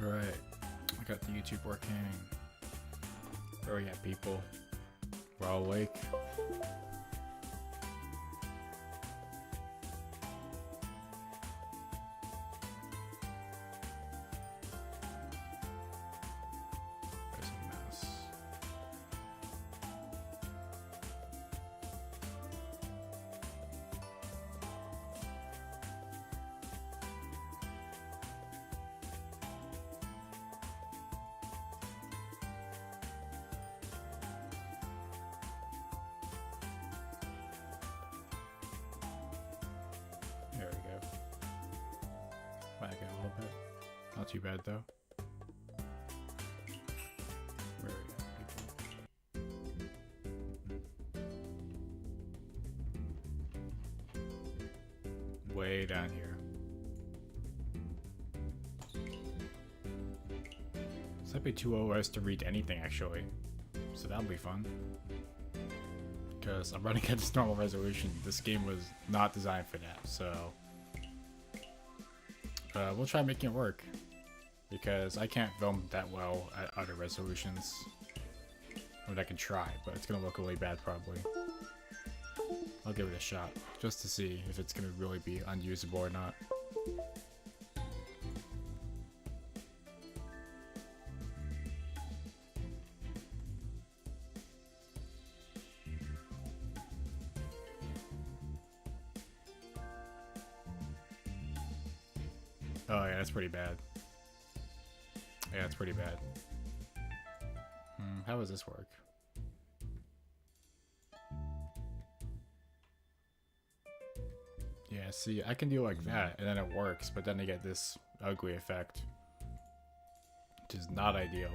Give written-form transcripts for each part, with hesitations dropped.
Alright, I got the YouTube working. Where we at, people? We're all awake. There's a mouse. There we go. Lagging a little bit. Not too bad though. Where are we at, people? Way down here. This might be too OS to read anything actually. So that'll be fun. Because I'm running at this normal resolution. This game was not designed for that, so we'll try making it work. Because I can't film that well at other resolutions. I mean, I can try, but it's gonna look really bad probably. I'll give it a shot, just to see if it's gonna really be unusable or not. Oh yeah, that's pretty bad. Yeah, that's pretty bad. How does this work? Yeah, see, I can do like that, and then it works, but then I get this ugly effect, which is not ideal.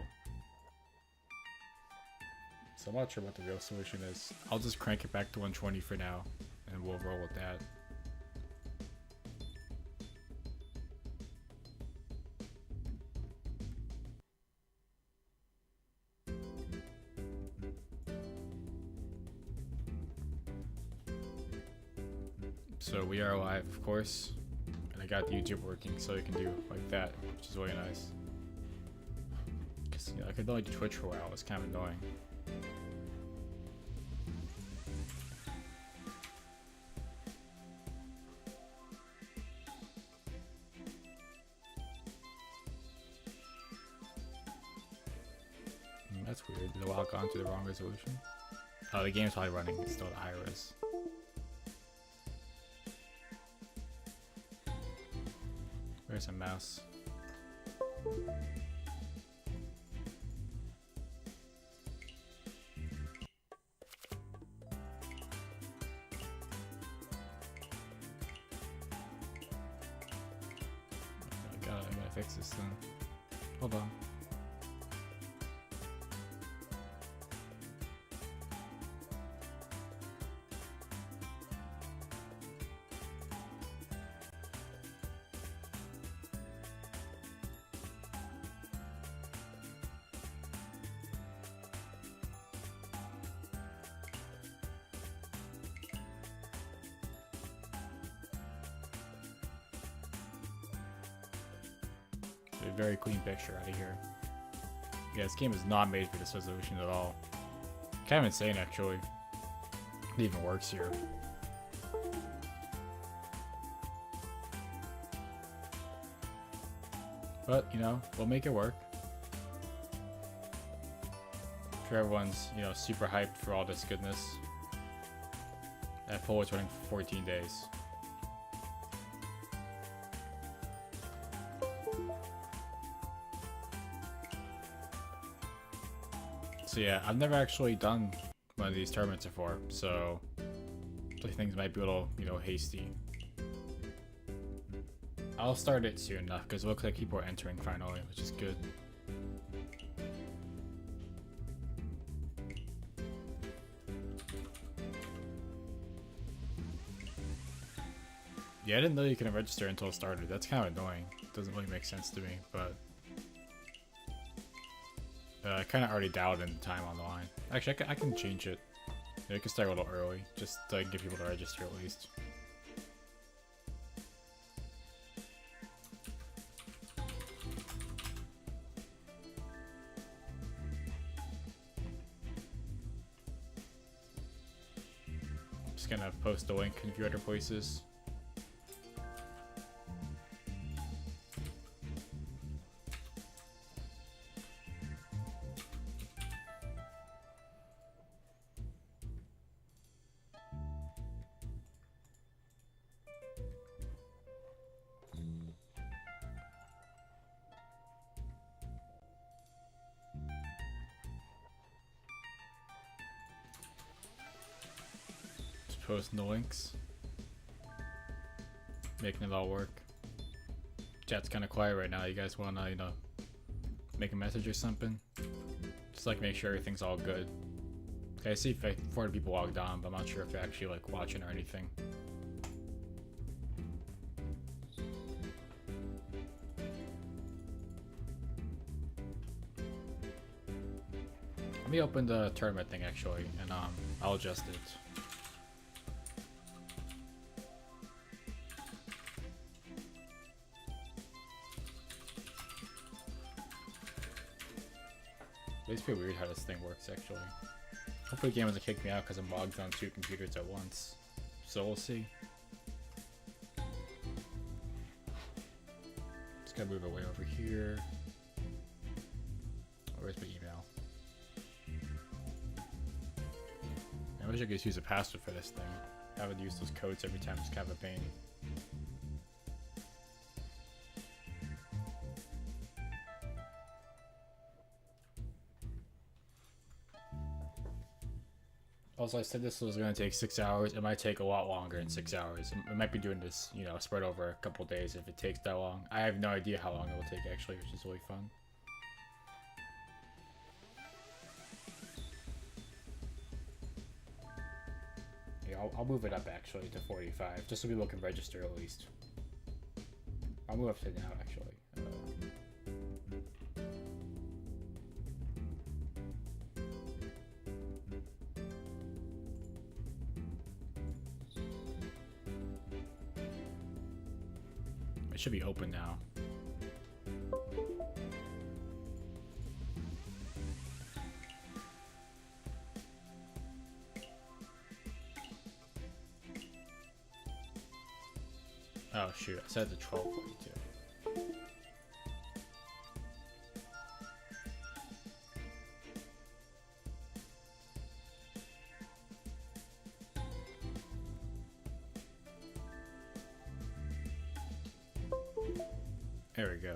So I'm not sure what the real solution is. I'll just crank it back to 120 for now, and we'll roll with that. So we are live, of course, and I got the YouTube working so you can do like that, which is really nice. Because, you know, I could only do Twitch for a while, it's kind of annoying. That's weird, did I log on to the wrong resolution? Oh, the game's probably running, it's still the high res. Where's a mouse? Oh god, I gotta fix this then. Hold on. A very clean picture out of here. Yeah, this game is not made for this resolution at all. Kind of insane, actually. It even works here. But, you know, we'll make it work. I'm sure everyone's, you know, super hyped for all this goodness. That poll is running for 14 days. So yeah, I've never actually done one of these tournaments before, so things might be a little, you know, hasty. I'll start it soon enough because it looks like people are entering finally, which is good. Yeah, I didn't know you can register until it started. That's kind of annoying. It doesn't really make sense to me, but I kind of already dialed in the time on the line. Actually, I can change it. Yeah, I can start a little early, just to get people to register at least. just gonna post the link in a few other places. Posting the links, making it all work. Chat's kind of quiet right now. You guys want to, make a message or something? Just like make sure everything's all good. Okay, I see 40 people logged on, but I'm not sure if they're actually like watching or anything. Let me open the tournament thing actually, and I'll adjust it. It's pretty weird how this thing works, actually. Hopefully the game doesn't kick me out because I'm logged on 2 computers at once. So we'll see. Just gotta move away over here. Where's my email? I wish I could just use a password for this thing. Having to use those codes every time is kind of a pain. Also, I said this was going to take 6 hours. It might take a lot longer than 6 hours. I might be doing this, spread over a couple days if it takes that long. I have no idea how long it will take, actually, which is really fun. Yeah, I'll move it up, actually, to 45, just so people can register at least. I'll move up to now, actually. It should be open now. Oh shoot, I said the 12:42. There we go.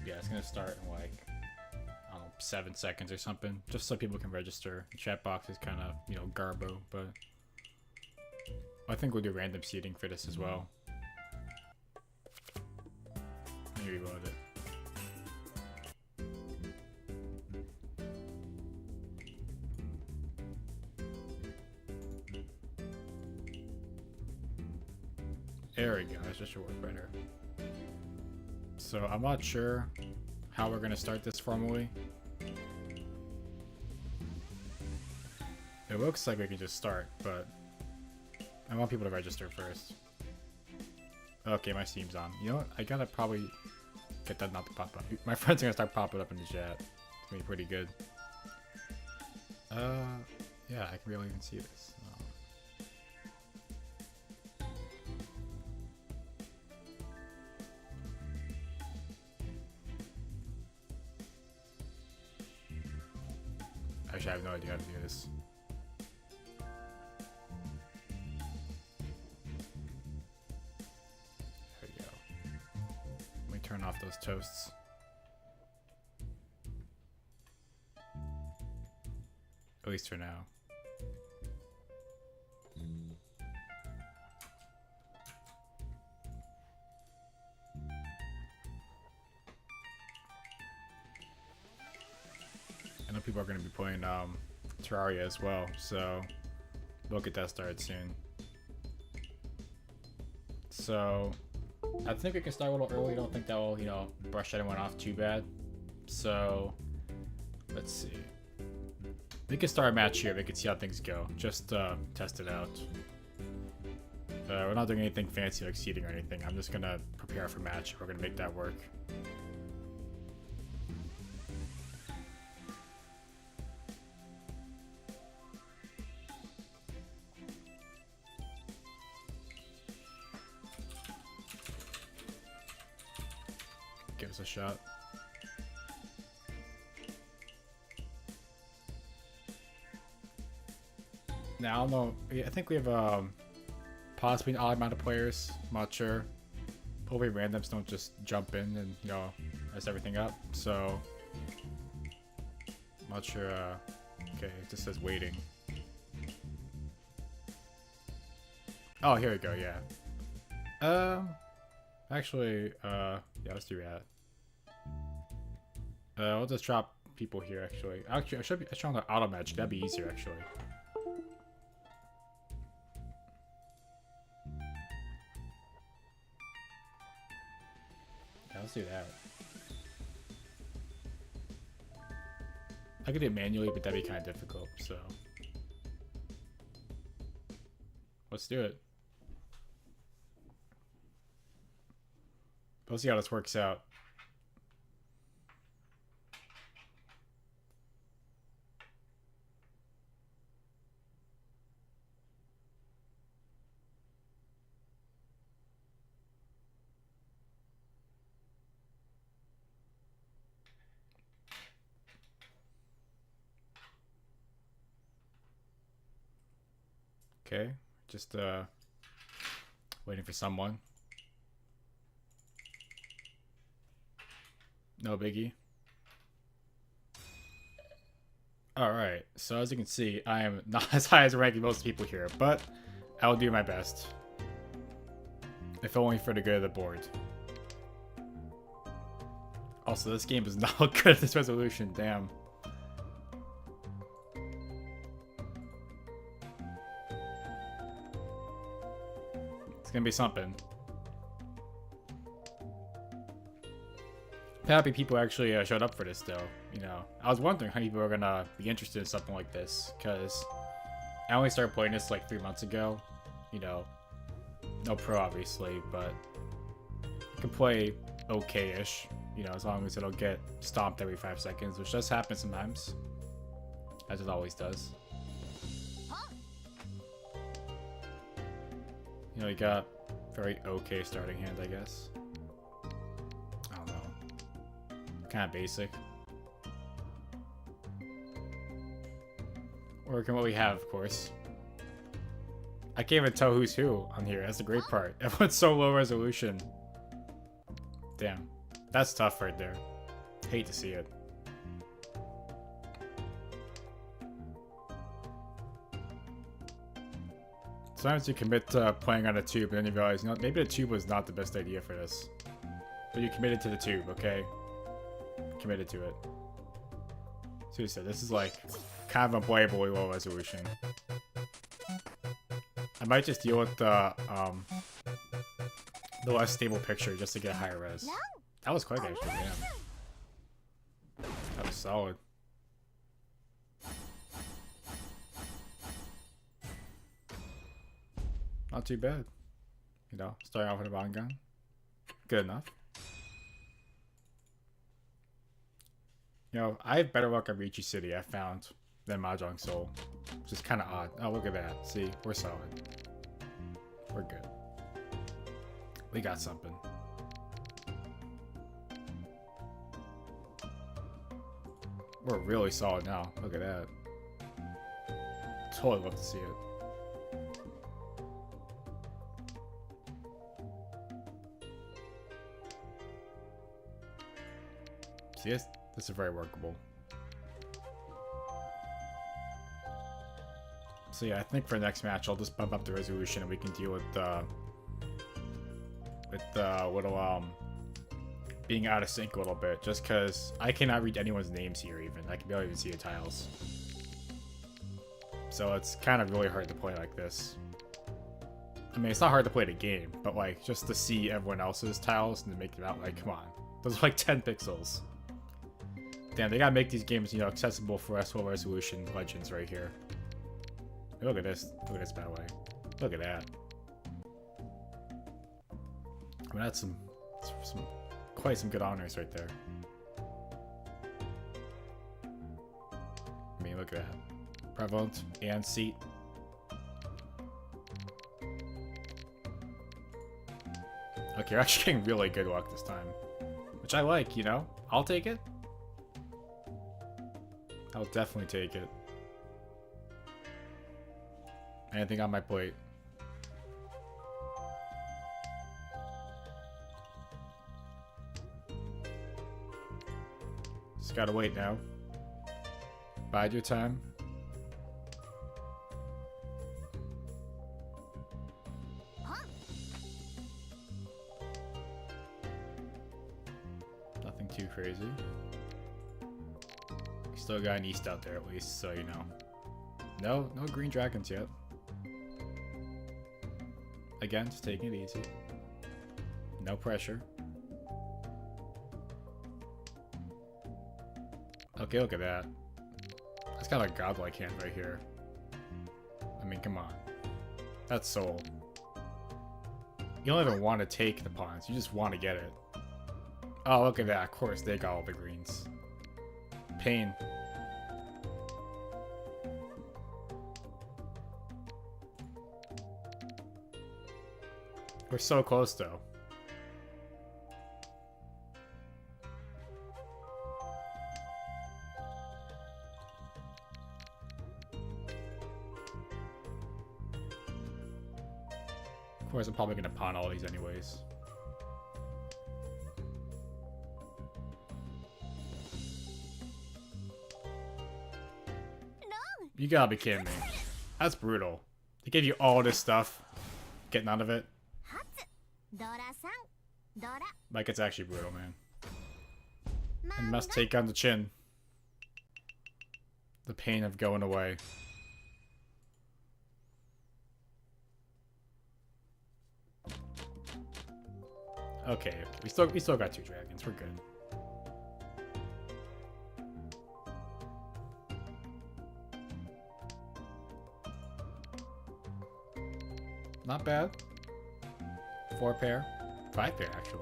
Yeah, it's gonna start in like, I don't know, 7 seconds or something, just so people can register. The chat box is kind of, garbo, but I think we'll do random seating for this as well. Let me reload it. There we go, this should work better. So I'm not sure how we're gonna start this formally. It looks like we can just start, but I want people to register first. Okay, my Steam's on. You know what? I gotta probably get that not to pop up. My friends are gonna start popping up in the chat. It's gonna be pretty good. Yeah, I can barely even see this. Actually, I have no idea how to do this. There we go. Let me turn off those toasts. At least for now. I know people are going to be playing Terraria as well, so we'll get that started soon. So I think we can start a little early. I don't think that will, brush anyone off too bad. So let's see. We can start a match here. We can see how things go. Just test it out. We're not doing anything fancy like seating or anything. I'm just gonna prepare for match. We're gonna make that work. Give us a shot. Now, I don't know. I think we have possibly an odd amount of players. I'm not sure. Hopefully randoms don't just jump in and, you know, mess everything up. So, I'm not sure. Okay, it just says waiting. Oh, here we go. Yeah. Actually, yeah, let's do that. I'll just drop people here. Actually, I should be trying to auto match. That'd be easier, actually. Let's do that. I could do it manually, but that'd be kind of difficult, so. Let's do it. We'll see how this works out. Okay, just waiting for someone. No biggie. Alright, so as you can see, I am not as high as ranking most people here, but I'll do my best. If only for the good of the board. Also, this game is not good at this resolution, damn. It's gonna be something. Happy people actually showed up for this, though. You know, I was wondering how people are gonna be interested in something like this, because I only started playing this like 3 months ago. You know, no pro obviously, but I can play okay-ish. You know, as long as it'll get stomped every 5 seconds, which does happen sometimes, as it always does. You know, you got very okay starting hand, I guess. I don't know. Kind of basic. Working what we have, of course. I can't even tell who's who on here. That's the great part. Everyone's so low resolution. Damn. That's tough right there. Hate to see it. Sometimes you commit to playing on a tube, and then you realize, you know, maybe the tube was not the best idea for this. But you committed to the tube, okay? Committed to it. Seriously, this is like kind of unplayably low resolution. I might just deal with the less stable picture just to get higher res. That was quick, actually, damn. That was solid. Not too bad. You know, starting off with a bomb gun. Good enough. You know, I have better luck at Ricci City, I found, than Mahjong Soul. Which is kind of odd. Oh, look at that. See, we're solid. We're good. We got something. We're really solid now. Look at that. Totally love to see it. See, this is very workable. So yeah, I think for the next match, I'll just bump up the resolution and we can deal with little being out of sync a little bit. Just because I cannot read anyone's names here even. I can barely even see the tiles. So it's kind of really hard to play like this. I mean, it's not hard to play the game, but like just to see everyone else's tiles and to make them out, like, come on. Those are like 10 pixels. Damn, they gotta make these games, you know, accessible for S12 resolution legends right here. Look at this. Look at this, by the way. Look at that. I mean, that's quite some good honors right there. I mean, look at that. Prevalent and seat. Okay, you're actually getting really good luck this time. Which I like, you know? I'll take it. I'll definitely take it. Anything on my plate. Just gotta wait now. Bide your time. Nothing too crazy. We still got an east out there at least, so you know. No green dragons yet. Again, just taking it easy. No pressure. Okay, look at that. That's got a godlike hand right here. I mean, come on. That's soul. You don't even want to take the pawns, you just want to get it. Oh, look at that. Of course, they got all the greens. Pain. We're so close, though. Of course, I'm probably going to pawn all these anyways. You gotta be kidding me. That's brutal. They gave you all this stuff. Get none of it. Like, it's actually brutal, man. And must take on the chin. The pain of going away. Okay, we still got 2 dragons. We're good. Not bad. 4 pair. 5 pair, actually.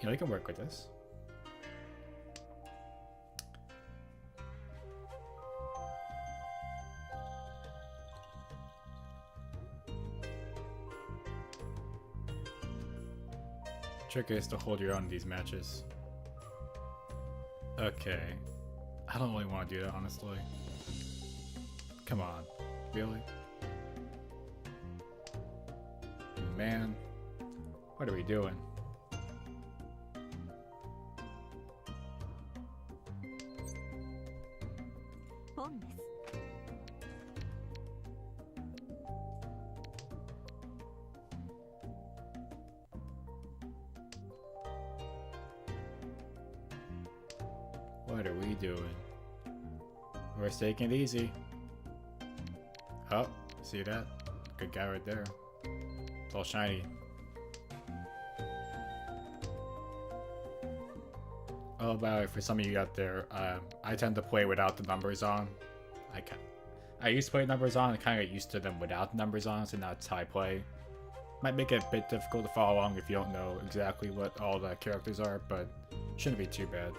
You know, you can work with this. Trick is to hold your own in these matches. Okay. I don't really want to do that, honestly. Come on. Really? Man. What are we doing? What are we doing? We're taking it easy. Oh, see that? Good guy right there. It's all shiny. Oh, by the way, for some of you out there, I tend to play without the numbers on. I used to play numbers on and kind of get used to them without numbers on, so now that's how I play. Might make it a bit difficult to follow along if you don't know exactly what all the characters are, but shouldn't be too bad.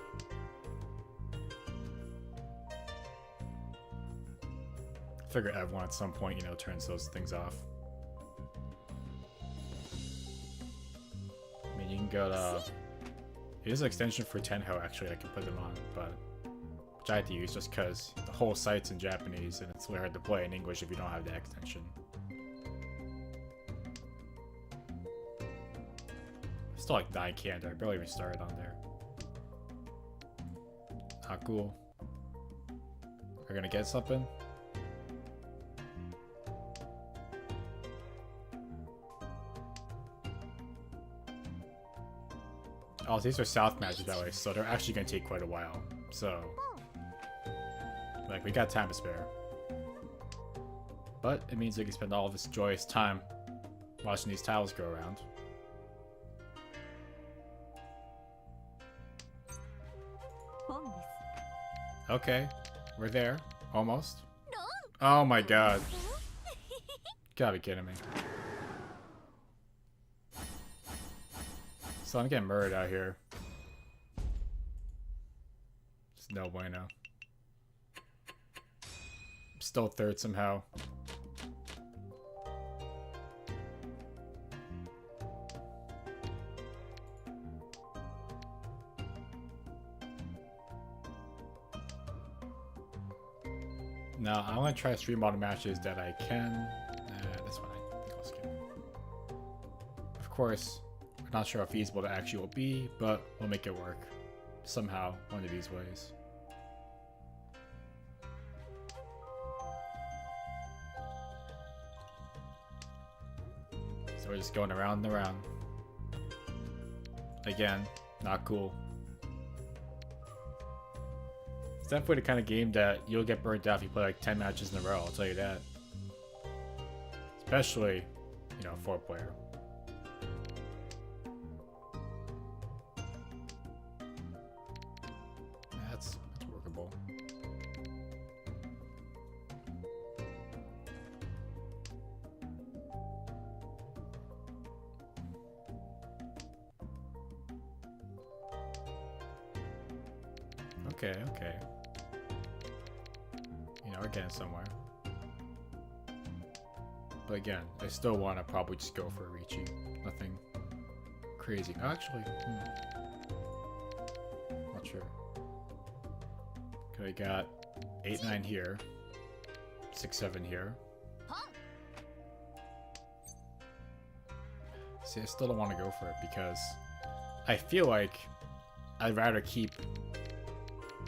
I figure everyone at some point, you know, turns those things off. I mean, you can go to... Here's an extension for Tenho, actually, I can put them on, but... Which I had to use just because the whole site's in Japanese, and it's really hard to play in English if you don't have that extension. Still like 9 cans, I barely even started on there. Not cool. We're gonna get something? Oh, these are south matches that way, so they're actually going to take quite a while. So, like, we got time to spare. But it means we can spend all this joyous time watching these tiles go around. Okay, we're there. Almost. Oh my god. Gotta be kidding me. So I'm getting murdered out here. It's no bueno. I'm still third somehow. Now, I'm going to try to stream all the matches that I can. This one I think I'll skip. Of course, I'm not sure how feasible the actually will be, but we'll make it work. Somehow, one of these ways. So we're just going around and around. Again, not cool. It's definitely the kind of game that you'll get burnt out if you play like 10 matches in a row, I'll tell you that. Especially, you know, 4-player. That's workable. Okay, okay. You know, we're getting somewhere. But again, I still want to probably just go for a Ricci. Nothing crazy. Actually, not sure. Okay, I got 8-9 here. 6-7 here. See, I still don't want to go for it because I feel like I'd rather keep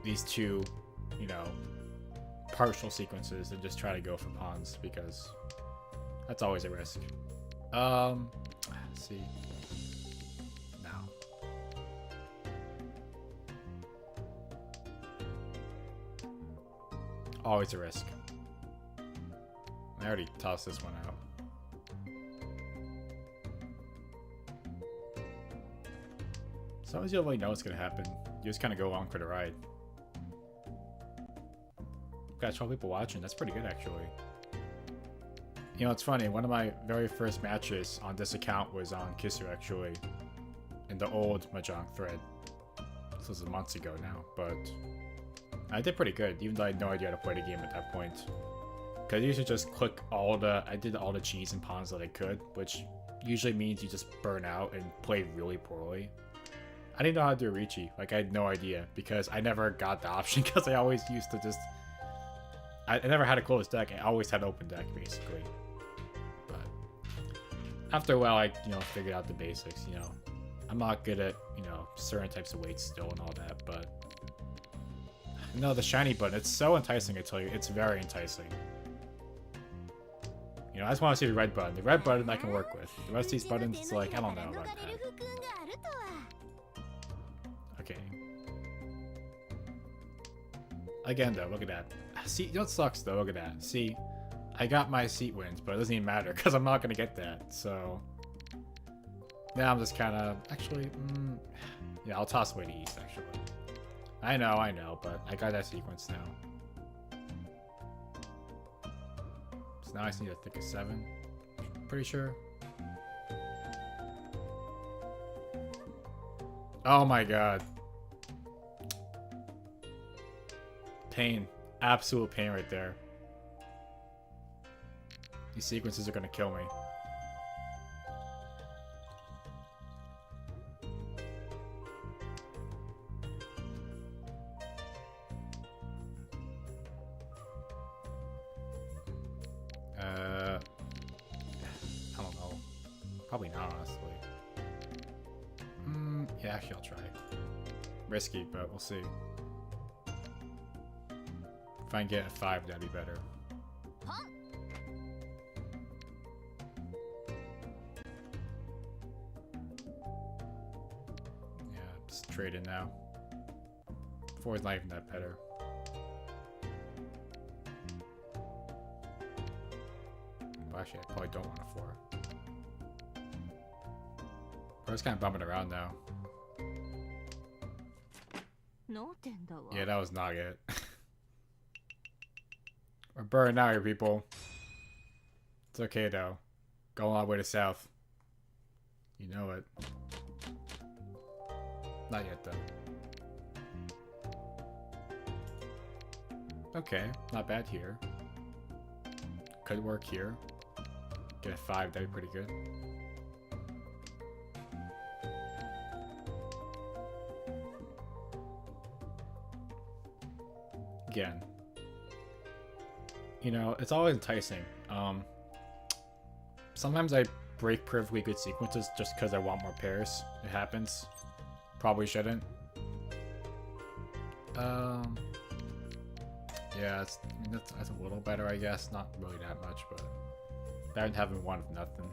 these two, you know, partial sequences than just try to go for pawns because that's always a risk. Let's see. Now. Always a risk. I already tossed this one out. Sometimes you don't really know what's gonna happen. You just kind of go along for the ride. Got 12 people watching. That's pretty good, actually. You know, it's funny. One of my very first matches on this account was on Kisser, actually. In the old Mahjong thread. This was months ago now, but I did pretty good, even though I had no idea how to play the game at that point. Because I usually just click I did all the cheese and pawns that I could, which usually means you just burn out and play really poorly. I didn't know how to do Ricci. Like, I had no idea, because I never got the option, because I always used to just... I never had a closed deck. I always had open deck, basically. But after a while, I, you know, figured out the basics, you know. I'm not good at, you know, certain types of weights still and all that, but... No, the shiny button, it's so enticing, I tell you. It's very enticing. You know, I just want to see the red button. The red button I can work with. The rest of these buttons, it's like, I don't know about that. Okay. Again, though, look at that. See, you know what sucks, though? Look at that. See, I got my seat wins, but it doesn't even matter, because I'm not going to get that, so... Now I'm just kind of... Actually, yeah, I'll toss away the East, actually. I know, but I got that sequence now. So now I just need to think of 7. Pretty sure. Oh my god. Pain. Absolute pain right there. These sequences are gonna kill me. I don't know. Probably not, honestly. Yeah, actually I'll try. Risky, but we'll see. If I can get a 5, that'd be better. Yeah, just trade in now. 4 is not even that better. Well, actually, I probably don't want a 4. We're just kind of bumping around now. Yeah, that was not it. We're burning out here, people. It's okay though. Going all the way to south. You know it. Not yet though. Okay, not bad here. Could work here. Get a 5, that'd be pretty good. Again. You know, it's always enticing. Sometimes I break perfectly good sequences just because I want more pairs. It happens. Probably shouldn't. Yeah, I mean, that's a little better, I guess. Not really that much, but better than having one of nothing.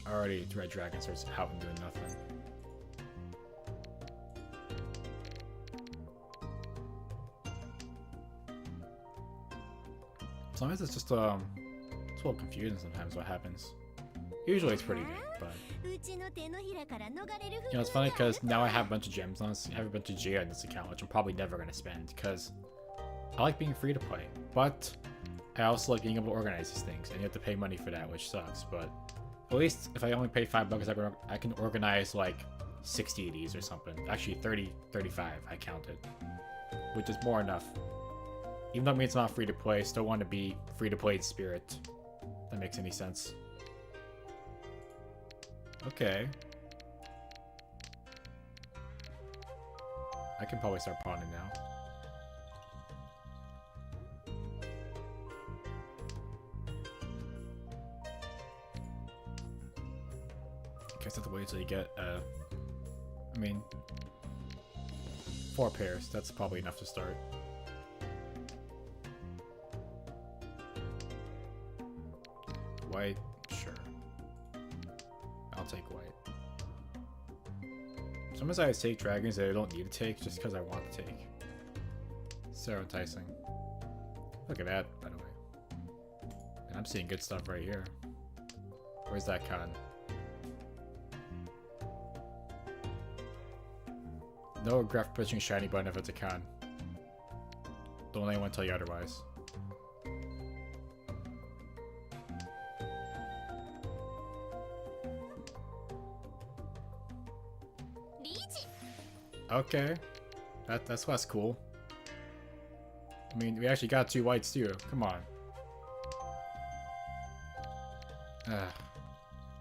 Already, Red Dragon starts out and doing nothing. Sometimes it's just it's a little confusing sometimes what happens. Usually it's pretty good, but you know, it's funny because now I have a bunch of gems on this. I have a bunch of Jade on this account, which I'm probably never gonna spend because I like being free to play, but I also like being able to organize these things, and you have to pay money for that, which sucks. But at least if I only pay $5, I can organize like 60 of these or something. Actually 30, 35 I counted, which is more enough. Even though it means it's not free to play, I still want to be free to play in spirit. If that makes any sense. Okay. I can probably start pawning now. I guess I have to wait until you get, I mean, 4 pairs. That's probably enough to start. White, sure. I'll take white. Sometimes I take dragons that I don't need to take just because I want to take. So enticing. Look at that, by the way. And I'm seeing good stuff right here. Where's that con? No regret for pushing shiny button if it's a con. Don't let anyone tell you otherwise. Okay, that's less cool. I mean, we actually got 2 whites too. Come on.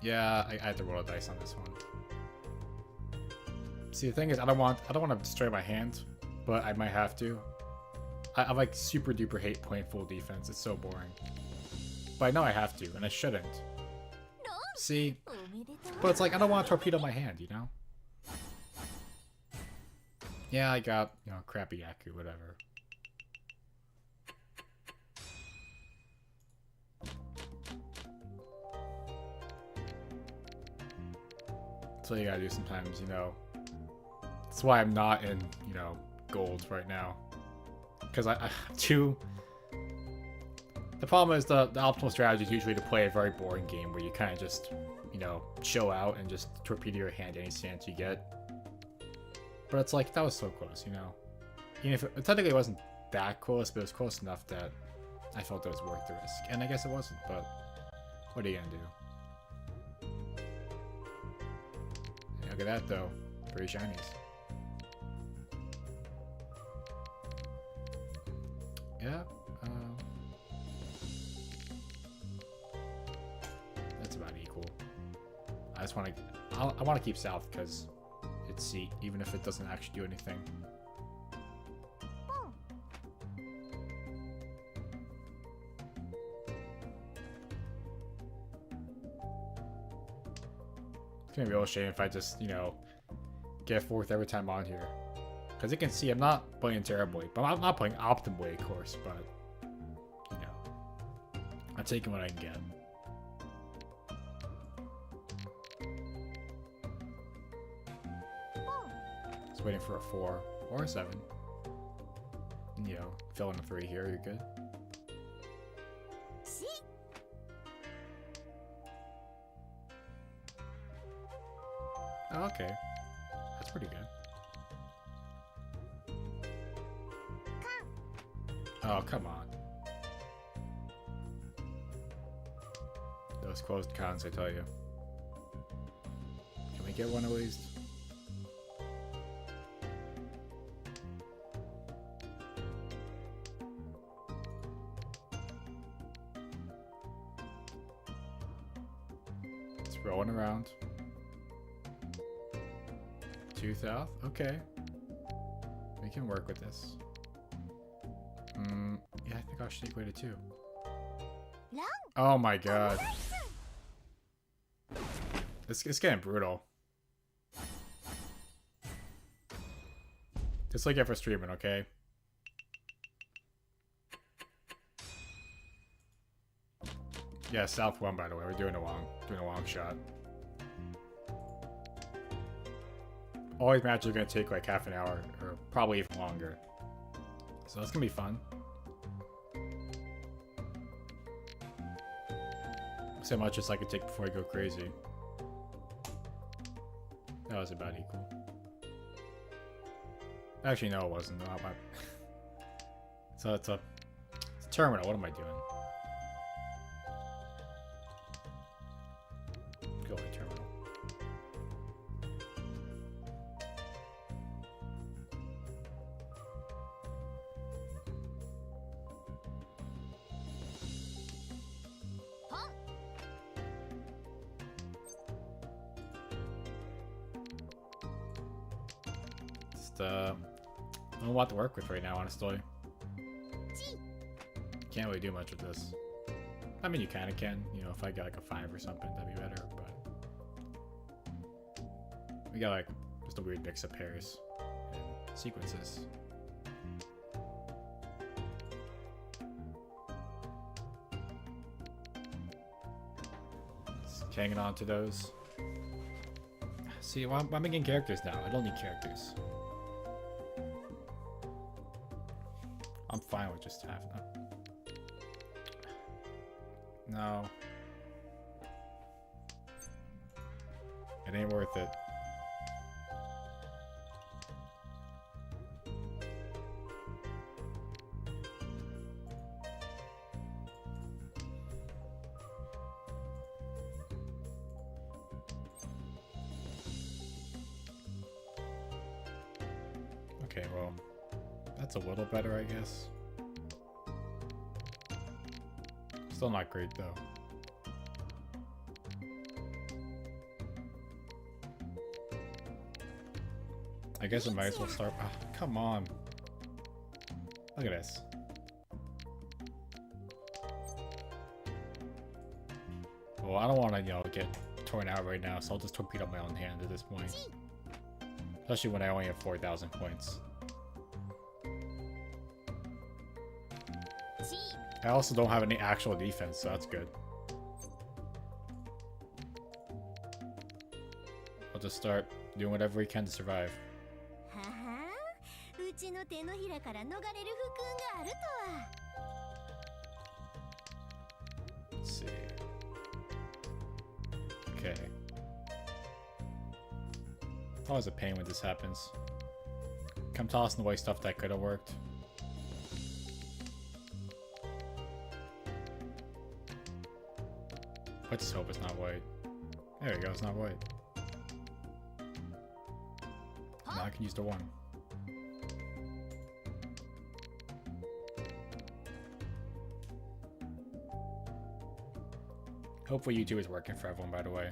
Yeah, I had to roll a dice on this one. See, the thing is, I don't want to destroy my hand, but I might have to. I like super duper hate playing full defense. It's so boring. But I know I have to, and I shouldn't. See, but it's like I don't want to torpedo my hand, you know. Yeah, I got, you know, crappy Yaku, whatever. That's what you gotta do sometimes, you know. That's why I'm not in, you know, gold right now. Because I too... The problem is the optimal strategy is usually to play a very boring game where you kind of just, you know, chill out and just torpedo your hand any chance you get. But it's like, that was so close, you know? Even if it technically wasn't that close, but it was close enough that I felt it was worth the risk. And I guess it wasn't, but what are you gonna do? Hey, look at that, though. 3 shinies. Yeah, that's about equal. I just want to... I want to keep south, because... its seat, even if it doesn't actually do anything. It's gonna be a real shame if I just, you know, get 4th every time on here. Because you can see I'm not playing terribly, but I'm not playing optimally, of course, but, you know, I'm taking what I can get. Waiting for a 4 or a 7. You know, fill in a 3 here, you're good. Oh, okay. That's pretty good. Oh, come on. Those closed accounts, I tell you. Can we get one at least? It's rolling around. 2 south? Okay. We can work with this. Yeah, I think I'll shake weight too. Oh my god. It's getting brutal. Just like it for streaming, okay? Yeah, South 1 by the way. We're doing a long shot. All these matches are gonna take like half an hour, or probably even longer. So it's gonna be fun. So much as I could take before I go crazy. That was about equal. Actually, no, it wasn't. No, so it's a terminal. What am I doing? Go away, terminal. I don't know what to work with right now, honestly. Can't really do much with this. I mean, you kind of can. You know, if I got like a 5 or something, that'd be better, but... We got like just a weird mix of pairs and sequences. Just hanging on to those. See, well, I'm making characters now. I don't need characters. I'm fine with just having them. No. It ain't worth it. Okay, well, that's a little better, I guess. Still not great, though. I guess I might as well start. Oh, come on. Look at this. Well, I don't want to, you know, get torn out right now, so I'll just torpedo my own hand at this point. Especially when I only have 4,000 points. I also don't have any actual defense, so that's good. I'll just start doing whatever we can to survive. Let's see. Okay. It's always a pain when this happens. I'm tossing away stuff that could have worked. Let's just hope it's not white. There we go, it's not white. Now I can use the 1. Hopefully YouTube is working for everyone, by the way.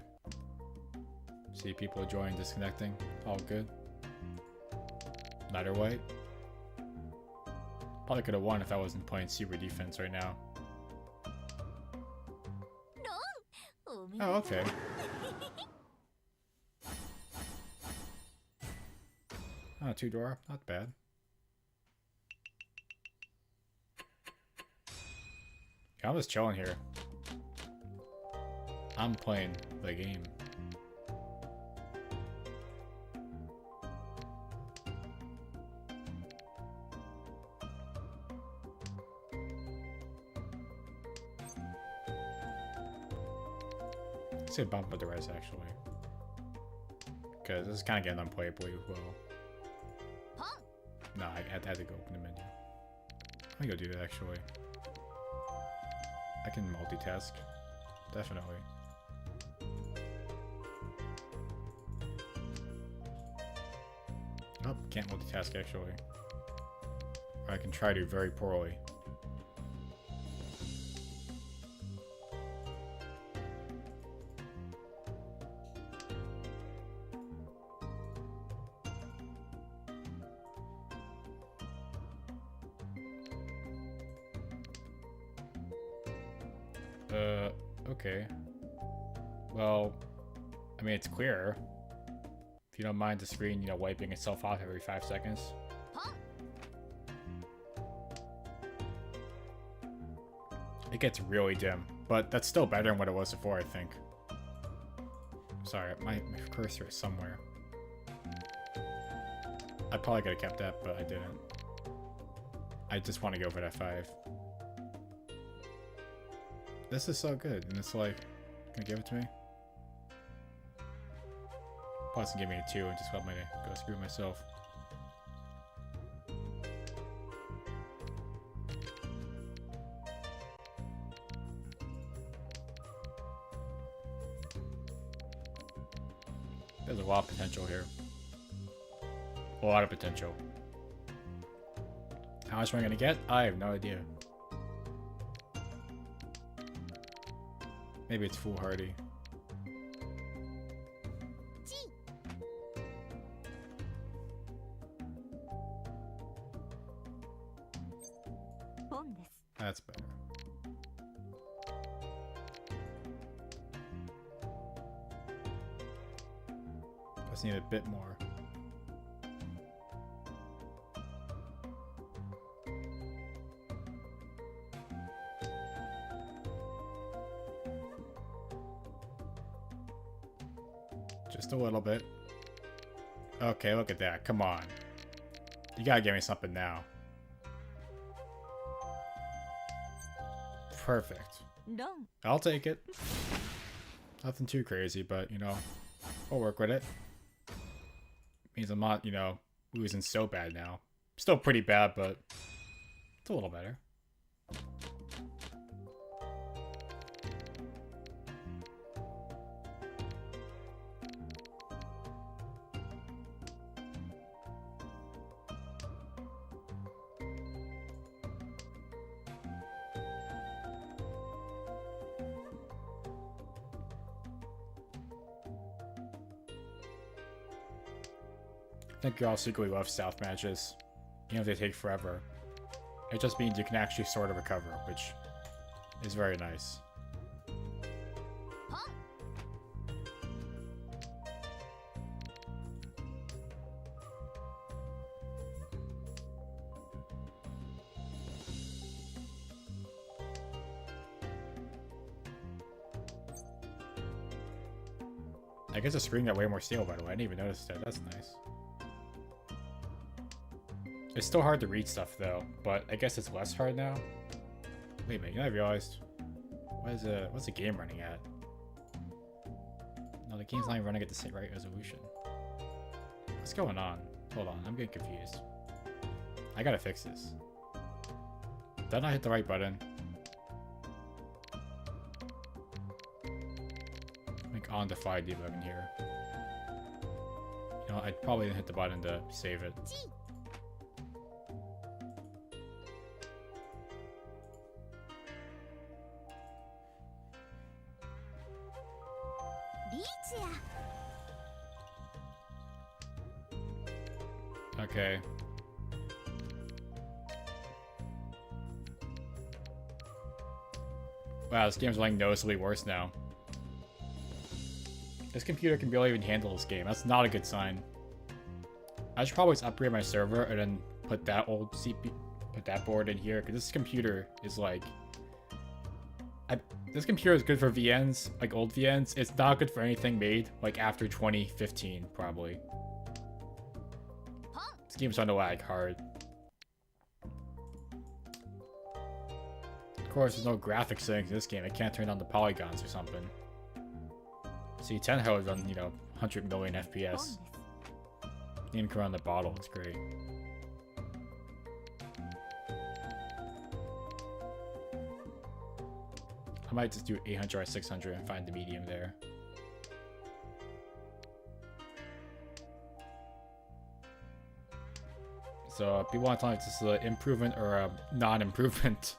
See people joining, disconnecting. All good. Neither white. Probably could have won if I wasn't playing super defense right now. Oh, okay. Oh, 2 door. Not bad. Yeah, I'm just chilling here. I'm playing the game. Let's say bump with the res actually. Because this is kind of getting unplayably well. No, I had to go open the menu. Let me go do that actually. I can multitask. definitely. Oh, can't multitask actually. Or I can try to very poorly. Okay. Well, I mean, it's clear. If you don't mind the screen, you know, wiping itself off every 5 seconds. It gets really dim, but that's still better than what it was before, I think. Sorry, my cursor is somewhere. I probably could have kept that, but I didn't. I just want to go for that 5. This is so good, and it's like, gonna give it to me? Plus, give me a 2 and just help me to go screw myself. There's a lot of potential here. A lot of potential. How much am I gonna get? I have no idea. Maybe it's foolhardy. That's better. Just need a bit more. Just a little bit. Okay, look at that. Come on. You gotta give me something now. Perfect. I'll take it. Nothing too crazy, but, you know, I'll work with it. Means I'm not, you know, losing so bad now. Still pretty bad, but it's a little better. I think y'all secretly love South matches, even if they take forever. It just means you can actually sort of recover, which is very nice. I guess the screen got way more stable, by the way. I didn't even notice that. That's nice. It's still hard to read stuff though, but I guess it's less hard now. Wait a minute, you know, I realized what's the game running at? No, the game's not even running at the same right resolution. What's going on? Hold on, I'm getting confused. I gotta fix this. Did I not hit the right button? I think on defy debugging here. You know, I probably didn't hit the button to save it. Okay. Wow, this game's like noticeably worse now. This computer can barely even handle this game. That's not a good sign. I should probably just upgrade my server and then put that old CPU, put that board in here, because this computer is like... this computer is good for VNs, like old VNs. It's not good for anything made like after 2015, probably. This game's starting to lag hard. Of course, there's no graphics settings in this game. I can't turn on the polygons or something. See, 10 would run, you know, 100 million FPS. Game can run the bottle. It's great. I might just do 800 or 600 and find the medium there. So people want to tell me if this is an improvement or a non-improvement.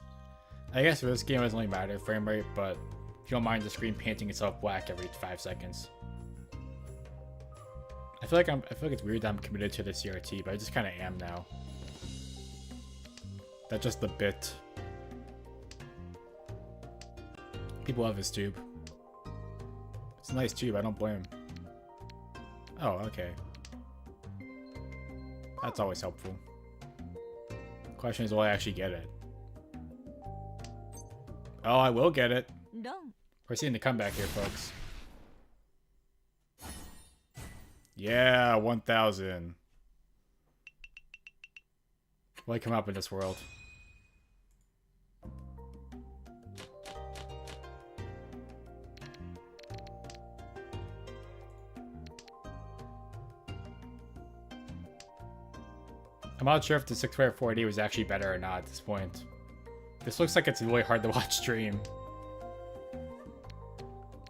I guess for this game it doesn't really matter frame rate, but if you don't mind the screen painting itself black every 5 seconds. I feel like it's weird that I'm committed to the CRT, but I just kind of am now. That's just the bit. People love this tube. It's a nice tube, I don't blame. Oh, okay. That's always helpful. Question is, will I actually get it? Oh, I will get it. We're seeing the comeback here, folks. Yeah, 1,000. Will I come up in this world? I'm not sure if the 6x4D was actually better or not at this point. This looks like it's really hard to watch stream.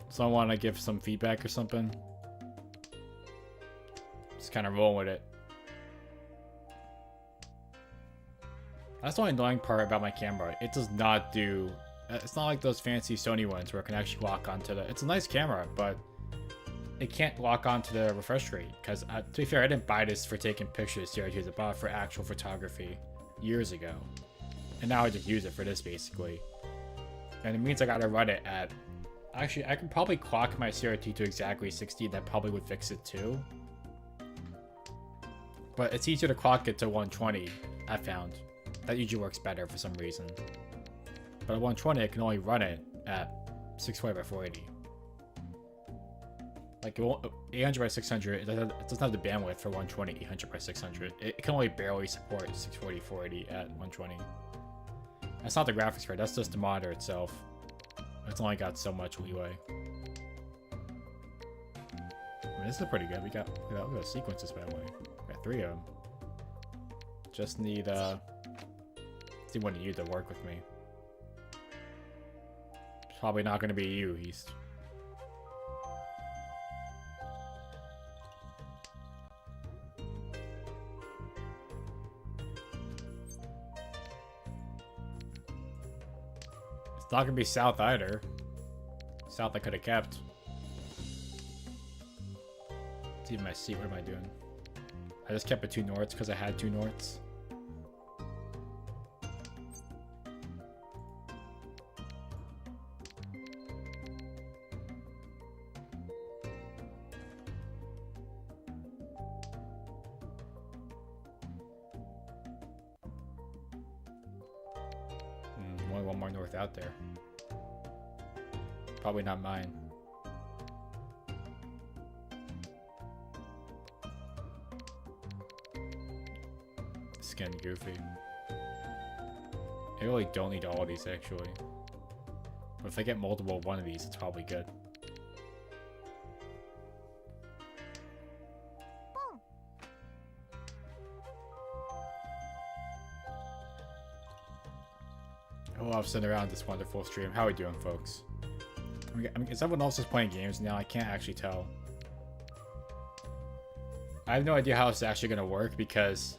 So I want to give some feedback or something. Just kind of rolling with it. That's the only annoying part about my camera. It does not do... It's not like those fancy Sony ones where it can actually lock onto the... It's a nice camera, but it can't lock onto the refresh rate. Because, to be fair, I didn't buy this for taking pictures here. I bought it for actual photography years ago. And now I just use it for this, basically. And it means I gotta run it at... Actually, I can probably clock my CRT to exactly 60. That probably would fix it too. But it's easier to clock it to 120, I found. That usually works better for some reason. But at 120, I can only run it at 640x480. Like, 800x600, it doesn't have the bandwidth for 120, 800x600. It can only barely support 640x480 at 120. That's not the graphics card, that's just the monitor itself. It's only got so much leeway. I mean, this is pretty good. Look at the sequences, by the way. We got 3 of them. Just need, see one of you to work with me. It's probably not going to be you, East. It's not gonna be South either. South I could have kept. It's even my seat. What am I doing? I just kept it 2 norths because I had 2 norths. Only one more north out there. Probably not mine. It's getting goofy. I really don't need all of these actually. But if I get multiple of one of these, it's probably good. Oh, I've sitting around this wonderful stream. How are we doing, folks? I mean, is everyone else just playing games now? I can't actually tell. I have no idea how it's actually going to work because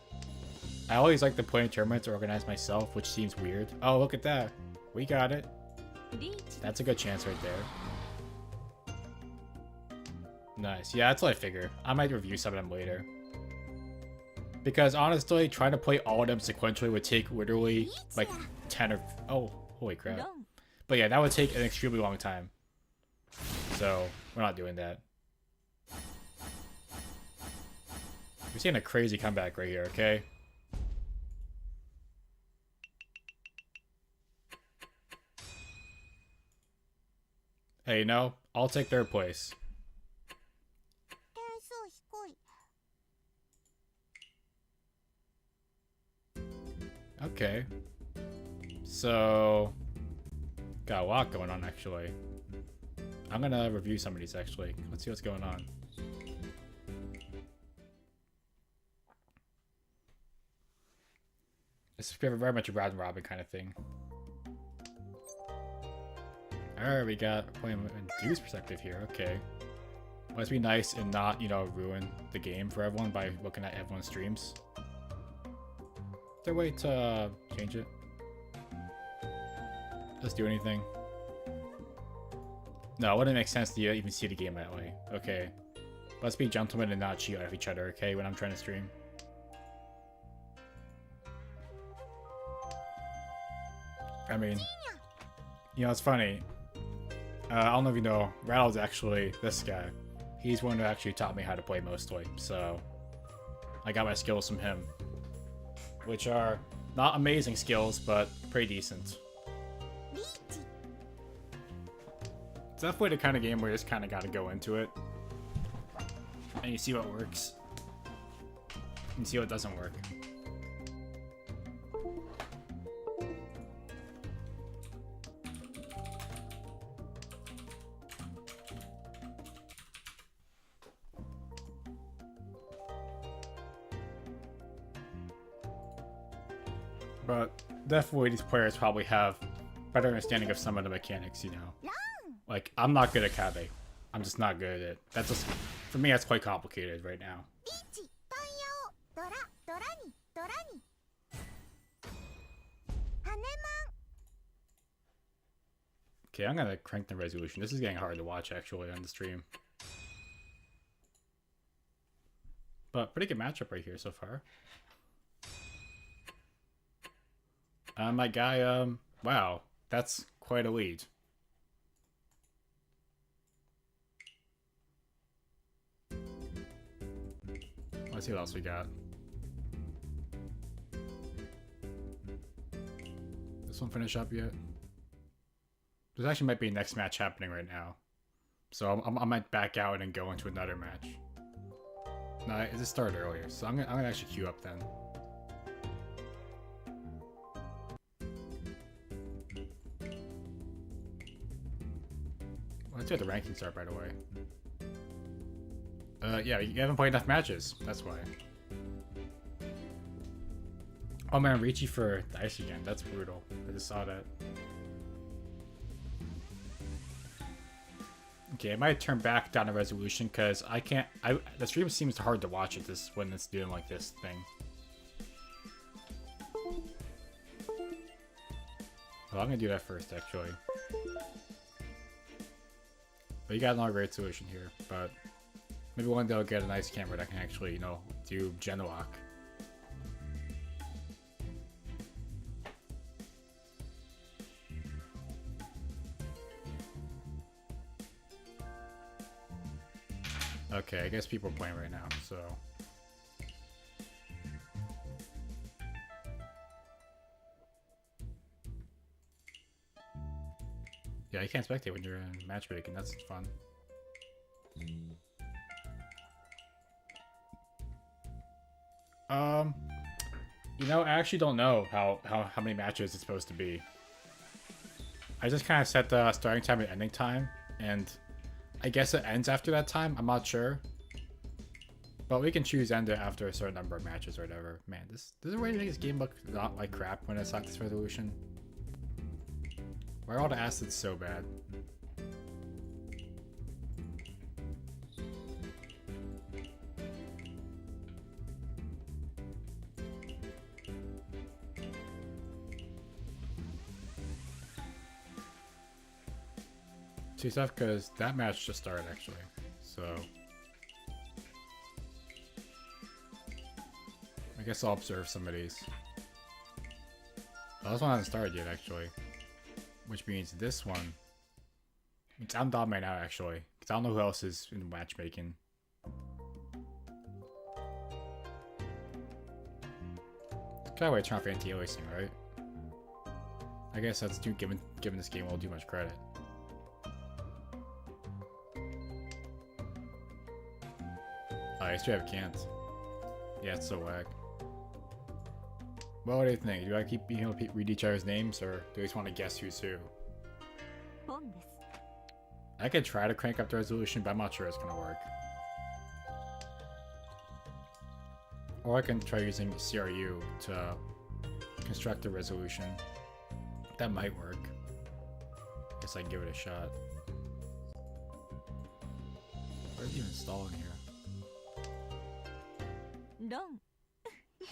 I always like to play in tournaments organized myself, which seems weird. Oh, look at that. We got it. That's a good chance right there. Nice. Yeah, that's what I figure. I might review some of them later. Because honestly, trying to play all of them sequentially would take literally like 10 or... Oh, holy crap. But yeah, that would take an extremely long time. So, we're not doing that. We're seeing a crazy comeback right here, okay? Hey, you know, I'll take 3rd place. Okay. So, got a lot going on, actually. I'm gonna review some of these, actually. Let's see what's going on. This is very much a round robin kind of thing. Alright, we got playing a dude's perspective here. Okay. Must be nice and not, you know, ruin the game for everyone by looking at everyone's streams. Is there a way to change it? Just do anything? No, it wouldn't make sense to even see the game that way. Okay. Let's be gentlemen and not cheat off each other, okay, when I'm trying to stream. I mean, you know, it's funny. I don't know if you know, Rattle's actually this guy. He's one who actually taught me how to play mostly, so I got my skills from him. Which are not amazing skills, but pretty decent. It's definitely the kind of game where you just kind of got to go into it. And you see what works. And see what doesn't work. But definitely these players probably have better understanding of some of the mechanics, you know. Like, I'm not good at Kabe. I'm just not good at it. That's just, for me, that's quite complicated right now. Okay, I'm gonna crank the resolution. This is getting hard to watch, actually, on the stream. But pretty good matchup right here so far. My guy, wow, that's quite a lead. Let's see what else we got. This one finish up yet? There actually might be a next match happening right now. So I might back out and go into another match. No, it just started earlier, so I'm gonna actually queue up then. Let's see what the rankings are, by the way. Yeah, you haven't played enough matches. That's why. Oh man, Ricci for dice again. That's brutal. I just saw that. Okay, I might turn back down the resolution because I can't. The stream seems hard to watch it when it's doing like this thing. Well, I'm gonna do that first, actually. But you got another great solution here, but maybe one day I'll get a nice camera that can actually, you know, do Genlock. Okay, I guess people are playing right now, so. Yeah, you can't spectate when you're in matchmaking, that's fun. You know, I actually don't know how many matches it's supposed to be. I just kind of set the starting time and ending time, and I guess it ends after that time. I'm not sure, but we can choose end it after a certain number of matches or whatever. Man, this is a way to make this game look not like crap when it's not this resolution. Why are all the assets so bad? Too tough because that match just started actually, so I guess I'll observe some of these. Oh, this one hasn't started yet actually, which means this one, I'm dominating now actually, because I don't know who else is in matchmaking. Gotta wait, turn off anti-aliasing, right? I guess that's given this game won't do much credit. I still have can't. Yeah, it's so whack. Well, what do you think? Do I keep being able to read each other's names, or do I just want to guess who's who? I could try to crank up the resolution, but I'm not sure it's gonna work. Or I can try using CRU to construct the resolution. That might work. so I can give it a shot. Where's he installing here?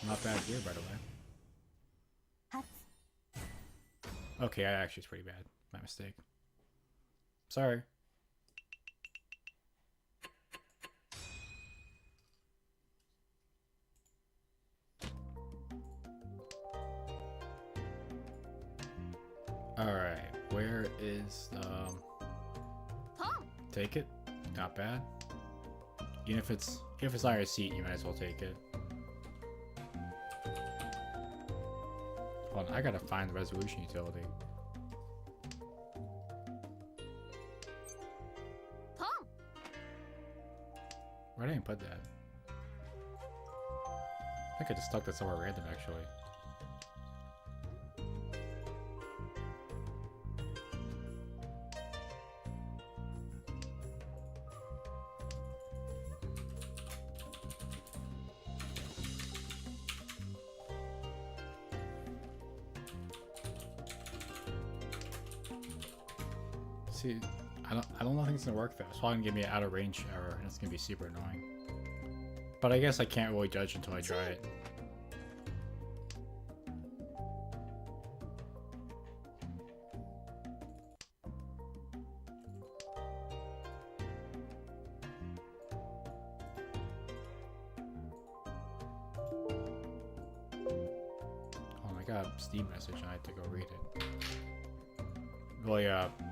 Not bad gear, by the way. Okay, actually, it's pretty bad. My mistake. Sorry. Alright, where is take it? Not bad. Even if it's on your seat, you might as well take it. Hold on, I gotta find the resolution utility. Where did I even put that? I think I just stuck that somewhere random, actually. See, I don't know if it's gonna work though. It's probably gonna give me an out of range error, and it's gonna be super annoying. But I guess I can't really judge until I try it. Oh, I got a Steam message and I had to go read it. Really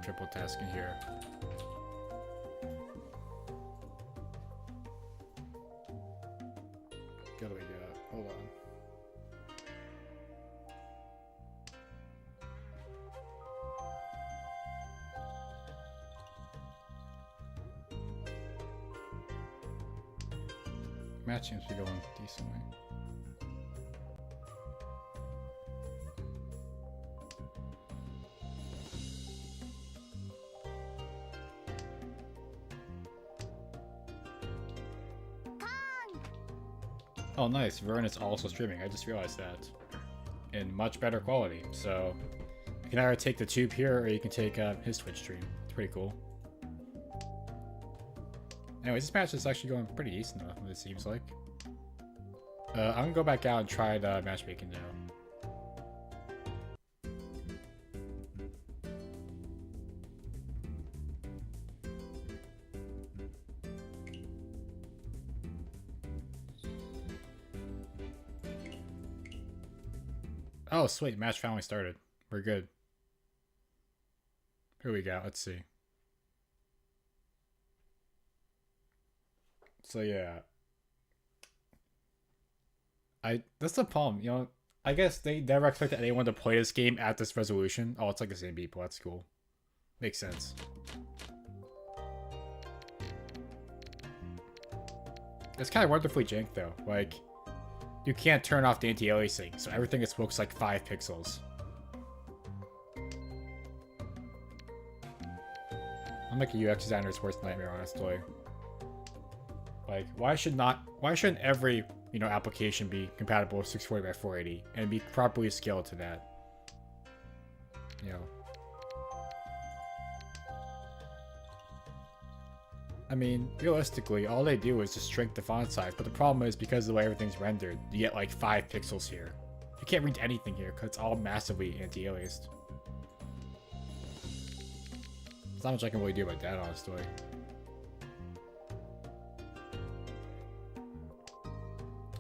triple tasking here. What do we got? Hold on. Match seems to be going decently. Oh nice, Vern is also streaming, I just realized that. In much better quality, so you can either take the tube here or you can take his Twitch stream. It's pretty cool. Anyways, this match is actually going pretty decent though, it seems like. I'm gonna go back out and try the matchmaking now. Oh, sweet. Match finally started. We're good. Here we go. Let's see. So, yeah. That's the problem, you know. I guess they never expected anyone to play this game at this resolution. Oh, it's like the same people. That's cool. Makes sense. It's kind of wonderfully jank, though. Like, you can't turn off the anti-aliasing, so everything just looks like 5 pixels. I'm like a UX designer's worst nightmare, honestly. Like, why shouldn't every, you know, application be compatible with 640 by 480 and be properly scaled to that? You know. I mean, realistically, all they do is just shrink the font size, but the problem is because of the way everything's rendered, you get like 5 pixels here. You can't read anything here because it's all massively anti-aliased. There's not much I can really do about that, honestly.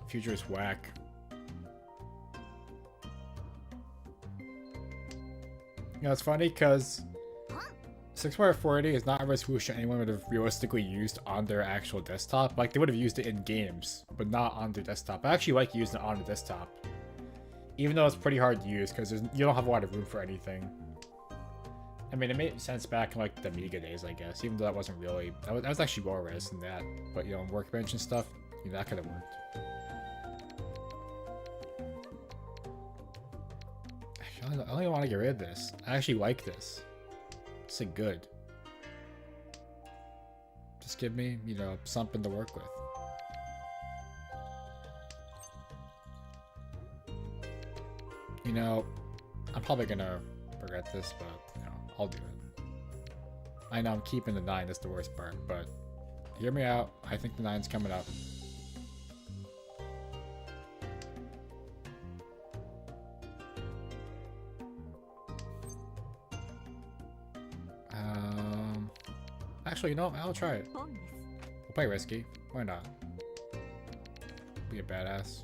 Future is whack. You know, it's funny because 6x480 is not a resolution anyone would have realistically used on their actual desktop. Like, they would have used it in games, but not on their desktop. I actually like using it on the desktop. Even though it's pretty hard to use, because you don't have a lot of room for anything. I mean, it made sense back in, like, the Amiga days, I guess. Even though that wasn't really... That was actually lower res than that. But, you know, in Workbench and stuff, you know, that could have worked. Actually, I don't want to get rid of this. I actually like this. It's good. Just give me, you know, something to work with. You know, I'm probably gonna regret this, but, you know, I'll do it. I know I'm keeping the 9, that's the worst part, but hear me out. I think the 9's coming up. Actually, you know, I'll try it. We'll play risky. Why not? Be a badass.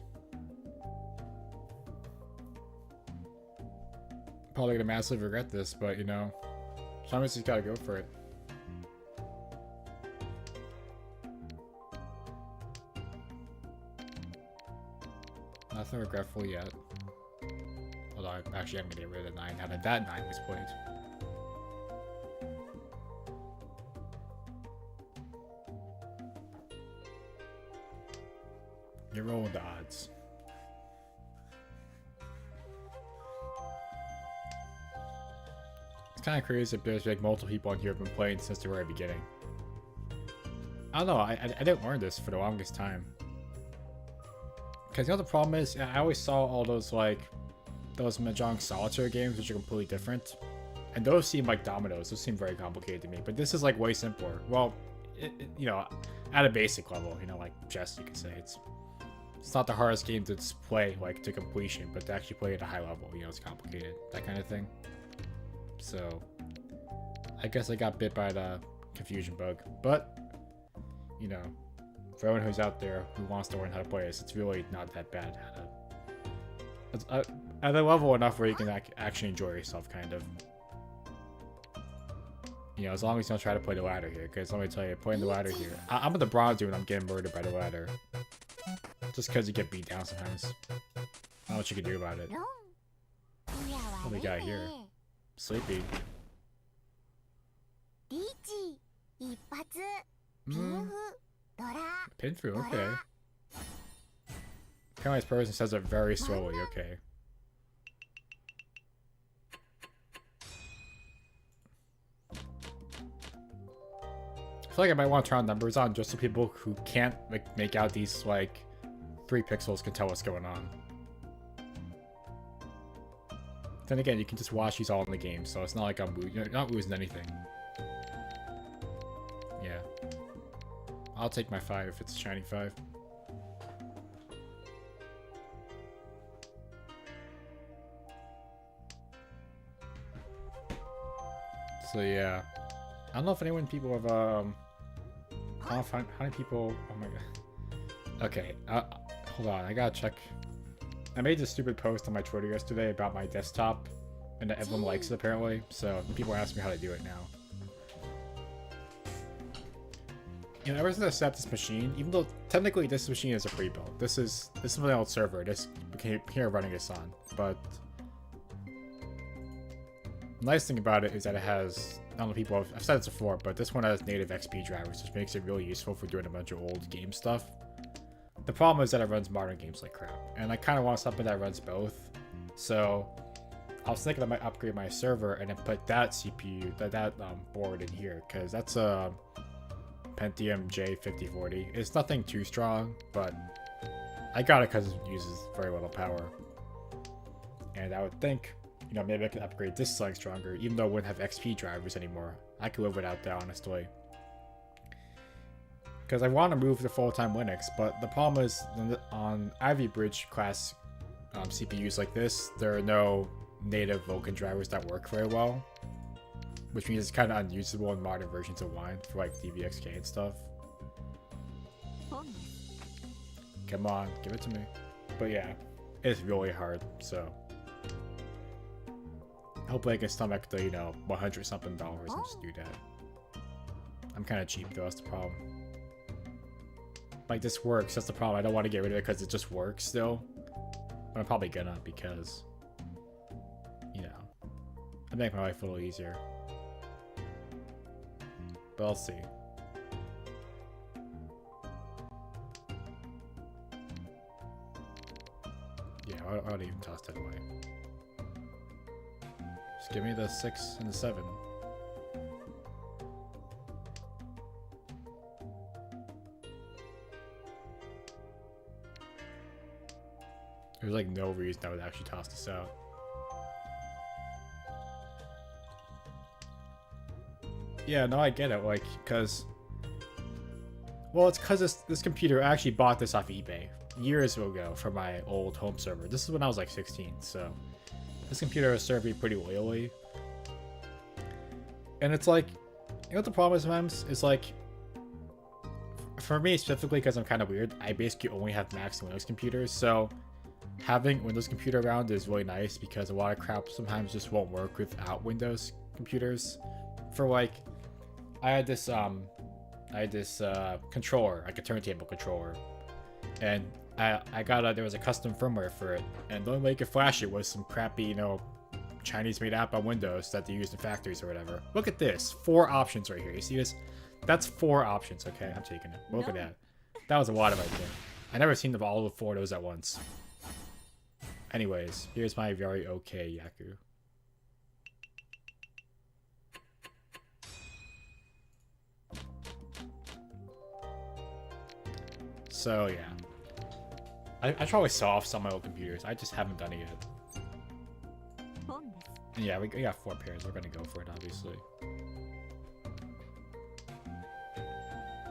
Probably gonna massively regret this, but you know, sometimes you just gotta go for it. Nothing regretful yet. Although I'm gonna get rid of the 9 now that that 9 was played. You're rolling the odds. It's kind of crazy if there's like multiple people on here who've been playing since the very beginning. I don't know, I didn't learn this for the longest time. Because you know the problem is, I always saw all those like, those Mahjong solitaire games which are completely different. And those seem like dominoes, those seem very complicated to me. But this is like way simpler. Well, you know, at a basic level, you know, like chess you could say. It's not the hardest game to play like to completion, but to actually play at a high level, you know, it's complicated, that kind of thing. So, I guess I got bit by the confusion bug, but you know, for everyone who's out there who wants to learn how to play this, it's really not that bad. It's at a level enough where you can actually enjoy yourself, kind of. You know, as long as you don't try to play the ladder here, because let me tell you, playing the ladder here, I'm at the bronze dude and I'm getting murdered by the ladder. Just because you get beat down sometimes. Not know what you can do about it. What do we got here? Sleepy. Pin through, okay. Apparently this person says it very slowly, okay. I feel like I might want to turn numbers on just so people who can't make out these like 3 pixels can tell what's going on. Then again, you can just watch these all in the game, so it's not like you're not losing anything. Yeah. I'll take my 5 if it's a shiny 5. So yeah. I don't know if people have I don't know how many people, oh my god. Okay, hold on, I gotta check. I made this stupid post on my Twitter yesterday about my desktop, and everyone likes it apparently, so people ask me how to do it now. You know, ever since I set up this machine, even though technically this machine is a pre-built, this is my old server, this here running this on, but the nice thing about it is that it has, I don't know, people I've said this before, but this one has native XP drivers, which makes it really useful for doing a bunch of old game stuff. The problem is that it runs modern games like crap, and I kind of want something that runs both. So I was thinking I might upgrade my server and then put that CPU, that board in here, because that's a Pentium J5040. It's nothing too strong, but I got it because it uses very little power. And I would think, you know, maybe I could upgrade this slightly stronger, even though it wouldn't have XP drivers anymore. I could live without that, honestly. Because I want to move to full-time Linux, but the problem is on Ivy Bridge class CPUs like this, there are no native Vulkan drivers that work very well, which means it's kind of unusable in modern versions of Wine for like DVXK and stuff. Come on, give it to me. But yeah, it's really hard, so hopefully I can stomach the, you know, $100 something and just do that. I'm kind of cheap though, that's the problem. Like, this works, that's the problem. I don't want to get rid of it because it just works still. But I'm probably gonna, because, you know, it'd make my life a little easier. But I'll see. Yeah, I would even toss that away. Just give me the 6 and the 7. There's like no reason I would actually toss this out. Yeah, no, I get it. Like, cause, well, it's cause this computer, I actually bought this off eBay years ago for my old home server. This is when I was like 16, so this computer has served me pretty loyally. And it's like, you know what the problem is sometimes? It's like, for me specifically, because I'm kind of weird, I basically only have Macs and Windows computers, so having Windows computer around is really nice because a lot of crap sometimes just won't work without Windows computers. For like, I had this controller, like a turntable controller, and I got there was a custom firmware for it, and the only way you could flash it was some crappy, you know, Chinese made app on Windows that they use in factories or whatever. Look at this, 4 options right here. You see this? That's 4 options. Okay, I'm taking it. Look at that. That was a lot of idea. I never seen all the 4 of those at once. Anyways, here's my very okay Yaku. So yeah, I probably saw off some of my old computers. I just haven't done it yet. And yeah, we got 4 pairs. We're gonna go for it, obviously.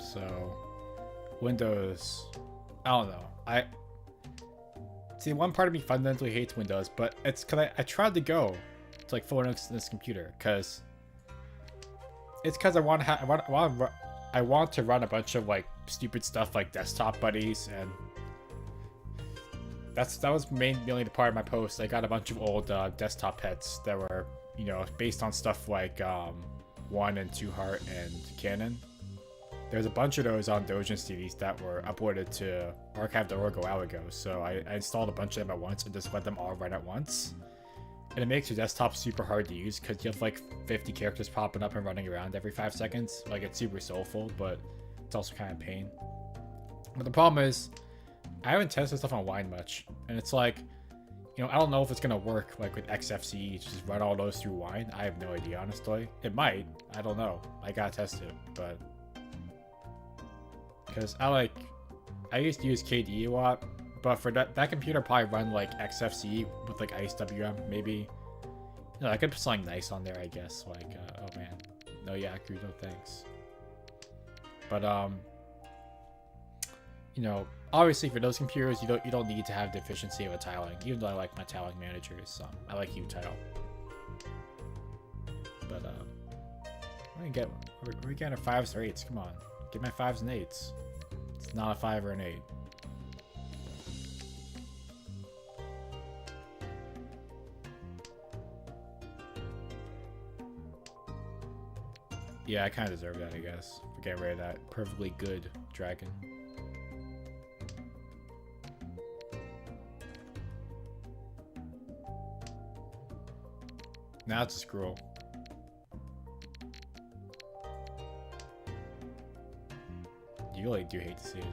So, Windows. I don't know. I see one part of me fundamentally hates Windows, but it's because I tried to go to like full Linux in this computer because it's because I want to run a bunch of like stupid stuff like desktop buddies, and that was mainly the part of my post. I got a bunch of old desktop pets that were, you know, based on stuff like 1 and 2 Heart and Canon. There's a bunch of those on Dogecoin CDs that were uploaded to archive.org a while ago, so I installed a bunch of them at once and just let them all run at once. And it makes your desktop super hard to use because you have like 50 characters popping up and running around every 5 seconds. Like, it's super soulful, but it's also kind of a pain. But the problem is, I haven't tested stuff on Wine much, and it's like, you know, I don't know if it's gonna work like with XFCE to just run all those through Wine. I have no idea, honestly. It might. I don't know. I gotta test it, but because I used to use KDE a lot, but for that computer probably run like XFCE with like IceWM maybe. You know, I could put something nice on there, I guess. Like, oh man, no Yaku, no thanks. But you know, obviously for those computers, you don't need to have the efficiency of a tiling. Even though I like my tiling managers, I like Utile. But we're getting 5s or 8s. Come on, get my 5s and 8s. It's not a 5 or an 8. Yeah, I kind of deserve that, I guess. For getting rid of that perfectly good dragon. Now it's a scroll. You really do hate to see it.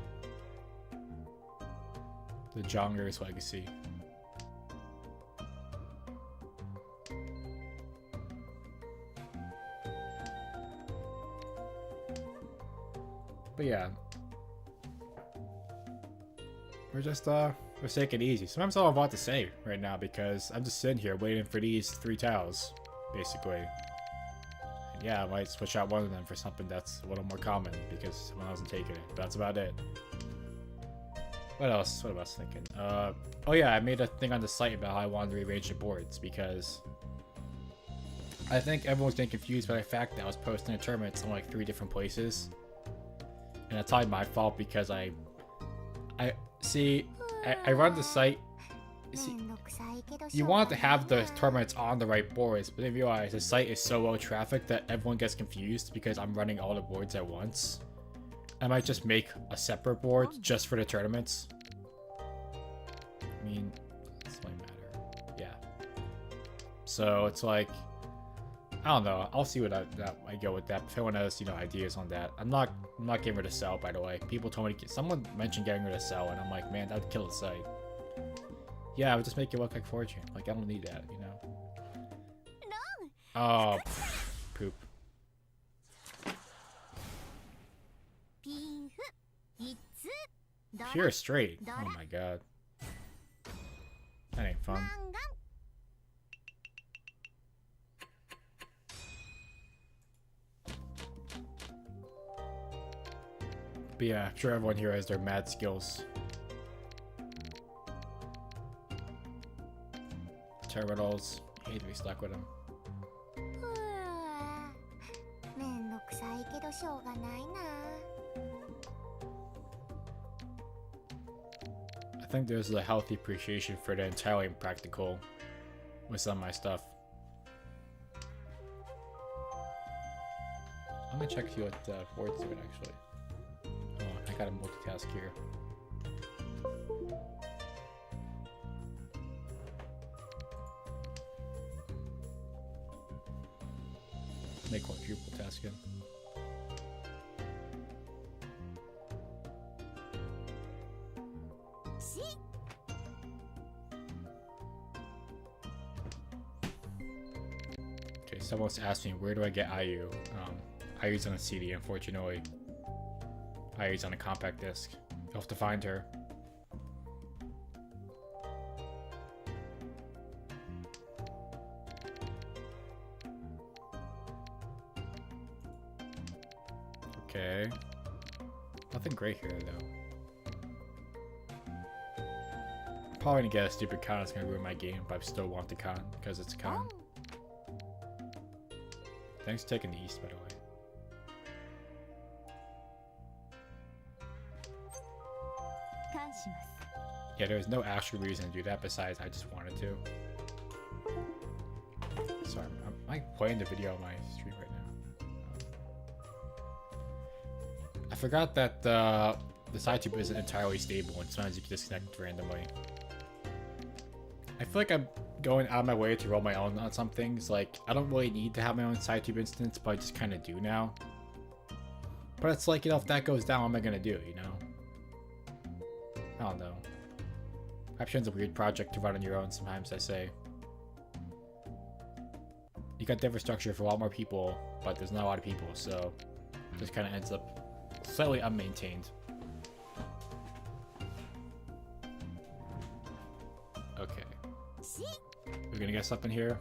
The Jonger's legacy. But yeah, we're just we're taking it easy. Sometimes I don't have a lot to say right now because I'm just sitting here waiting for these 3 tiles, basically. And yeah, I might switch out one of them for something that's a little more common because someone wasn't taking it. But that's about it. What else? What was I thinking? Oh yeah, I made a thing on the site about how I wanted to rearrange the boards because I think everyone's getting confused by the fact that I was posting the tournaments on like 3 different places. And that's probably my fault because I run the site. See, you want to have the tournaments on the right boards, but then you realize the site is so low traffic that everyone gets confused because I'm running all the boards at once. I might just make a separate board just for the tournaments. I mean, it doesn't really matter. Yeah. So it's like, I don't know. I'll see what I go with that. If anyone has, you know, ideas on that, I'm not getting rid of Cell, by the way. People told me someone mentioned getting rid of Cell, and I'm like, man, that'd kill the site. Yeah, I would just make it look like Fortune. Like, I don't need that, you know. Oh, poop. Pure straight. Oh my god. That ain't fun. But yeah, I'm sure everyone here has their mad skills. Terminals. Hate to be stuck with them. I think there's a healthy appreciation for the entirely impractical with some of my stuff. I'm gonna check see what board's doing actually. Oh, I gotta multitask here. Make quadruple tasking. Okay, someone's asked me where do I get IU? IU's on a CD, unfortunately. IU's on a compact disc. You'll have to find her. Okay. Nothing great here, though. Probably gonna get a stupid con that's gonna ruin my game, but I still want the con because it's a con. Thanks for taking the east, by the way. Yeah, there's no actual reason to do that besides I just wanted to. Sorry, I'm playing the video on my stream right now. I forgot that the side tube isn't entirely stable and sometimes you can disconnect randomly. I feel like I'm going out of my way to roll my own on some things. Like, I don't really need to have my own side tube instance, but I just kind of do now. But it's like, you know, if that goes down, what am I going to do, you know? I don't know. Wapchan's a weird project to run on your own sometimes, I say. You got different structure for a lot more people, but there's not a lot of people, so it just kind of ends up slightly unmaintained. Okay. We're gonna get something here?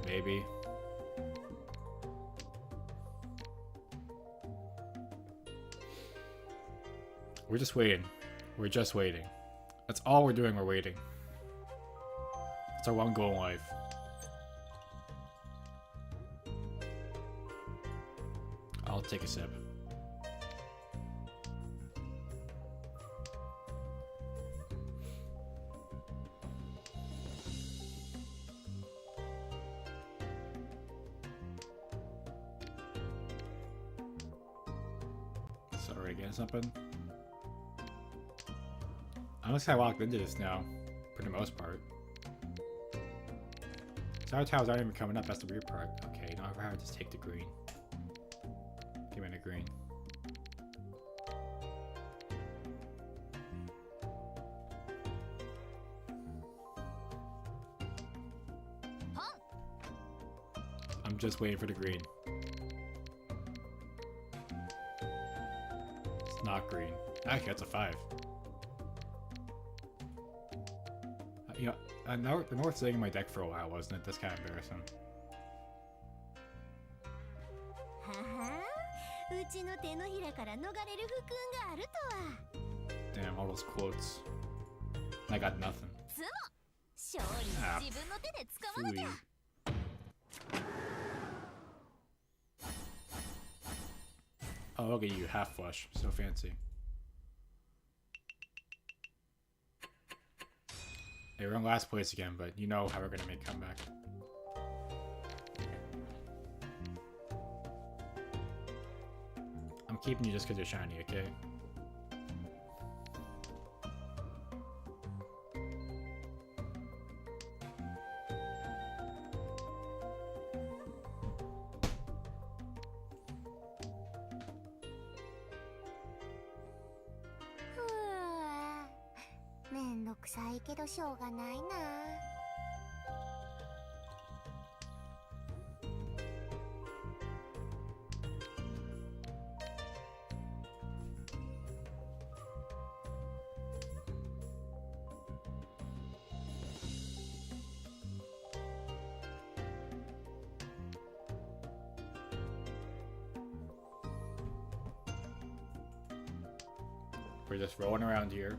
Maybe. We're just waiting. We're just waiting. That's all we're doing, we're waiting. It's our one goal in life. I'll take a sip. Sorry, getting something? Unless I walked into this now, for the most part. Sour tiles aren't even coming up, that's the weird part. Okay, you know, I'd rather just take the green. Give me the green. I'm just waiting for the green. It's not green. Actually, that's a 5. You know, the North's sitting in my deck for a while, wasn't it? That's kind of embarrassing. Damn, all those quotes. I got nothing. Ah, phooey. Oh, look at you, half flush. So fancy. Hey, we're in last place again, but you know how we're gonna make a comeback. I'm keeping you just because you're shiny, okay? We're just rolling around here.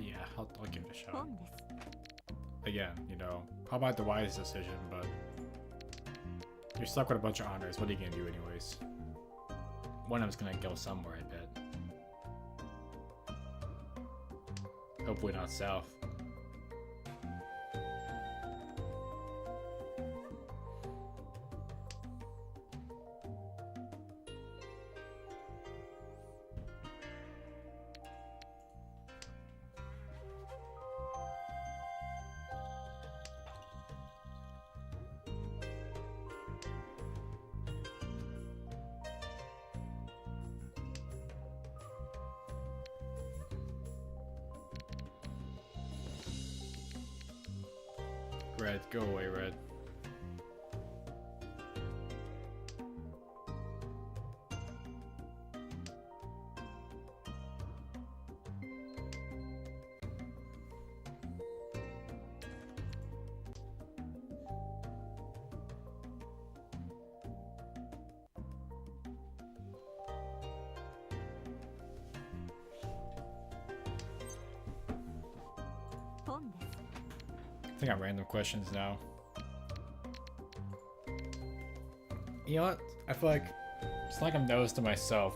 Yeah, I'll give it a shot. Again, you know, probably not the wisest decision, but you're stuck with a bunch of honors. What are you gonna do anyways? One of them's gonna go somewhere, I bet. Hopefully not south. Red, go away, Red. I think I'm random questions now. You know what? I feel like it's like I'm noticed to myself.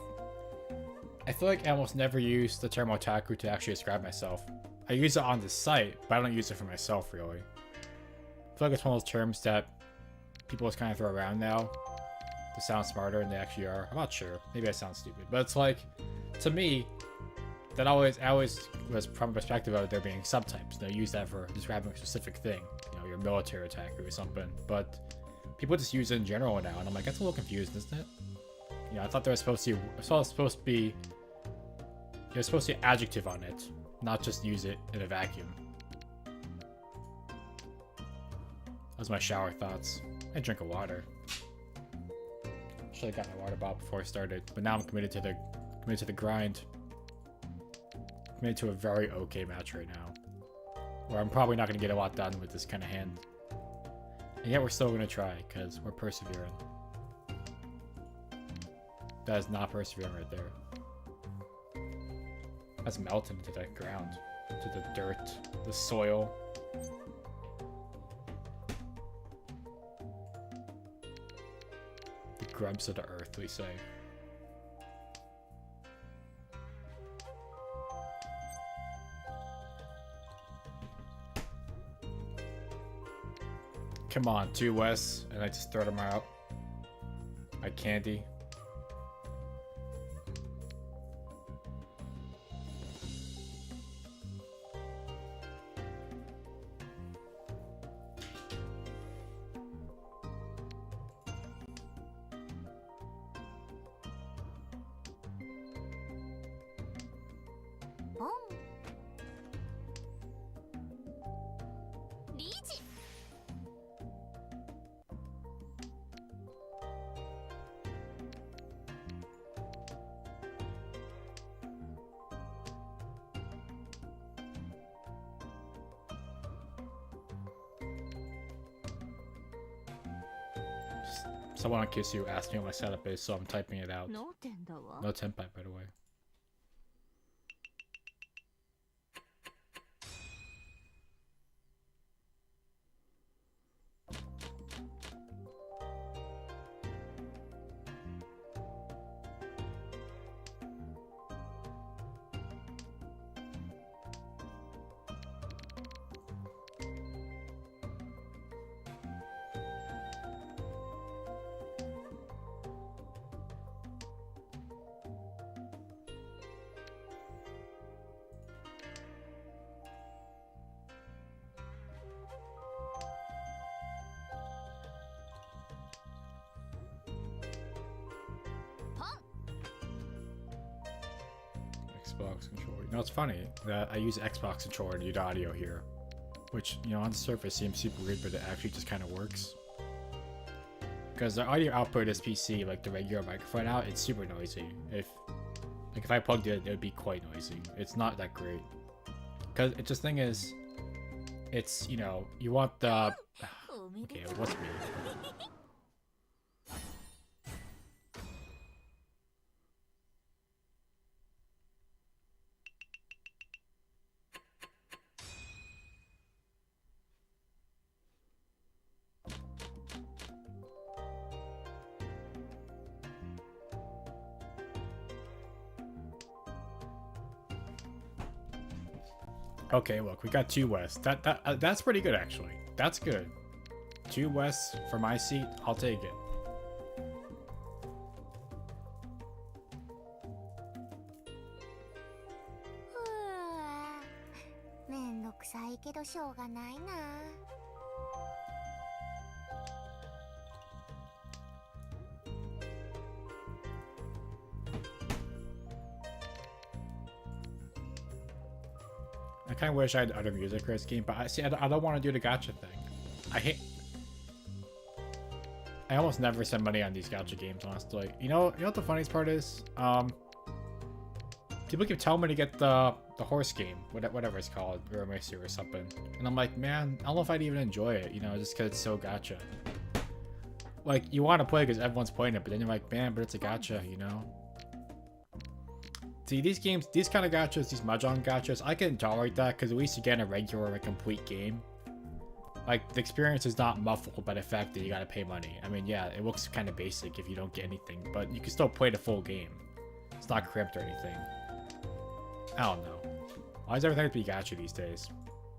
I feel like I almost never use the term otaku to actually describe myself. I use it on the site, but I don't use it for myself really. I feel like it's one of those terms that people just kind of throw around now to sound smarter than they actually are. I'm not sure. Maybe I sound stupid, but it's like, to me, that I always was from a perspective of there being subtypes. They use that for describing a specific thing. You know, your military attacker or something. But people just use it in general now, and I'm like, that's a little confused, isn't it? You know, I thought there was supposed to be there's supposed to be an adjective on it, not just use it in a vacuum. Those are my shower thoughts. I drink of water. Should have got my water bottle before I started, but now I'm committed to the grind. Committed to a very okay match right now, where I'm probably not going to get a lot done with this kind of hand, and yet we're still going to try because we're persevering. That is not persevering right there. That's melted into the ground, to the dirt, the soil. The grubs of the earth, we say. Come on, 2 West, and I just throw them out. My candy. Someone on Kissu asked me what my setup is, so I'm typing it out. No tempai, by the way. Xbox controller. You know, it's funny that I use Xbox controller to do the audio here, which, you know, on the surface seems super weird, but it actually just kind of works. Because the audio output of this PC, like the regular microphone out, it's super noisy. If I plugged it, it would be quite noisy. It's not that great. Because it just thing is, it's, you know, you want the... Okay, what's weird? Okay, look, we got 2 west. That's pretty good actually. That's good. 2 west for my seat. I'll take it. I kind of wish I had other music for this game, but I don't want to do the gacha thing. I almost never spend money on these gacha games, honestly. You know what the funniest part is? People keep telling me to get the horse game, whatever it's called, Urumesu or something, and I'm like, man, I don't know if I'd even enjoy it, you know, just because it's so gacha. Like, you want to play because everyone's playing it, but then you're like, man, but it's a gacha, you know. See, these games, these kind of gachas, these Mahjong gachas, I can tolerate that because at least you get a regular, like, complete game. Like, the experience is not muffled by the fact that you gotta pay money. I mean, yeah, it looks kind of basic if you don't get anything, but you can still play the full game. It's not crimped or anything. I don't know. Why does everything have to be gacha these days?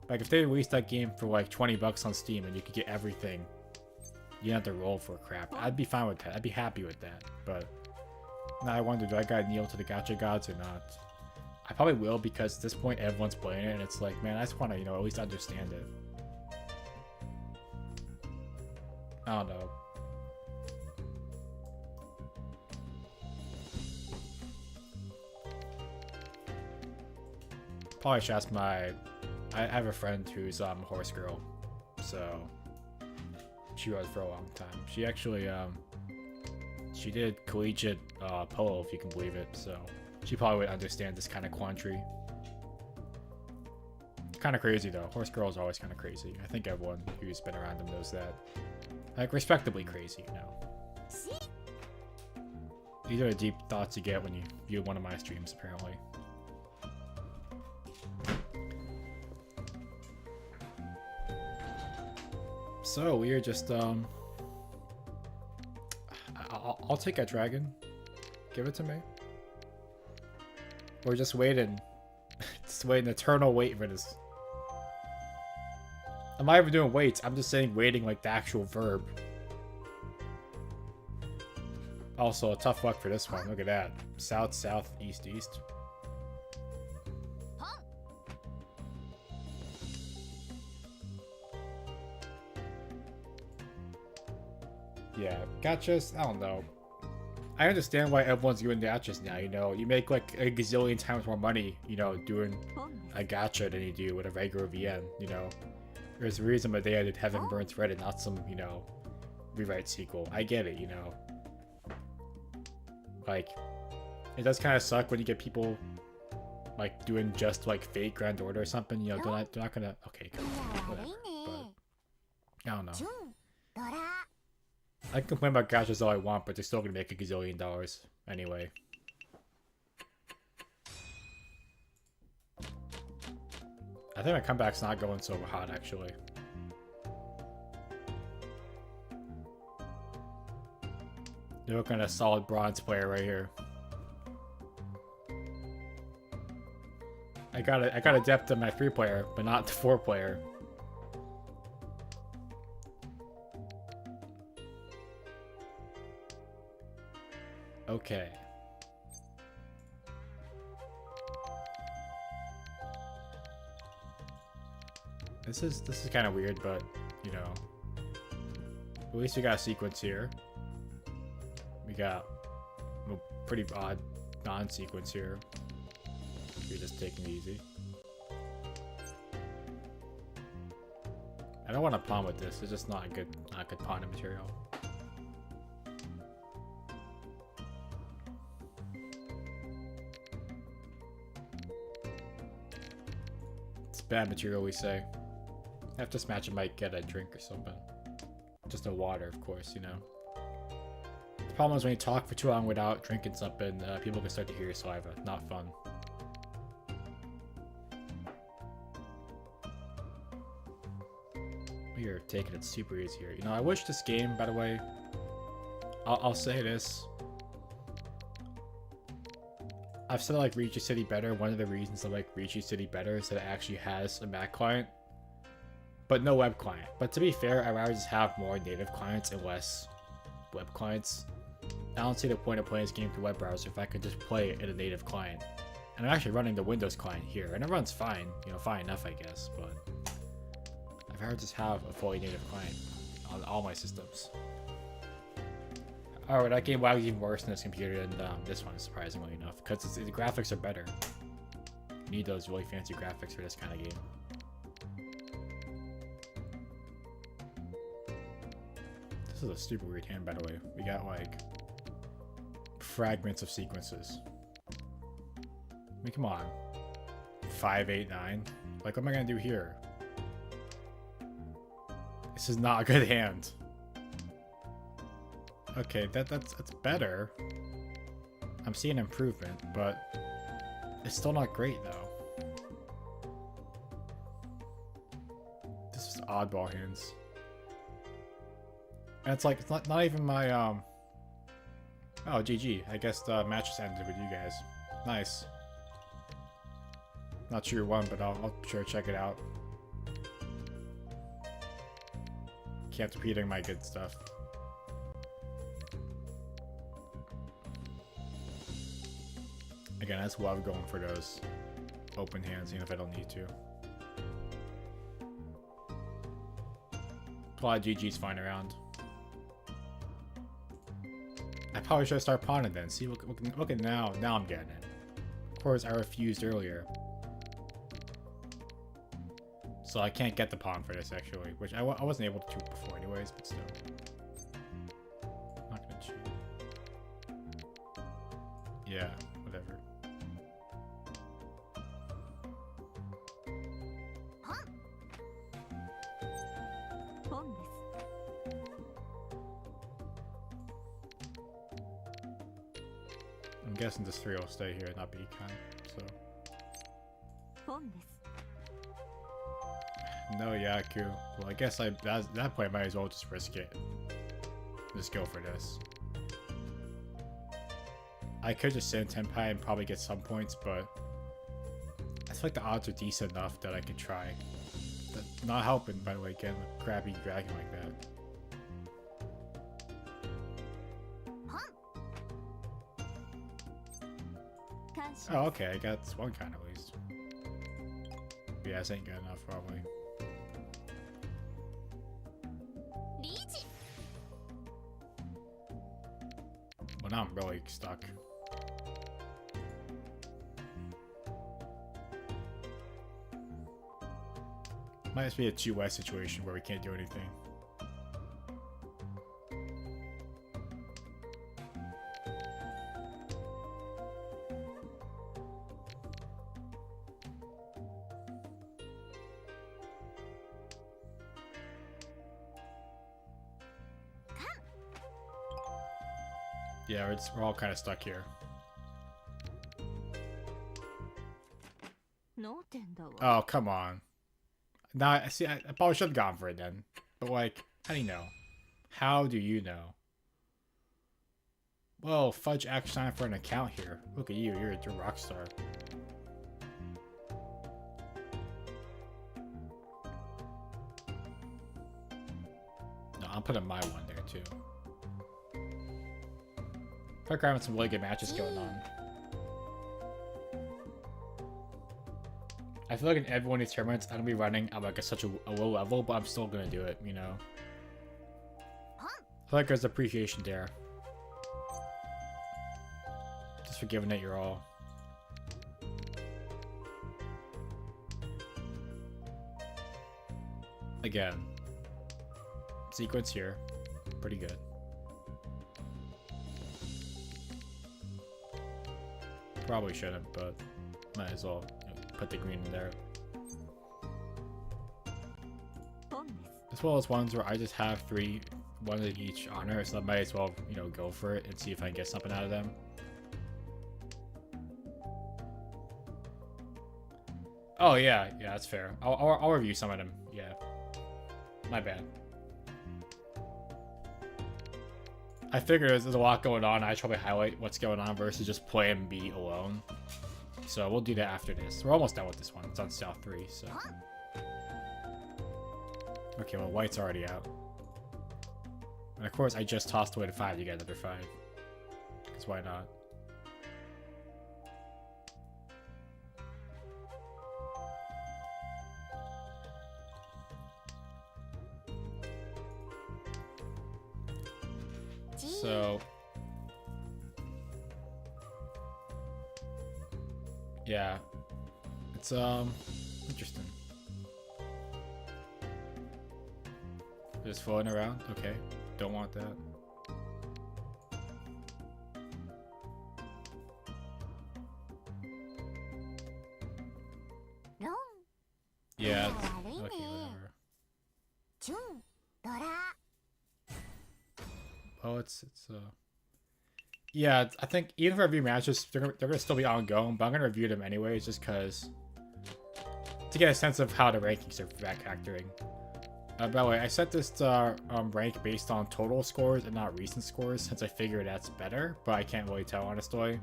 Like, if they released that game for like 20 bucks on Steam and you could get everything, you don't have to roll for crap. I'd be fine with that. I'd be happy with that. But now I wonder, do I gotta kneel to the gacha gods or not? I probably will, because at this point everyone's playing it and it's like, man, I just want to, you know, at least understand it. I don't know. Probably should ask my... I have a friend who's a horse girl, so she rode for a long time. She actually she did collegiate polo, if you can believe it, so she probably would understand this kind of quandary. Kind of crazy though. Horse girls are always kind of crazy. I think everyone who's been around them knows that. Like, respectably crazy, you know. These are the deep thoughts you get when you view one of my streams, apparently. So we are just I'll take a dragon. Give it to me. We're just waiting. Just waiting, eternal wait for this. I'm not even doing waits, I'm just saying waiting like the actual verb. Also, tough luck for this one. Look at that. South, south, east, east. Yeah, gachas, I don't know. I understand why everyone's doing gachas now, you know. You make like a gazillion times more money, you know, doing a gacha than you do with a regular VN, you know. There's a reason why they added Heaven Burns Red and not some, you know, rewrite sequel. I get it, you know. Like, it does kind of suck when you get people, like, doing just, like, Fate Grand Order or something, you know, they're not gonna... Okay, whatever, but... I don't know. I can complain about gachas all I want, but they're still gonna make a gazillion dollars anyway. I think my comeback's not going so hot, actually. You're looking at a solid bronze player right here. I got a depth in my 3-player, but not the 4-player. Okay. This is kind of weird, but you know, at least we got a sequence here. We got a pretty odd non-sequence here. You're just taking it easy. I don't want to pawn with this. It's just not good pawn material. It's bad material, we say. After this match, I might get a drink or something. Just no water, of course, you know. The problem is when you talk for too long without drinking something, people can start to hear your saliva. Not fun. We are taking it super easy here. You know, I wish this game, by the way, I'll say this. I've said I like Ricci City better. One of the reasons I like Ricci City better is that it actually has a Mac client, but no web client. But to be fair, I'd rather just have more native clients and less web clients. I don't see the point of playing this game through web browser if I could just play it in a native client. And I'm actually running the Windows client here, and it runs fine, you know, fine enough, I guess, but I'd rather just have a fully native client on all my systems. Alright, that game was even worse than this computer than this one, surprisingly enough, because the graphics are better. You need those really fancy graphics for this kind of game. This is a super weird hand, by the way. We got, like, fragments of sequences. I mean, come on. 5, 8, 9? Like, what am I gonna do here? This is not a good hand. Okay, that's better. I'm seeing improvement, but it's still not great though. This is oddball hands. And it's like, it's not even my, oh, GG. I guess the match just ended with you guys. Nice. Not sure who won, but I'll sure check it out. Kept repeating my good stuff. Again, I just love going for those open hands, even if I don't need to. A lot of GG's flying around. I probably should start pawning then. See, look at now. Now I'm getting it. Of course, I refused earlier. So I can't get the pawn for this, actually. Which I wasn't able to before anyways, but still. I'm not gonna cheat. Yeah, whatever. I'm guessing this 3 will stay here, not be econ, so. No Yaku. Well, I guess at that point I might as well just risk it. Just go for this. I could just send Tenpai and probably get some points, but I feel like the odds are decent enough that I could try. That's not helping, by the way, getting a crappy dragon like that. Oh, okay, I got one kind at least. Yeah, this ain't good enough, probably. Well, now I'm really stuck. Might just be a 2-West situation where we can't do anything. Yeah, we're all kind of stuck here. Oh, come on. Now, I see, I probably should have gone for it then. But, like, how do you know? How do you know? Well, fudge action sign for an account here. Look at you, you're a rock star. No, I'm putting my one there too. We're having some really good matches going on. I feel like in every one of these tournaments, I'm gonna be running at like such a low level, but I'm still gonna do it, you know? I feel like there's appreciation there. Just for giving it your all. Again. Sequence here. Pretty good. Probably shouldn't, but might as well put the green in there. As well as ones where I just have one of each honor, so I might as well, you know, go for it and see if I can get something out of them. Oh yeah, that's fair. I'll review some of them. Yeah, my bad. I figured there's a lot going on. I should probably highlight what's going on versus just plan B alone. So we'll do that after this. We're almost done with this one. It's on South 3, so. Okay, well, white's already out. And of course, I just tossed away the 5 to get another 5. Because why not? So, yeah, it's interesting. Just floating around. Okay, don't want that. Yeah. Okay, whatever. Well, yeah, I think even if I review matches, they're gonna still be ongoing, but I'm gonna review them anyways, just cause to get a sense of how the rankings are factoring. By the way, I set this rank based on total scores and not recent scores, since I figure that's better, but I can't really tell honestly.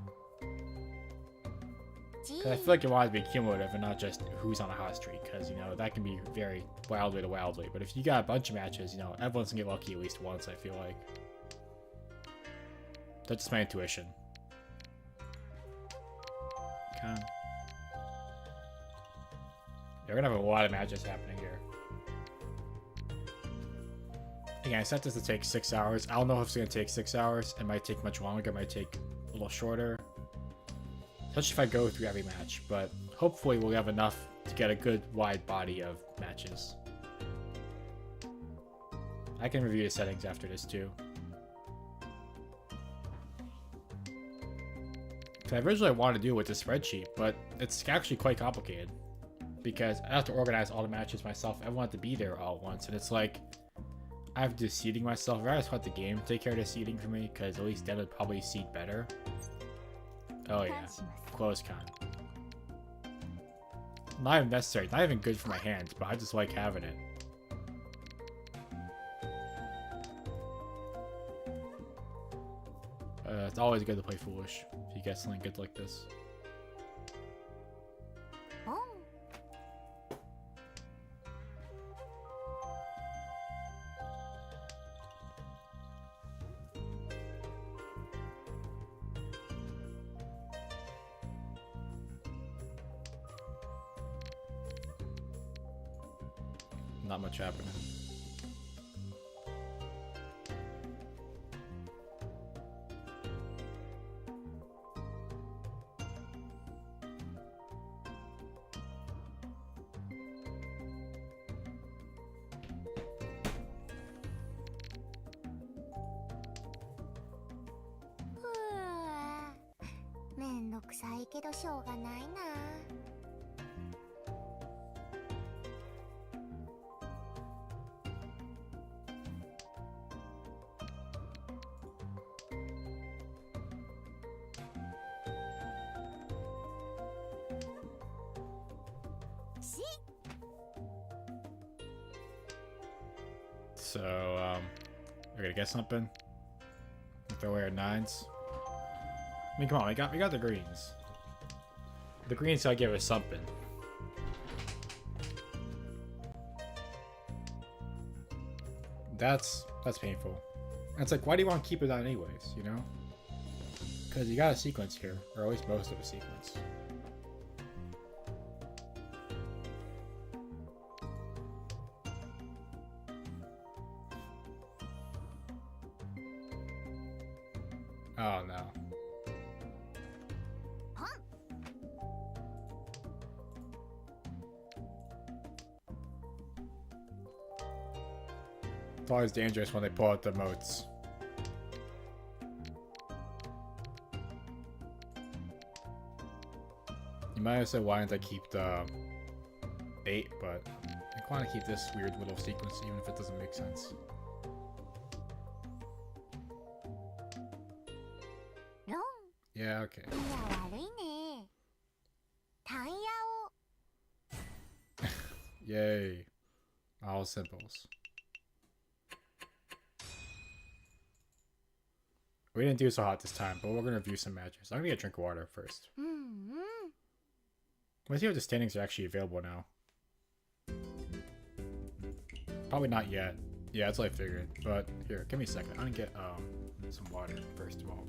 Cause I feel like you want it to be cumulative and not just who's on a hot streak, because you know that can be very wildly to wildly. But if you got a bunch of matches, you know everyone's gonna get lucky at least once. I feel like. That's just my intuition. Okay. We're gonna have a lot of matches happening here. Again, I set this to take 6 hours. I don't know if it's gonna take 6 hours. It might take much longer. It might take a little shorter. Especially if I go through every match. But hopefully we'll have enough to get a good wide body of matches. I can review the settings after this too. I originally wanted to do it with the spreadsheet, but it's actually quite complicated because I have to organize all the matches myself. I want to be there all at once, and it's like I have to do seeding myself. I just want the game to take care of the seeding for me, because at least then it'd probably seed better. Oh yeah, close con. Not even necessary, not even good for my hands, but I just like having it. It's always good to play foolish if you get something good like this. Not much happening. So, we're gonna get something. Throw away our 9s. I mean, come on, we got the greens. The greens gotta give us something. That's painful. And it's like, why do you want to keep it on anyways, you know? Because you got a sequence here, or at least most of a sequence. Oh no. It's always dangerous when they pull out the moats. You might have said why didn't I keep the 8, but I want to keep this weird little sequence even if it doesn't make sense. Yeah, okay. Yay. All symbols. We didn't do so hot this time, but we're gonna review some matches. I'm gonna get a drink of water first. Let's see what the standings are actually available now. Probably not yet. Yeah, that's what I figured. But here, give me a second. I'm gonna get some water first of all.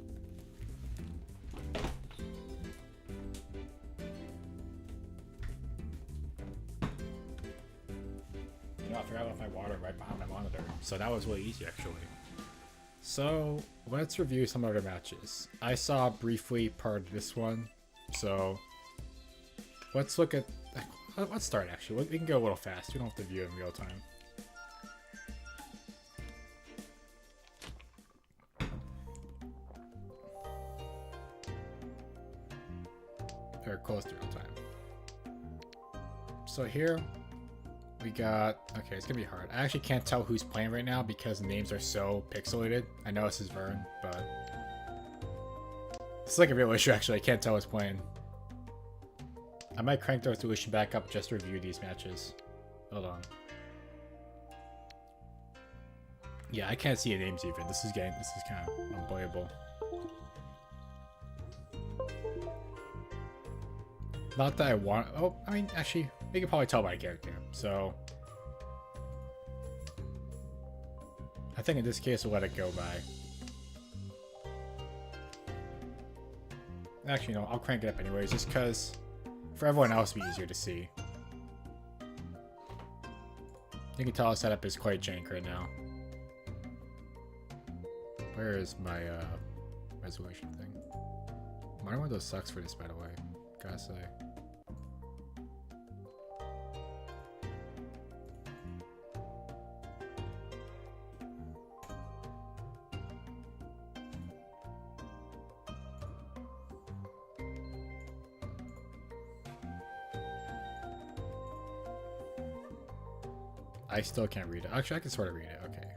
You know, I forgot about my water right behind my monitor, so that was really easy actually. So let's review some other matches. I saw briefly part of this one, so let's look at. Let's start actually. We can go a little fast. We don't have to view it in real time. Or close to real time. So here we got. Okay, it's gonna be hard. I actually can't tell who's playing right now because the names are so pixelated. I know this is Vern, but it's like a real issue actually. I can't tell who's playing. I might crank the resolution back up just to review these matches. Hold on. Yeah, I can't see the names even. This is kind of unplayable. Not that I want. Oh, I mean, actually, you can probably tell by character. So, I think in this case, we'll let it go by. Actually, no, I'll crank it up anyways, just because for everyone else, it'll be easier to see. You can tell the setup is quite jank right now. Where is my resolution thing? My Windows sucks for this, by the way. Gotta say. I still can't read it. Actually, I can sort of read it. Okay.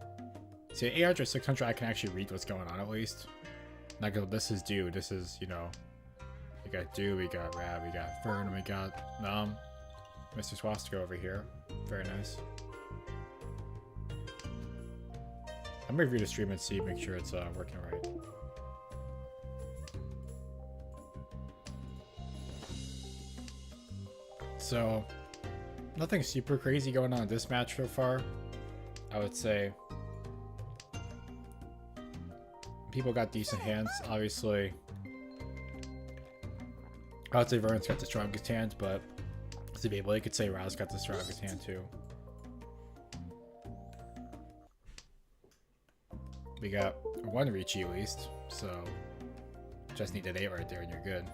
See, 800 or 600, I can actually read what's going on at least. Like, this is Dew. This is, you know, we got Dew, we got Rab, we got Fern, and we got Mr. Swastika over here. Very nice. I'm gonna review the stream and see, make sure it's working right. So, nothing super crazy going on in this match so far. I would say people got decent hands. Obviously, I would say Vern's got the strongest hands, but to be able, you could say Rao's got the strongest hand too. We got one Ricci at least, so just need an 8 right there and you're good.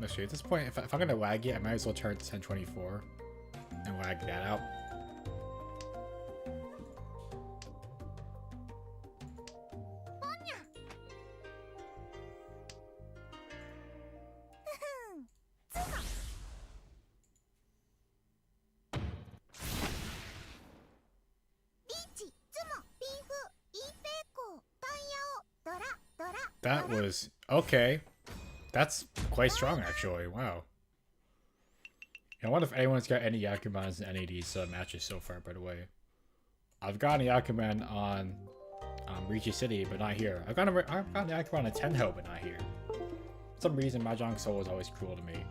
Actually, at this point, if I'm gonna lag it, I might as well turn it to 1024 and lag that out. That was okay. That's quite strong, actually. Wow. I wonder if anyone's got any Yakumans and NAD's matches so far, by the way. I've gotten a Yakuman on Ricci City, but not here. I've gotten a Yakuman on Tenho, but not here. For some reason, Mahjong Soul is always cruel to me.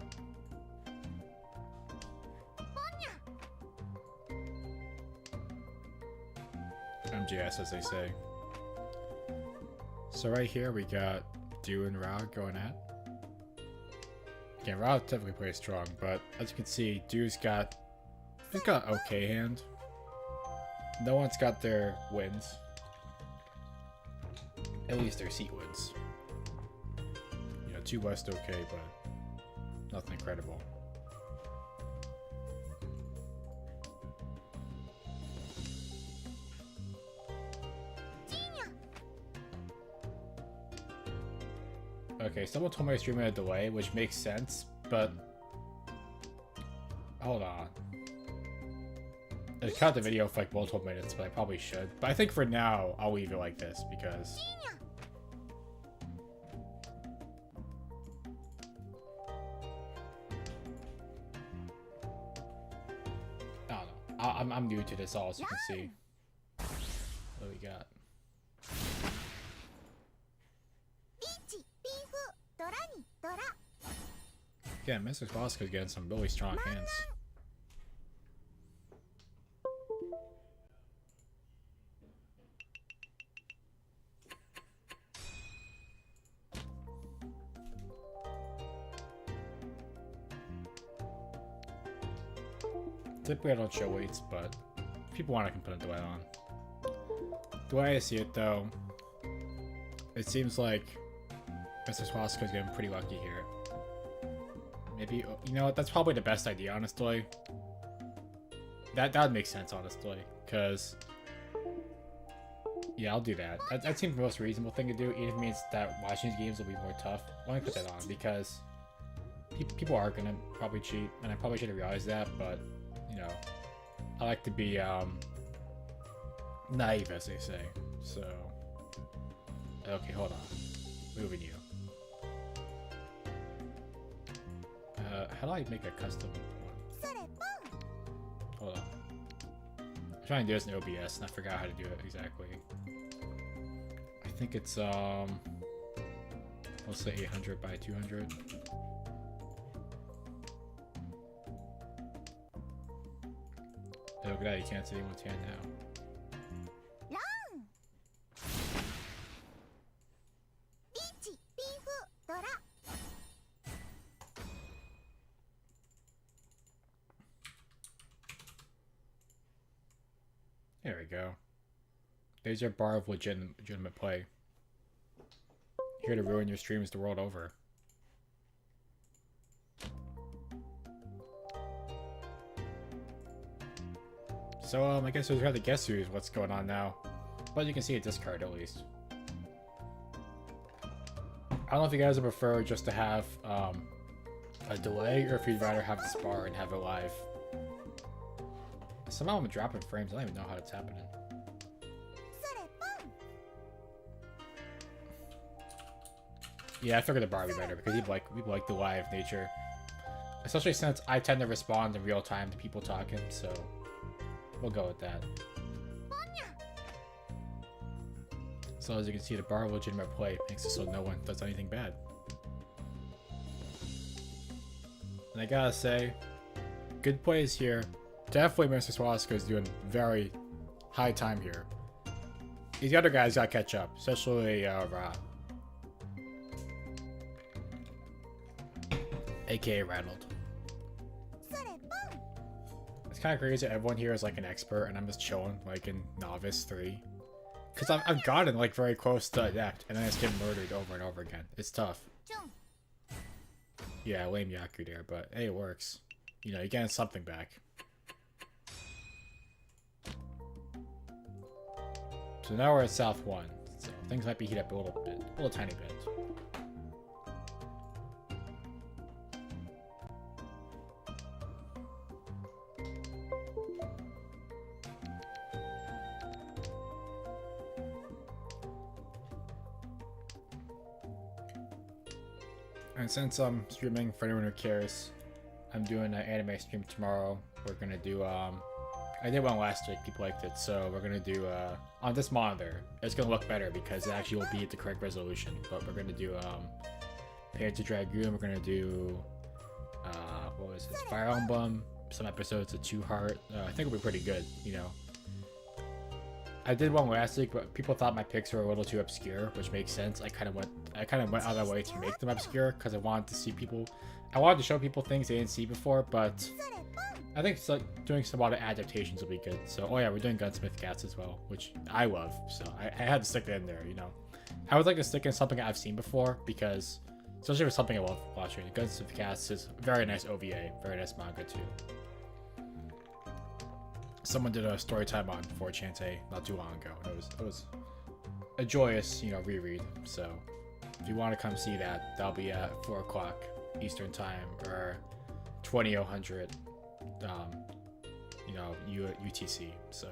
MJS, as they say. So right here, we got Dew and Rao going at. Again, Rao typically plays strong, but as you can see, Dew's got okay hand. No one's got their wins. At least their seat wins. You know, 2 West okay, but nothing incredible. Okay, someone told me I was streaming at a delay, which makes sense, but hold on. I cut the video for like multiple minutes, but I probably should. But I think for now, I'll leave it like this because I don't know. I'm new to this all, as you can see. What do we got? Yeah, Mr. Bosco's getting some really strong hands. Typically I don't show weights, but if people want I can put a duet on. The way I see it though, it seems like Mr. Swastika is getting pretty lucky here. Maybe, you know what, that's probably the best idea, honestly. That would make sense, honestly, because... Yeah, I'll do that. That seems the most reasonable thing to do, even if it means that watching these games will be more tough. Let me put that on, because people are gonna probably cheat, and I probably should have realized that, but, you know, I like to be, naive, as they say, so... Okay, hold on. Moving you. How do I make a custom one? Hold on. I'm trying to do this in OBS and I forgot how to do it exactly. I think it's, let's say 800 by 200. Oh, look at that, you can't see anyone's hand now. There we go. There's your bar of legitimate play. Here to ruin your streams the world over. So, I guess we've got to guess who's what's going on now. But you can see a discard at least. I don't know if you guys would prefer just to have a delay, or if you'd rather have this bar and have it live. Somehow I'm dropping frames. I don't even know how it's happening. Yeah, I figured the bar would be better because we like the live nature, especially since I tend to respond in real time to people talking. So we'll go with that. So as you can see, the bar of legitimate play makes it so no one does anything bad. And I gotta say, good plays here. Definitely Mr. Swastika is doing very high time here. These other guys gotta catch up, especially Ra. AKA Rattled. It's kind of crazy everyone here is like an expert and I'm just chilling like in Novice 3. Because I've gotten like very close to Adept and then I just get murdered over and over again. It's tough. Yeah, lame Yaku there, but hey, it works. You know, you're getting something back. So now we're at South 1, so things might be heated up a little bit, a little tiny bit. And since I'm streaming, for anyone who cares, I'm doing an anime stream tomorrow. We're gonna do, I did one last week, people liked it, so we're gonna do, on this monitor, it's gonna look better because it actually will be at the correct resolution, but we're gonna do, Painted Dragoon, we're gonna do, what was it, Fire Emblem, some episodes of Two Heart, I think it'll be pretty good, you know. I did one last week, but people thought my picks were a little too obscure, which makes sense. I kind of went out of my way to make them obscure because I wanted to see people. I wanted to show people things they didn't see before, but I think it's like doing some lot of adaptations will be good. So, oh yeah, we're doing Gunsmith Cats as well, which I love. So I had to stick it in there, you know. I would like to stick in something I've seen before because, especially for something I love watching, Gunsmith Cats is a very nice OVA, very nice manga too. Someone did a story time on 4chan not too long ago, and it was a joyous, you know, reread. So if you want to come see that, that'll be at 4 o'clock Eastern time or 20:00, you know, UTC. So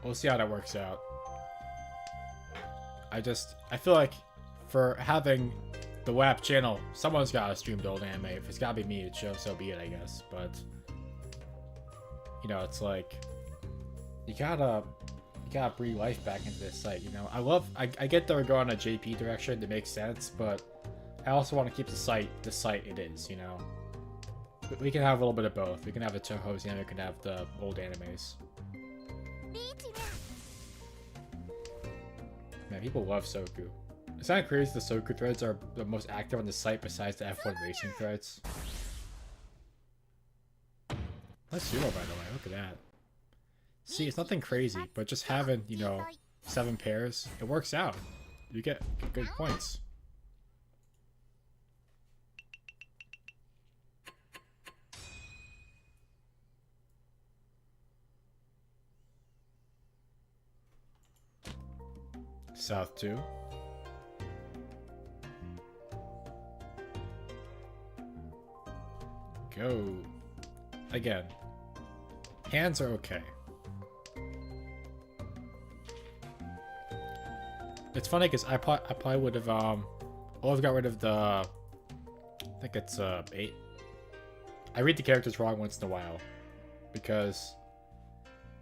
we'll see how that works out. I feel like for having the WAP channel, someone's got to stream the old anime. If it's gotta be me, so be it, I guess. But you know, it's like you gotta breathe life back into this site. You know, I get that we're going a JP direction to make sense, but I also want to keep the site it is. You know, we can have a little bit of both. We can have the Toho's and we can have the old animes. Man, people love Soku. It's not crazy the Soku threads are the most active on the site besides the F1 racing threads. Nice sumo, by the way. Look at that. See, it's nothing crazy, but just having, you know, 7 pairs, it works out. You get good points. South 2. Go. Again. Hands are okay. It's funny because I probably would have I've got rid of the, I think it's 8. I read the characters wrong once in a while because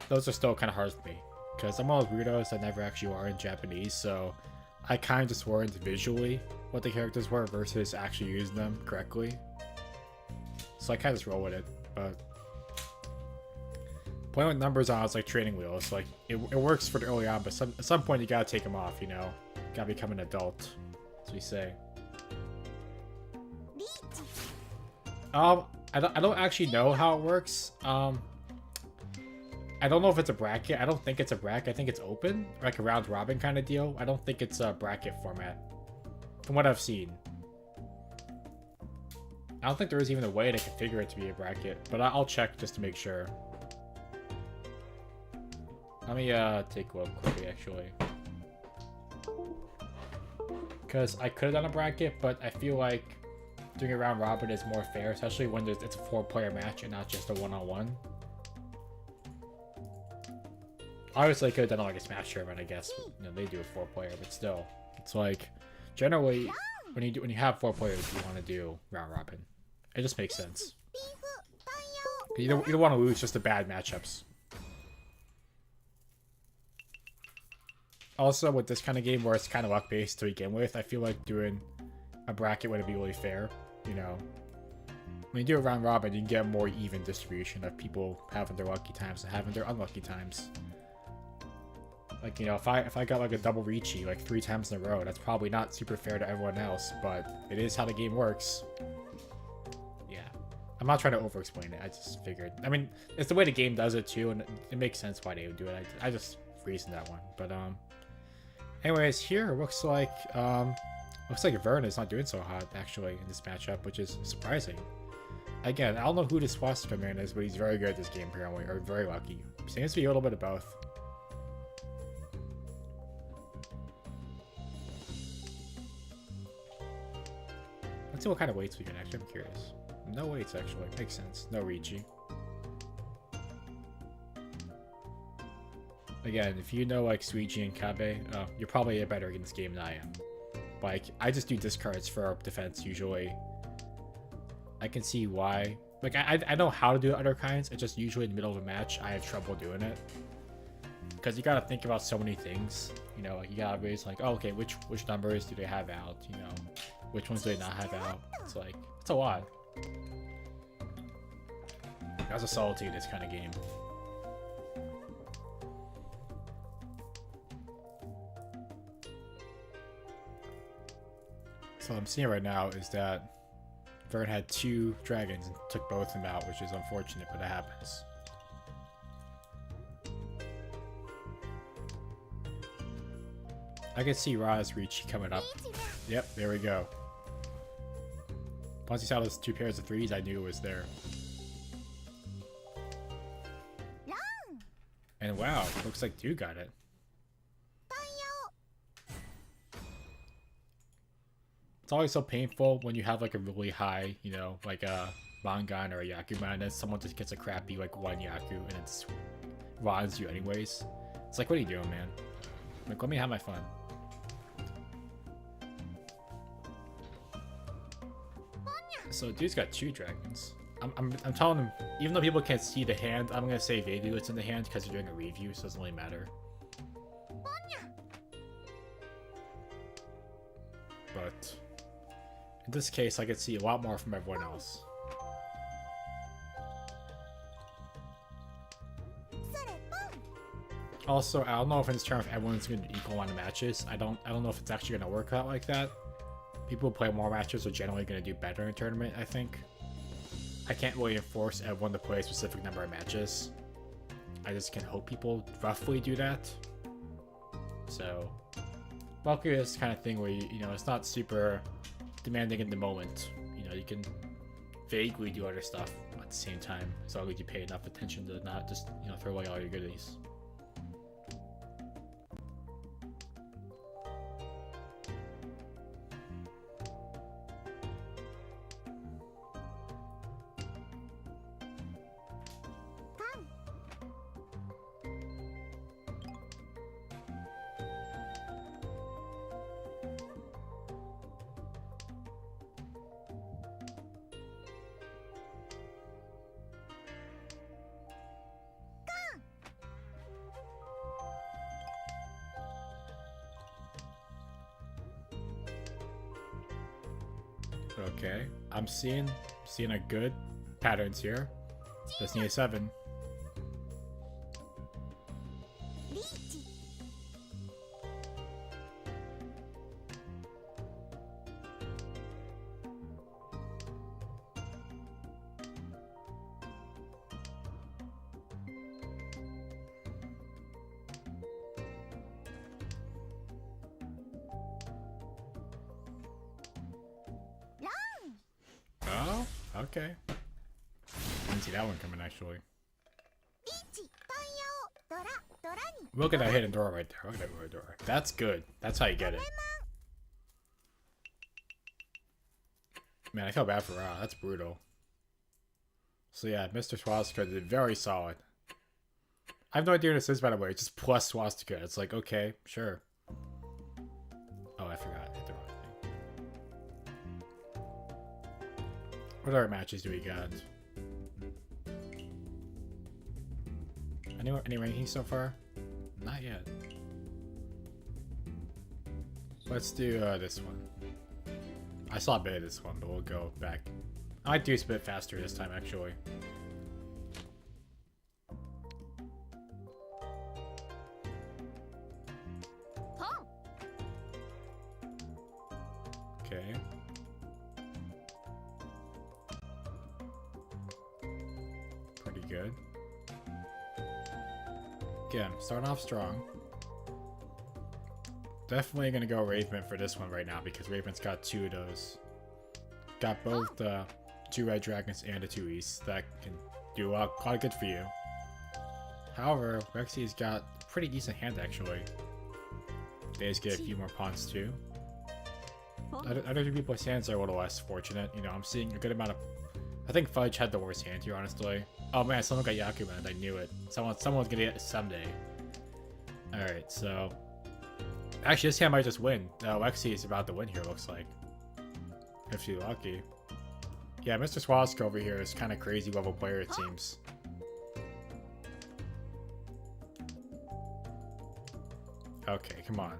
those are still kind of hard for me because I'm one of those weirdos that never actually are in Japanese, so I kind of just learned visually what the characters were versus actually using them correctly. So I kind of just roll with it, but playing with numbers on is like training wheels. Like it works for the early on, but at some point you gotta take them off. You know, gotta become an adult, as we say. I don't actually know how it works. I don't know if it's a bracket. I don't think it's a bracket. I think it's open, like a round robin kind of deal. I don't think it's a bracket format, from what I've seen. I don't think there is even a way to configure it to be a bracket, but I'll check just to make sure. Let me take a look quickly, actually. Because I could have done a bracket, but I feel like doing a round robin is more fair, especially when it's a 4-player match and not just a 1-on-1. Obviously, I could have done like a Smash tournament, I guess. You know, they do a 4-player, but still, it's like generally when you have 4 players, you want to do round robin. It just makes sense. You don't want to lose just the bad matchups. Also, with this kind of game where it's kind of luck based to begin with, I feel like doing a bracket wouldn't be really fair. You know, when you do a round robin, you can get a more even distribution of people having their lucky times and having their unlucky times. Like, you know, if I got like a double Ricci like 3 times in a row, that's probably not super fair to everyone else, but it is how the game works. Yeah, I'm not trying to over-explain it. I just figured. I mean, it's the way the game does it too, and it makes sense why they would do it. I just reasoned that one, but anyways, here it looks like Vern is not doing so hot actually in this matchup, which is surprising. Again, I don't know who this swastika man is, but he's very good at this game apparently, or very lucky. Seems to be a little bit of both. Let's see what kind of weights we can actually. I'm curious. No weights actually. Makes sense. No Ricci. Again, if you know like Suiji and Kabe, you're probably better in this game than I am. Like, I just do discards for defense usually. I can see why. Like, I know how to do other kinds. It's just usually in the middle of a match, I have trouble doing it. Because you gotta think about so many things. You know, like you gotta raise like, oh, okay, which numbers do they have out? You know, which ones do they not have out? It's like, it's a lot. That's a solitude, this kind of game. So what I'm seeing right now is that Vern had 2 dragons and took both of them out, which is unfortunate, but it happens. I can see Ra's Ricci coming up. Yep, there we go. Once he saw those 2 pairs of 3s, I knew it was there. And wow, looks like Dude got it. It's always so painful when you have like a really high, you know, like a Mangan or a Yakuman, and then someone just gets a crappy like 1 Yaku and it rods you anyways. It's like, what are you doing, man? Like, let me have my fun. So Dude's got 2 dragons. I'm telling them, even though people can't see the hand, I'm gonna say they do what's in the hand because they're doing a review, so it doesn't really matter. But in this case, I could see a lot more from everyone else. Also, I don't know if in this tournament if everyone's going to do equal amount of matches. I don't know if it's actually going to work out like that. People who play more matches are generally going to do better in a tournament, I think. I can't really enforce everyone to play a specific number of matches. I just can hope people roughly do that. So, luckily it's kind of thing where, you know, it's not super demanding in the moment. You know, you can vaguely do other stuff at the same time, as long as you pay enough attention to not just, you know, throw away all your goodies. Okay, I'm seeing a good patterns here. Just need a 7. Oh, okay. Didn't see that one coming, actually. Look at that hidden door right there. Look at that hidden door. That's good. That's how you get it. Man, I feel bad for Ra. That's brutal. So yeah, Mr. Swastika did very solid. I have no idea what this is, by the way. It's just plus Swastika. It's like, okay, sure. Oh, I forgot. I hit the wrong thing. What other matches do we got? Any rankings so far? Not yet. Let's do this one. I saw a bit of this one, but we'll go back. I might do this a bit faster this time, actually. Okay. Pretty good. Again, starting off strong. Definitely gonna go Raven for this one right now because Raven's got 2 of those. Got both the 2 red dragons and the 2 easts that can do a lot of good for you. However, Rexy's got a pretty decent hand actually. They just get a few more pawns too. Other people's hands are a little less fortunate. You know, I'm seeing a good amount of... I think Fudge had the worst hand here, honestly. Oh man, someone got Yakuman, and I knew it. Someone's gonna get it someday. Alright, so... Actually, this hand might just win. Lexi is about to win here, looks like. If she's lucky. Yeah, Mr. Swastika over here is kind of crazy level player, it seems. Okay, come on.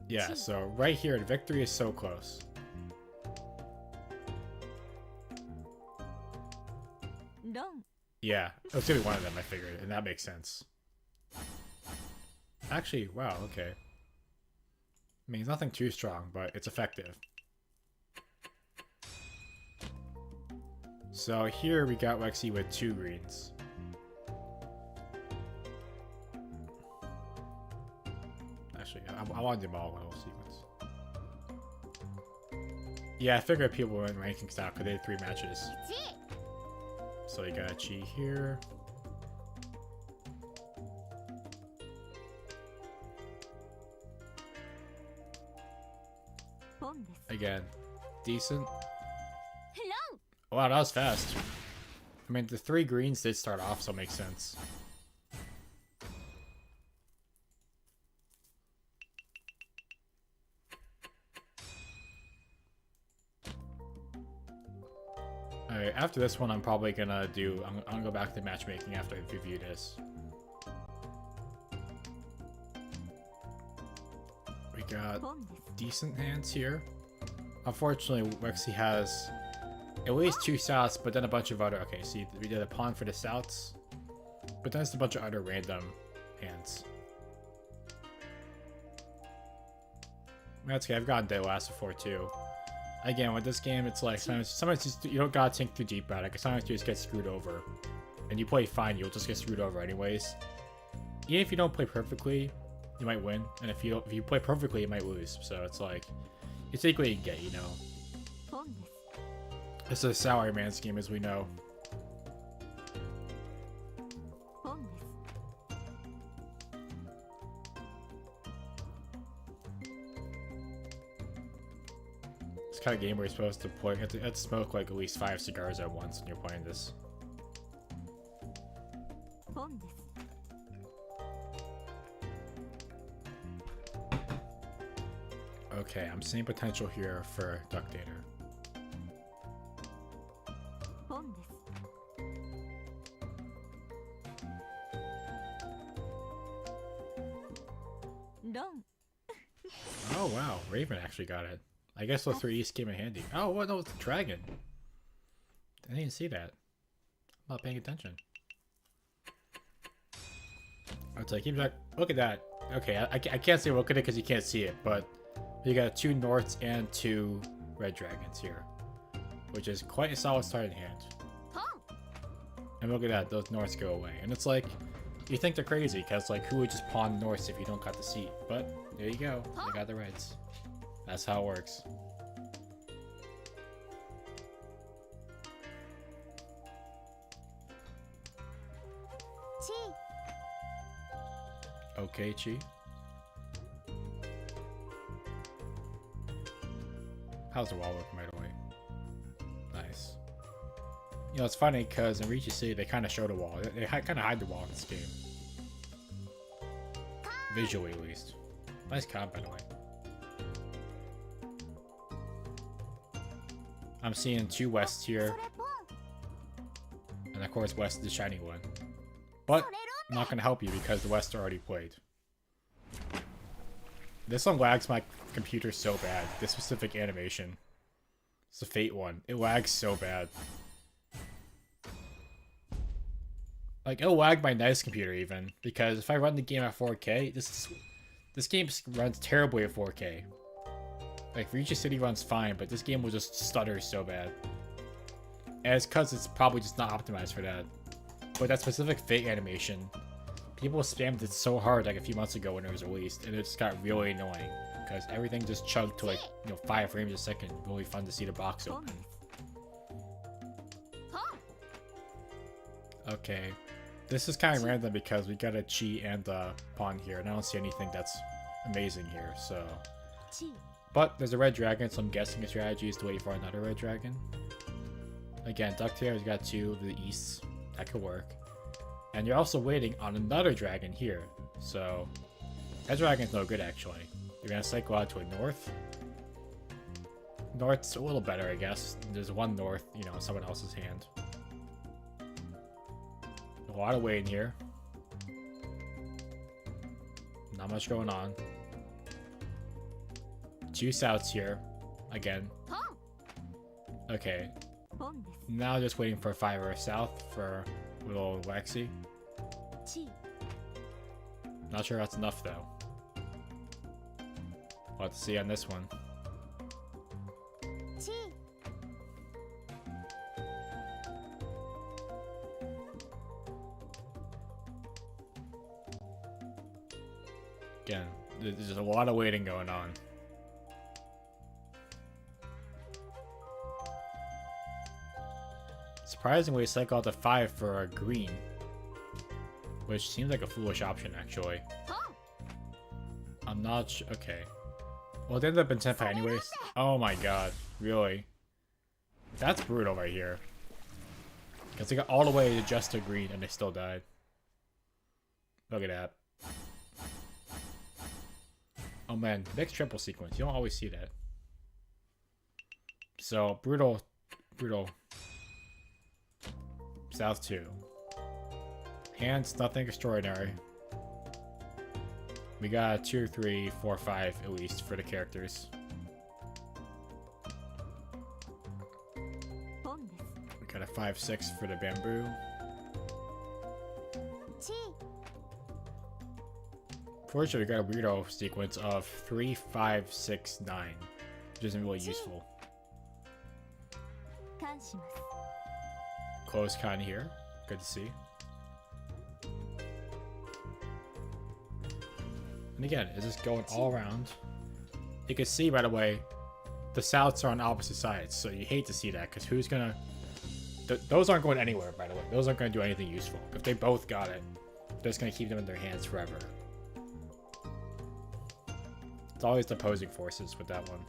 Yeah, so right here, the victory is so close. Yeah, it's gonna be one of them, I figured, and that makes sense. Actually, wow, okay. I mean, it's nothing too strong, but it's effective. So here we got Lexi with 2 greens. Actually, I want them all in a little sequence. Yeah, I figured people were in rankings now because they had 3 matches. So you got Chi here. Again, decent. Wow, that was fast. I mean, the 3 greens did start off, so it makes sense. after this one, I'm probably gonna do. I'm gonna go back to matchmaking after I review this. We got decent hands here. Unfortunately, Wexy has at least 2 souths, but then a bunch of other. Okay, see, we did a pawn for the souths, but then it's a bunch of other random hands. That's okay. I've gotten dead last before too. Again, with this game, it's like sometimes you don't gotta think too deep about it. Sometimes you just get screwed over, and you play fine, you'll just get screwed over anyways. Even if you don't play perfectly, you might win, and if you play perfectly, you might lose. So it's like you take what you get, you know. It's a salary man's game, as we know. It's kind of game where you're supposed to play. You have to smoke like at least 5 cigars at once when you're playing this. Okay, I'm seeing potential here for Ductator. Oh wow, Raven actually got it. I guess the 3 East came in handy. Oh, what? No, it's a dragon. I didn't see that. I'm not paying attention. It's like, look at that. Okay, I can't say look at it because you can't see it, but you got 2 Norths and 2 red dragons here, which is quite a solid starting hand. And look at that, those Norths go away. And it's like, you think they're crazy, because like, who would just pawn Norths if you don't got the seat? But there you go, they got the reds. That's how it works. Okay, Chi. How's the wall looking, by the way? Nice. You know, it's funny because in Ricci City, they kind of show the wall. They kind of hide the wall in this game. Visually, at least. Nice card, by the way. I'm seeing 2 Wests here. And of course, West is the shiny one. But I'm not going to help you because the West are already played. This one lags my computer so bad. This specific animation. It's the Fate one. It lags so bad. Like, it'll lag my nice computer even. Because if I run the game at 4K, this game runs terribly at 4K. Like, Regis City runs fine, but this game will just stutter so bad. And it's because it's probably just not optimized for that. But that specific Fate animation, people spammed it so hard like a few months ago when it was released, and it just got really annoying. Because everything just chugged to like, 5 frames a second. Really fun to see the box open. Okay. This is kind of random because we got a Chi and a pawn here, and I don't see anything that's amazing here, so... But there's a red dragon, so I'm guessing the strategy is to wait for another red dragon. Again, Ductator's got 2 of the Easts. That could work. And you're also waiting on another dragon here, so... That dragon's no good, actually. You're gonna cycle out to a north. North's a little better, I guess. There's 1 north, in someone else's hand. A lot of waiting here. Not much going on. 2 souths here. Again. Okay. Now just waiting for a 5 or a south for little Waxy. Not sure that's enough though. We'll have to see on this one. Again, there's a lot of waiting going on. Surprisingly, cycle out to 5 for a green. Which seems like a foolish option, actually. I'm not sure. Okay. Well, it ended up in Senpai anyways. Oh my god. Really? That's brutal right here. Because they got all the way to just a green and they still died. Look at that. Oh man, next triple sequence. You don't always see that. So, brutal South 2. Hands, nothing extraordinary. We got 2, 3, 4, 5 at least for the characters. We got a 5, 6 for the bamboo. Fortunately, we got a weirdo sequence of 3, 5, 6, 9, which isn't really useful. Close con here. Good to see. And again, it's just going all around. You can see, by the way, the Souths are on opposite sides, so you hate to see that, because who's gonna... those aren't going anywhere, by the way. Those aren't gonna do anything useful. If they both got it, they're just gonna keep them in their hands forever. It's always the opposing forces with that one.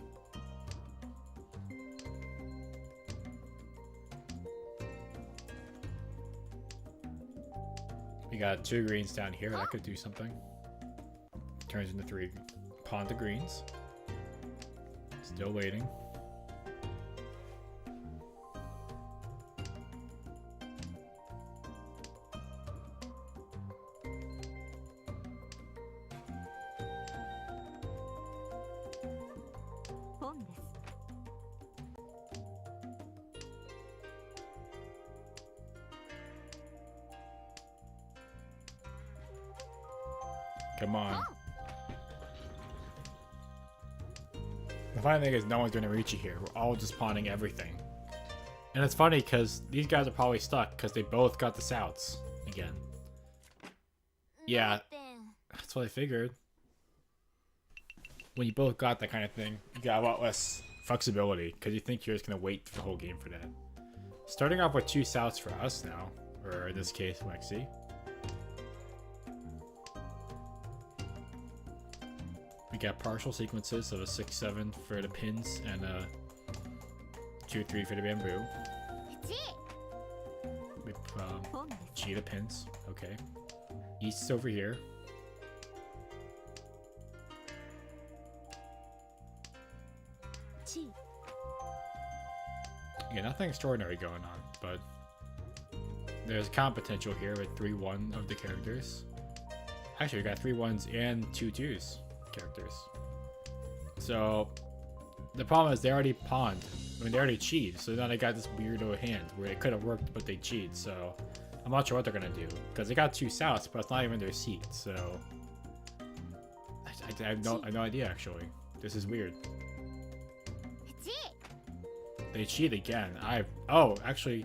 We got 2 greens down here. That could do something. Turns into 3 pawn to greens. Still waiting. Come on. The funny thing is no one's gonna reach you here. We're all just pawning everything. And it's funny because these guys are probably stuck because they both got the Souths again. Yeah, that's what I figured. When you both got that kind of thing, you got a lot less flexibility because you think you're just gonna wait the whole game for that. Starting off with 2 Souths for us now, or in this case, Lexi. We got partial sequences of a 6, 7 for the pins and a 2, 3 for the bamboo. With cheetah pins. Okay. East is over here. Yeah, nothing extraordinary going on, but there's comp potential here with 3, 1 of the characters. Actually, we got 3 1s and 2 2s. Characters. So the problem is they already pawned. I mean, they already cheated, so now they got this weirdo hand where it could have worked, but they cheat. So I'm not sure what they're gonna do because they got 2 Souths, but it's not even their seat. So I have no idea actually. This is weird. They cheat again. Actually,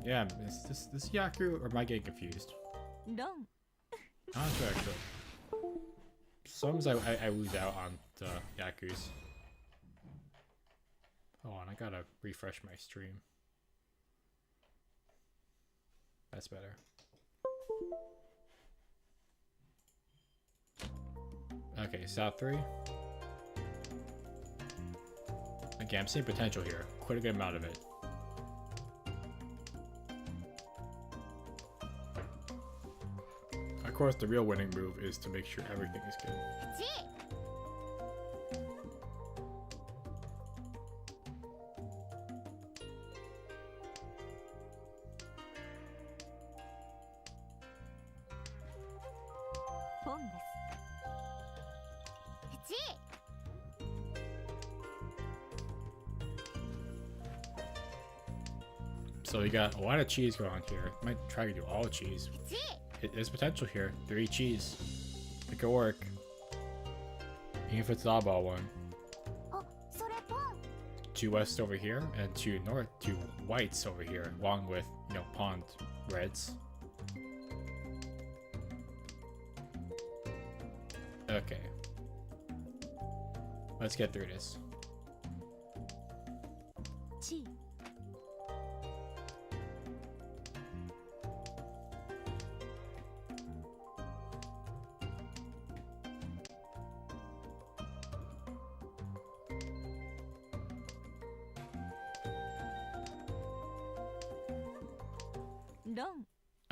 yeah. Is this Yaku or am I getting confused? No. I'm not sure actually. Sometimes I lose out on the Yakus. Hold on, I gotta refresh my stream. That's better. Okay, South 3. Again, I'm seeing potential here. Quite a good amount of it. Of course, the real winning move is to make sure everything is good. So we got a lot of cheese going on here. Might try to do all cheese. There's potential here. 3 cheese. It could work. Even if it's the oddball one. 2 west over here and 2 north, 2 whites over here, along with, you know, pawned reds. Okay. Let's get through this.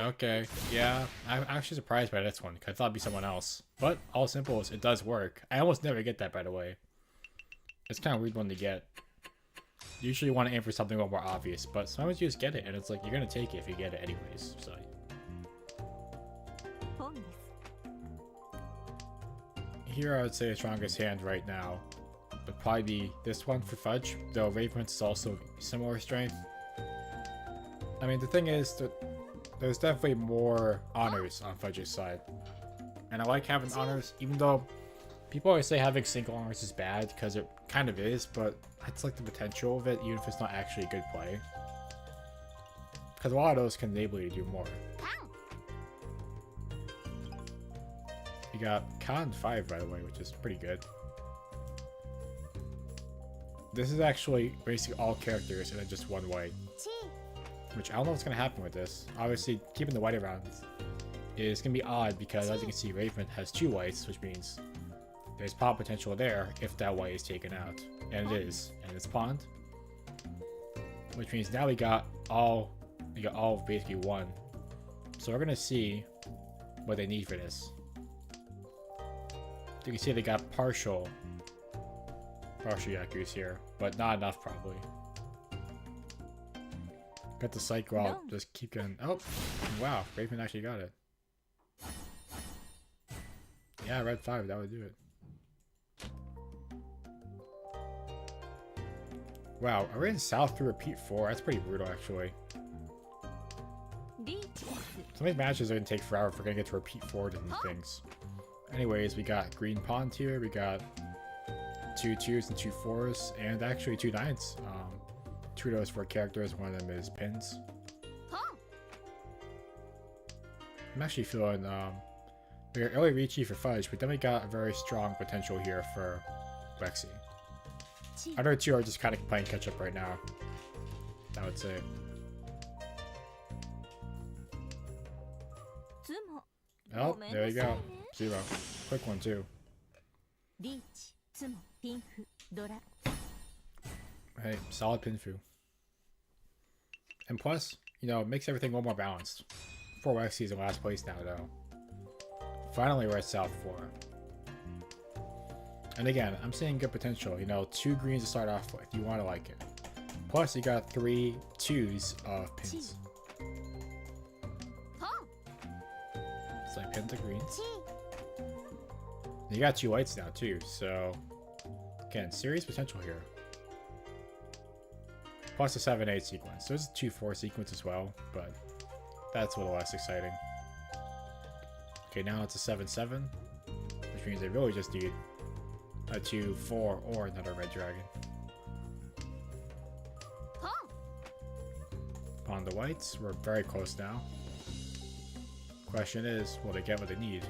Okay, yeah, I'm actually surprised by this one, because I thought it'd be someone else. But, all simple is, it does work. I almost never get that, by the way. It's kind of a weird one to get. usually want to aim for something a little more obvious, but sometimes you just get it, and it's like, you're gonna take it if you get it anyways, so. Here I would say the strongest hand right now would probably be this one for Fudge, though Raven's is also similar strength. I mean, the thing is that there's definitely more honors on Fudge's side. And I like having honors, even though people always say having single honors is bad, because it kind of is, but that's like the potential of it, even if it's not actually a good play. Because a lot of those can enable you to do more. You got Con 5, by the way, which is pretty good. This is actually basically all characters and then just one white. Which I don't know what's going to happen with this. Obviously, keeping the white around is going to be odd because, as you can see, Raven has 2 whites, which means there's pop potential there if that white is taken out. And it is. And it's pawned. Which means now we got all basically 1. So we're going to see what they need for this. You can see they got partial Yaku's here, but not enough probably. Got the cycle, I'll just keep going. Oh, wow, Raven actually got it. Yeah, red 5, that would do it. Wow, I ran south through repeat 4, that's pretty brutal actually. Some of these matches are gonna take forever if we're gonna get to repeat 4 different things. Anyways, we got green pawned here, we got 2 2s and 2 4s, and actually 2 9s. 2 of those for characters, one of them is pins. I'm actually feeling, we got early Ricci for Fudge, but then we got a very strong potential here for Lexi. Other 2 are just kind of playing catch up right now, I would say. Oh, there you go. 0. Quick one too. Hey, solid Pinfu. And plus, you know, it makes everything a little more balanced. 4 Wexi's in last place now, though. Finally, we're at South 4. And again, I'm seeing good potential. You know, 2 greens to start off with. You want to like it. Plus, you got 3 2s of pins. So I pinned the greens. You got 2 whites now, too. So, again, serious potential here. Plus a 7-8 sequence. There's a 2-4 sequence as well, but that's a little less exciting. Okay, now it's a 7-7, which means they really just need a 2-4 or another red dragon. Pawn the whites. We're very close now. Question is, will they get what they need?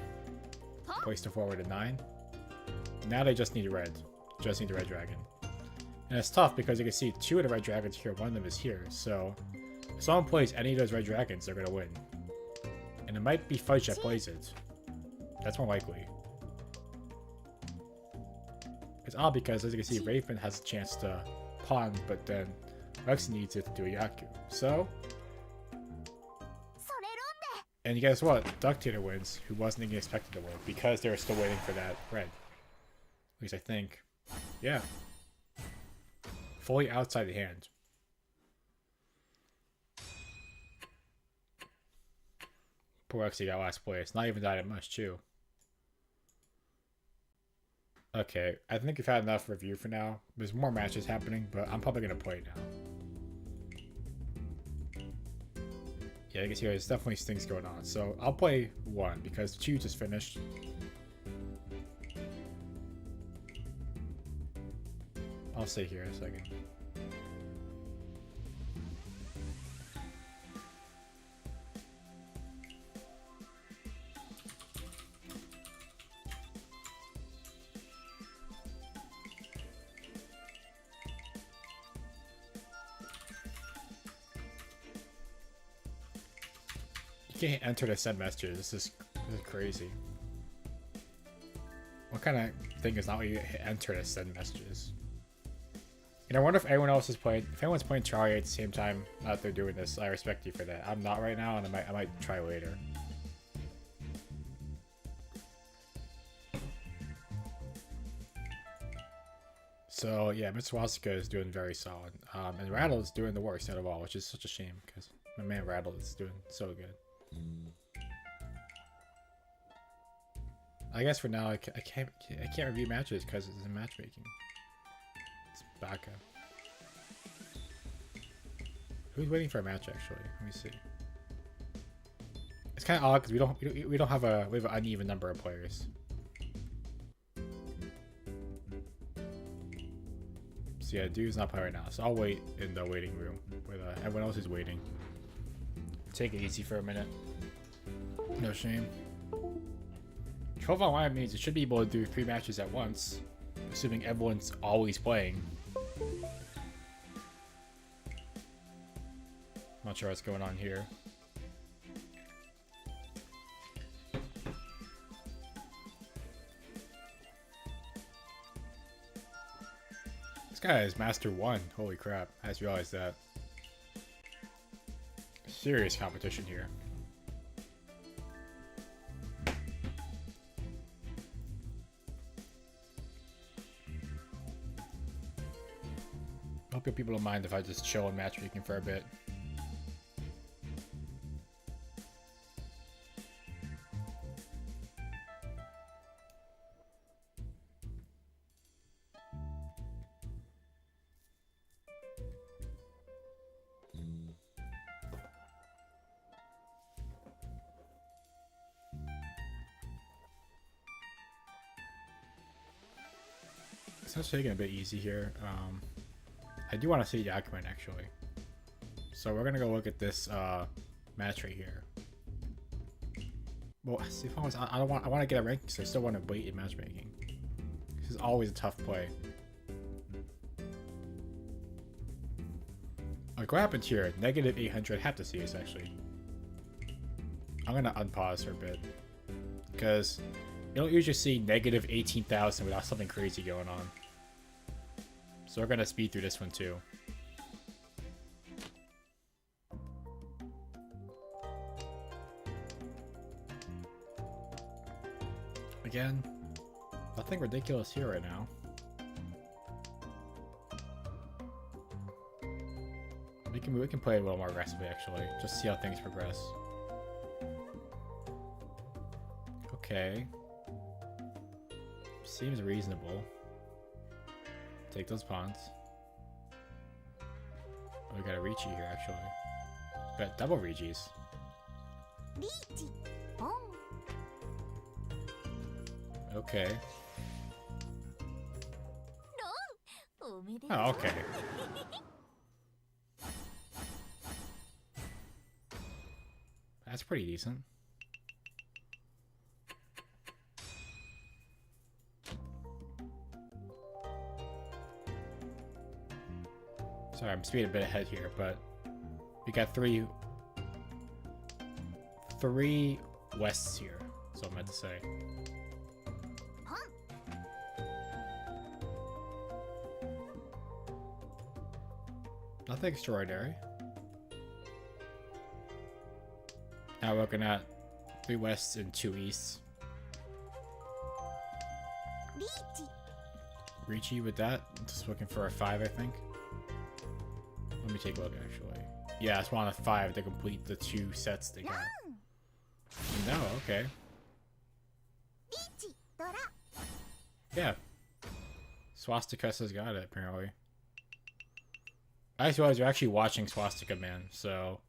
Place to forward a 9. Now they just need red. Just need the red dragon. And it's tough because you can see 2 of the red dragons here, one of them is here, so if someone plays any of those red dragons, they're gonna win. And it might be Fudge that plays it. That's more likely. It's odd because, as you can see, Raven has a chance to pawn, but then Lexi needs it to do a Yaku. So, and guess what? Ductator wins, who wasn't even expected to win, because they were still waiting for that red. At least I think. Yeah. Fully outside the hand. Poor Lexi got last place. Not even that much, too. Okay, I think we've had enough review for now. There's more matches happening, but I'm probably going to play now. Yeah, you can see there's definitely things going on. So I'll play 1 because 2 just finished. I'll stay here in a second. You can't enter the send messages. This is crazy. What kind of thing is not what you enter to send messages? And I wonder if anyone else is playing. If anyone's playing Charlie at the same time that they're doing this, I respect you for that. I'm not right now, and I might try later. So yeah, Mr. Swastika is doing very solid. And Rattle is doing the worst out of all, which is such a shame because my man Rattle is doing so good. I guess for now I can't review matches because it's in matchmaking. It's Baka. Who's waiting for a match actually? Let me see. It's kind of odd because we have an uneven number of players. So yeah, dude's not playing right now, so I'll wait in the waiting room with everyone else is waiting. Take it easy for a minute. No shame. 12 online means it should be able to do 3 matches at once, assuming everyone's always playing. Not sure what's going on here. This guy is Master 1. Holy crap. I just realized that. Serious competition here. Hope people don't mind if I just chill in matchmaking for a bit. So let's take it a bit easy here. I do want to see Yakuman actually. So we're gonna go look at this match right here. Well, see, I want to get a ranking, so I still want to wait in matchmaking. This is always a tough play. Like what happened here? Negative 800. I have to see this actually. I'm gonna unpause for a bit because you don't usually see negative 18,000 without something crazy going on. So we're gonna speed through this one too. Again, nothing ridiculous here right now. We can play a little more aggressively actually, just see how things progress. Okay. Seems reasonable. Take those pawns. Oh, we got a Ricci here actually. Got double Regis. Okay. Oh, okay. That's pretty decent. Sorry, I'm speeding a bit ahead here, but we got three wests here. That's what I meant to say. Nothing extraordinary. Now we're looking at 3 wests and 2 easts. Ricci with that. Just looking for a 5, I think. Let me take a look, actually. Yeah, I just want a 5 to complete the 2 sets they got. No, okay. Yeah. Swastika has got it, apparently. I just realized you're actually watching Swastika Man, so...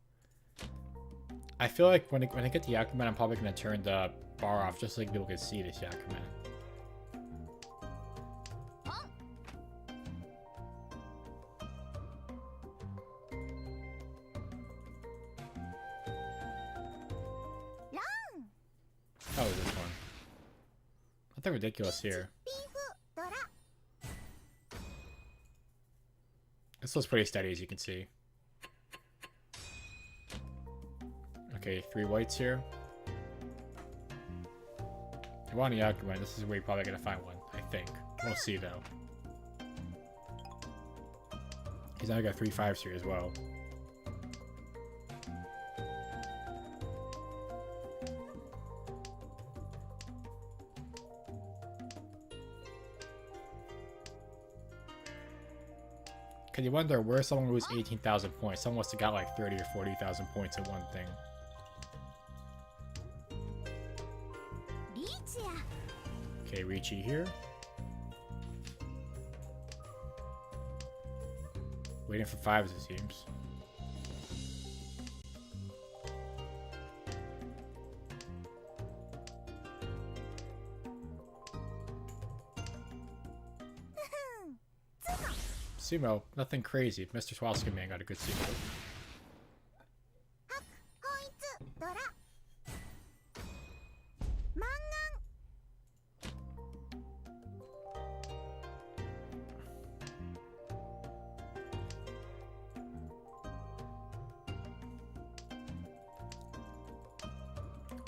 I feel like when I get the Yakuman, I'm probably going to turn the bar off just so like people can see this Yakuman. Oh, this one. Nothing ridiculous here. This looks pretty steady, as you can see. Okay, 3 whites here. If you want a Yakuman, this is where you're probably going to find one, I think. We'll see, though. He's now got 3 5s here as well. Can you wonder where someone lose 18,000 points? Someone must have got like 30 or 40,000 points in one thing. Okay, Ricci here. Waiting for 5s, it seems. Sumo, nothing crazy. Mr. Swarovski man got a good sumo.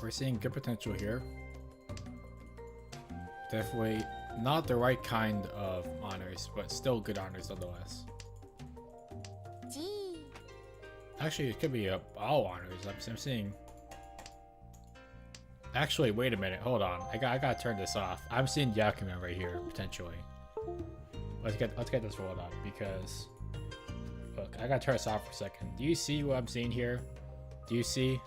We're seeing good potential here. Definitely not the right kind of honors, but still good honors nonetheless. Actually, it could be all honors. I'm seeing. Actually, wait a minute. Hold on. I gotta turn this off. I'm seeing Yakuman right here potentially. Let's get this rolled up because look, I gotta turn this off for a second. Do you see what I'm seeing here? Do you see?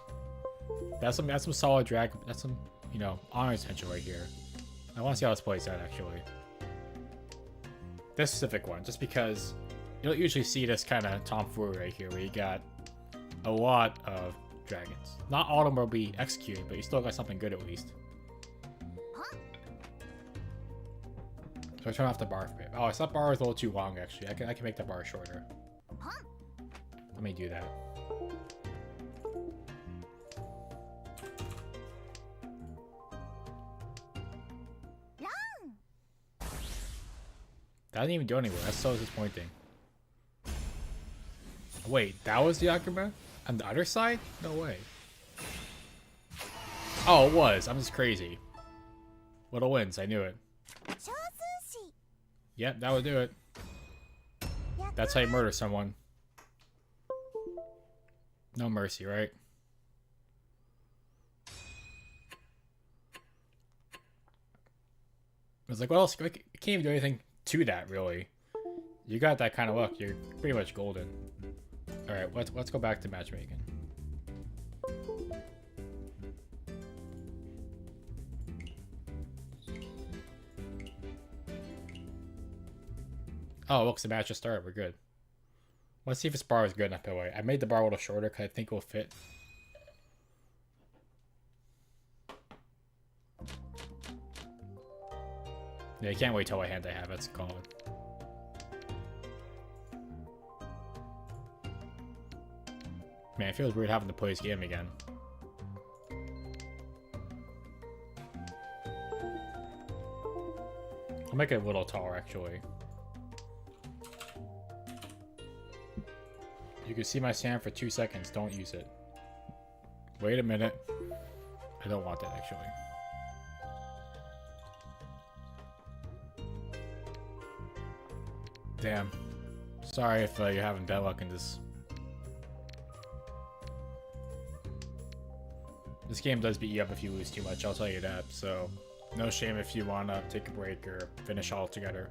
That's some solid drag. That's some, you know, honors potential right here. I want to see how this plays out actually. This specific one, just because you don't usually see this kind of tomfoolery right here, where you got a lot of dragons. Not all of them will be executed, but you still got something good at least. So I turn off the bar for a bit. Oh, that bar is a little too long actually. I can make the bar shorter. Let me do that. That didn't even do anywhere. That's so disappointing. Wait, that was the Akuma? On the other side? No way. Oh, it was. I'm just crazy. Little wins. I knew it. Yep, that would do it. That's how you murder someone. No mercy, right? I was like, what else? I can't even do anything to that, really. You got that kind of luck. You're pretty much golden. All right, let's go back to matchmaking. Oh, looks the match just started. We're good. Let's see if this bar is good enough. By the way, I made the bar a little shorter because I think it will fit. Yeah, I can't wait till what hand I have. That's called. Man, it feels weird having to play this game again. I'll make it a little taller, actually. You can see my sand for 2 seconds. Don't use it. Wait a minute. I don't want that, actually. Damn. Sorry if you're having bad luck in this. This game does beat you up if you lose too much, I'll tell you that. So, no shame if you want to take a break or finish all together.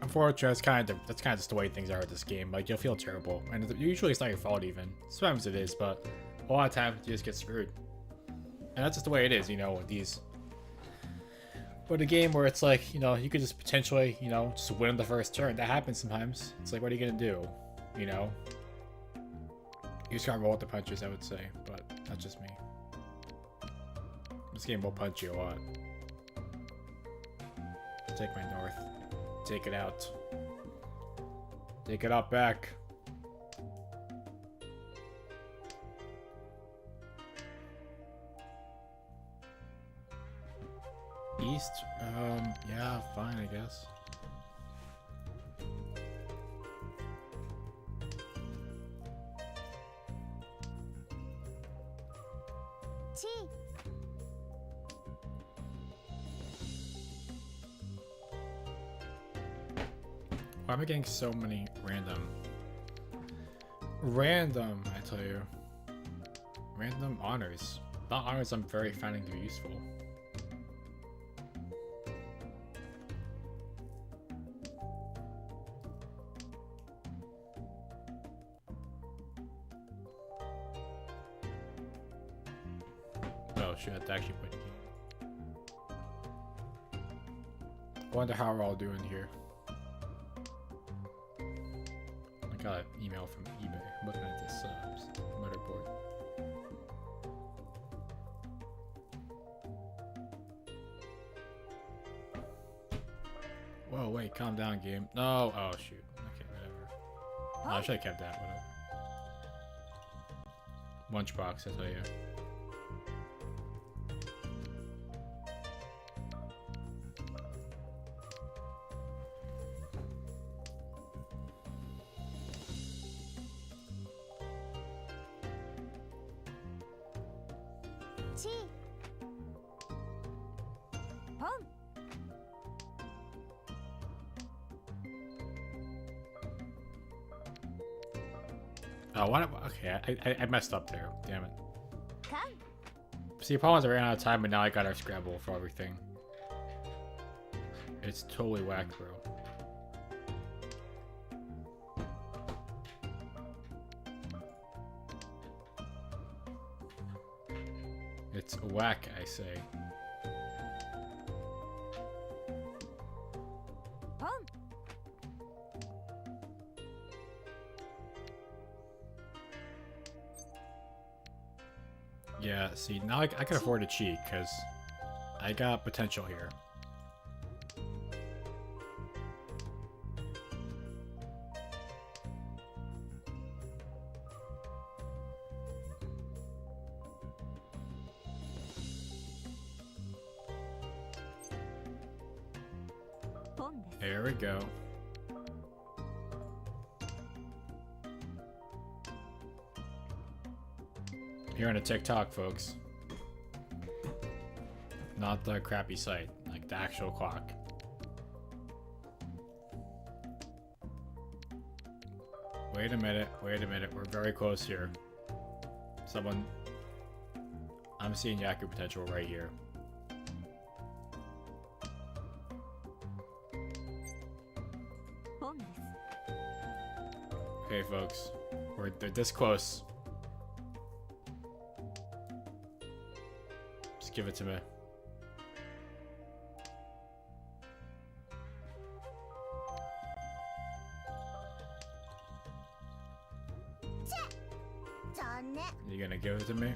Unfortunately, that's kind of just the way things are with this game. Like, you'll feel terrible, and usually it's not your fault even. Sometimes it is, but a lot of times you just get screwed. And that's just the way it is, you know, with these. But a game where it's like, you know, you could just potentially, you know, just win the first turn. That happens sometimes. It's like, what are you gonna do? You know? You just gotta roll with the punches, I would say, but that's just me. This game will punch you a lot. Take my north. Take it out. Take it out back. East? Yeah, fine, I guess. Why am I getting so many random, I tell you, random honors? Not honors I'm very finding to be useful. shoot, I have to actually play the game. I wonder how we're all doing here. I got an email from eBay. I'm looking at this motherboard. Whoa, wait, calm down, game. No, oh shoot. Okay, whatever. Oh, I should have kept that, whatever. Lunchbox, I tell you. Oh, what? Okay, I messed up there. Damn it. See, the problem is I ran out of time, but now I got our Scrabble for everything. It's totally whacked, bro. It's whack, I say. Yeah, see, now I can afford to cheat, because I got potential here. There we go. Here on a TikTok, folks. Not the crappy site, like the actual clock. Wait a minute, we're very close here. Someone... I'm seeing Yaku potential right here. Okay, folks. They're this close. Just give it to me. You gonna give it to me?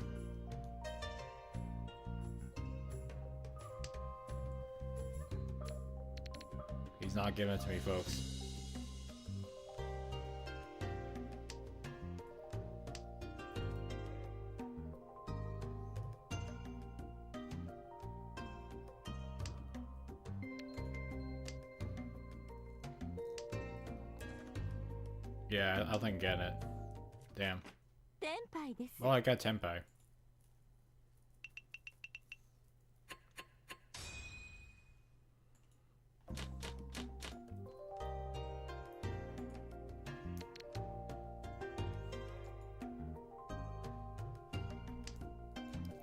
He's not giving it to me, folks. Yeah, I think getting it. Damn. Oh, I got Tenpai.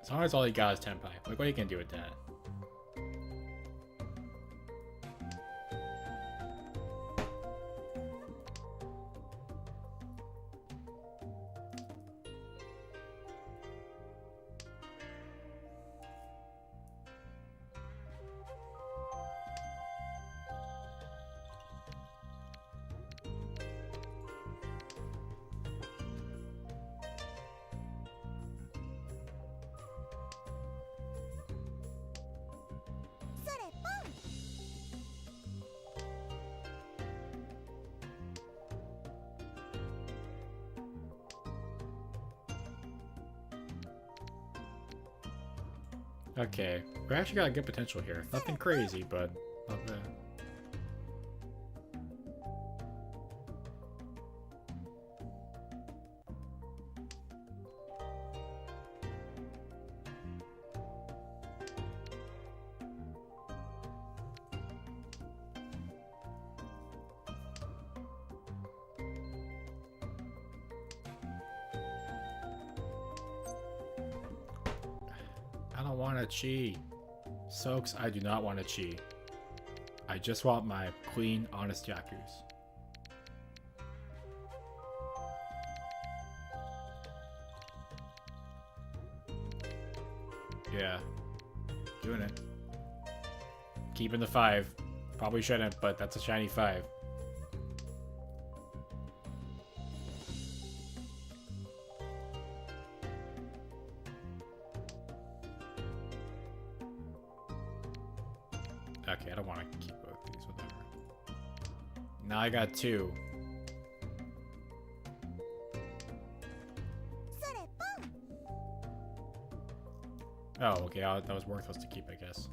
As long as all he got is Tenpai. Like, what are you gonna do with that? Okay, we actually got a good potential here. Nothing crazy, but not bad. I don't want to cheat. Soaks, I do not want to cheat. I just want my clean, honest Yakus. Yeah. Doing it. Keeping the 5. Probably shouldn't, but that's a shiny 5. Okay, I don't want to keep both these, whatever. Now I got 2. Oh, okay, that was worthless to keep, I guess.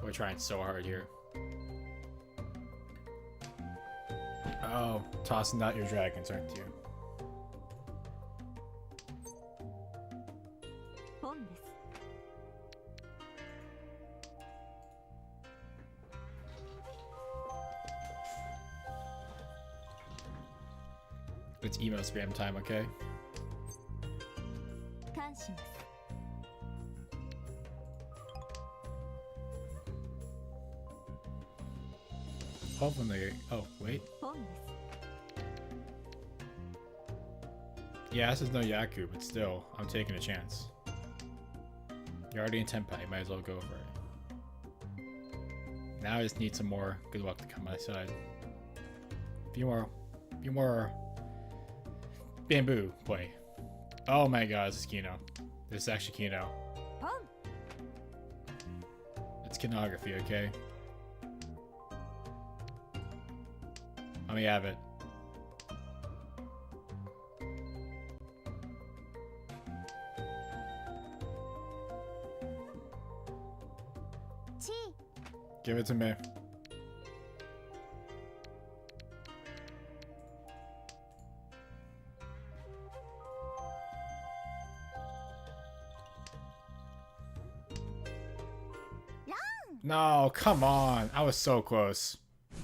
We're trying so hard here. Oh, tossing out your dragons, aren't you? It's email spam time, okay? Hopefully, oh, wait. Yeah, this is no Yaku, but still, I'm taking a chance. You're already in Tenpai, you might as well go for it. Now I just need some more good luck to come my side. A few more bamboo play. Oh my god, this is Kino. This is actually Kino. It's kinography, okay? Let me have it. Give it to me. No, come on. I was so close.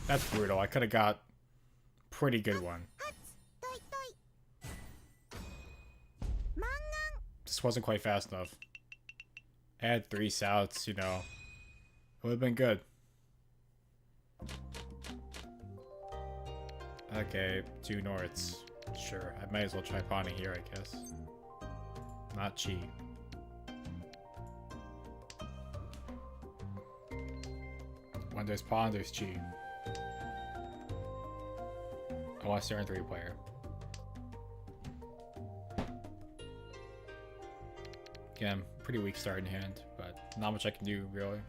That's brutal. I could have got a pretty good one. Just wasn't quite fast enough. Add 3 souths, you know. It would have been good. Okay, 2 norths. Sure, I might as well try pawning here, I guess. Not chi. When there's pawn, there's chi. I want to start in 3-player. Again, pretty weak start in hand, but not much I can do, really.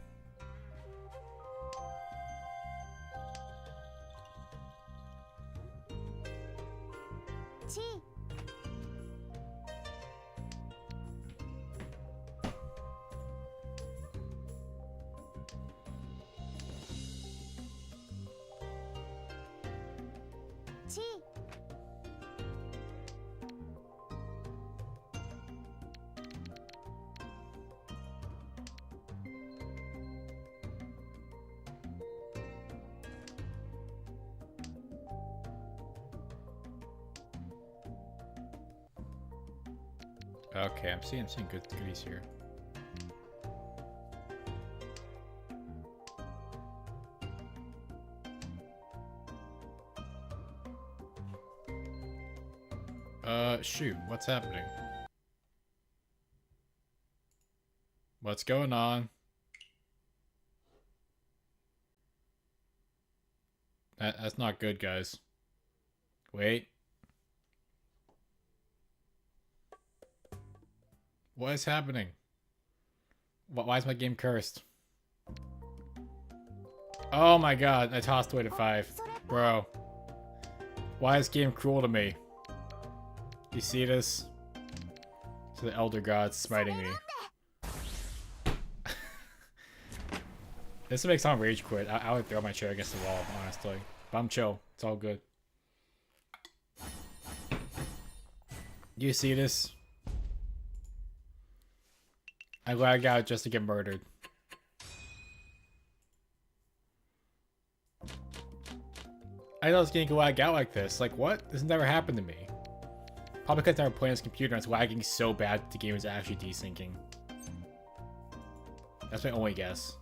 Okay, I'm seeing goodies here. Shoot, what's happening? What's going on? That's not good, guys. Wait. What is happening? Why is my game cursed? Oh my god, I tossed away to 5. Bro. Why is game cruel to me? You see this? It's the Elder Gods smiting me. This would make someone rage quit. I would throw my chair against the wall, honestly. But I'm chill. It's all good. Do you see this? I lag out just to get murdered. I know this game can lag out like this. Like, what? This has never happened to me. Probably because I never playing this computer and it's lagging so bad the game is actually desyncing. That's my only guess.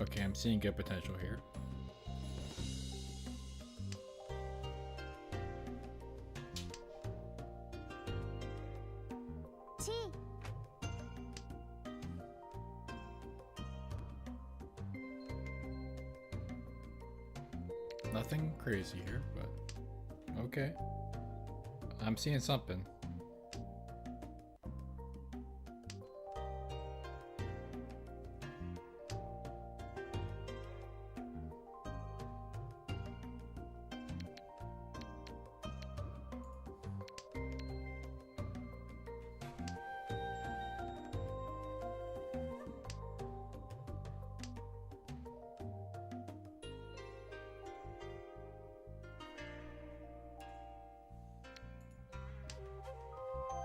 Okay, I'm seeing good potential here. Nothing crazy here, but okay. I'm seeing something.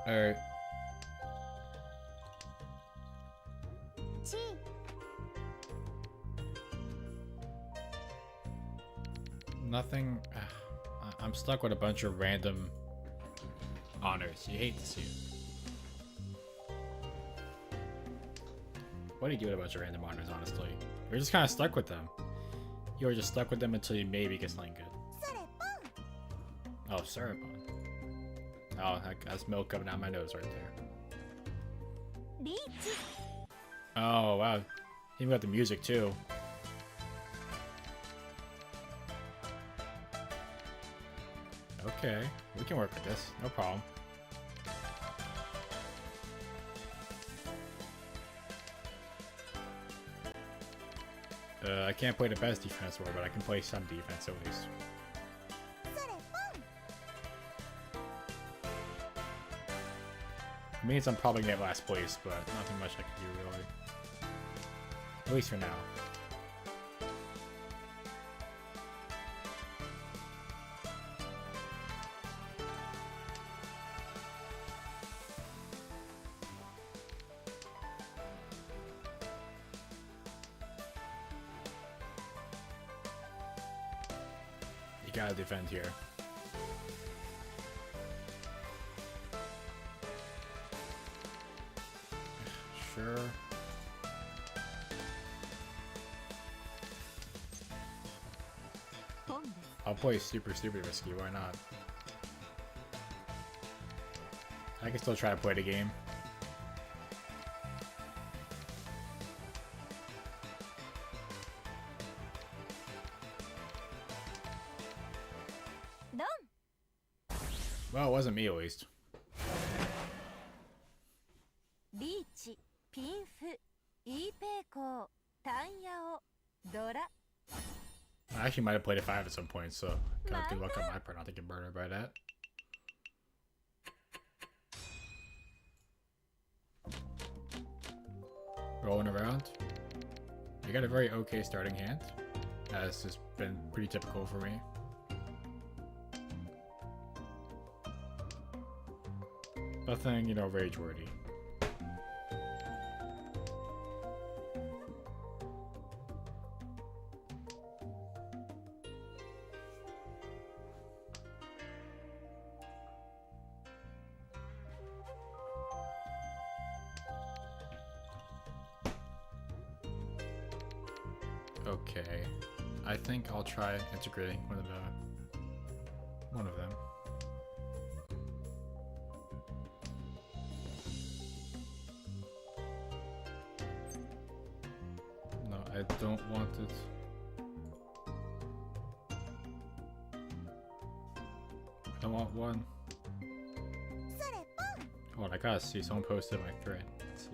Alright. Nothing. I'm stuck with a bunch of random honors. You hate to see it. What do you do with a bunch of random honors, honestly? You're just kind of stuck with them. You're just stuck with them until you maybe get something good. Oh, Sarapon. Oh, that's milk coming out my nose right there. Oh, wow. Even got the music, too. Okay, we can work with this. No problem. I can't play the best defense war, but I can play some defense at least. It means I'm probably gonna get last place, but nothing much I can do really. At least for now. You gotta defend here. Sure. I'll play super risky, why not? I can still try to play the game. Well, it wasn't me at least. I actually might have played a 5 at some point, so good luck on my part not to get murdered by that. Rolling around. You got a very okay starting hand, as has been pretty typical for me. Nothing, you know, rage-worthy. Okay, I think I'll try integrating one of them. No, I don't want it. I want one. Oh, I gotta see. Someone posted my thread. Let's see.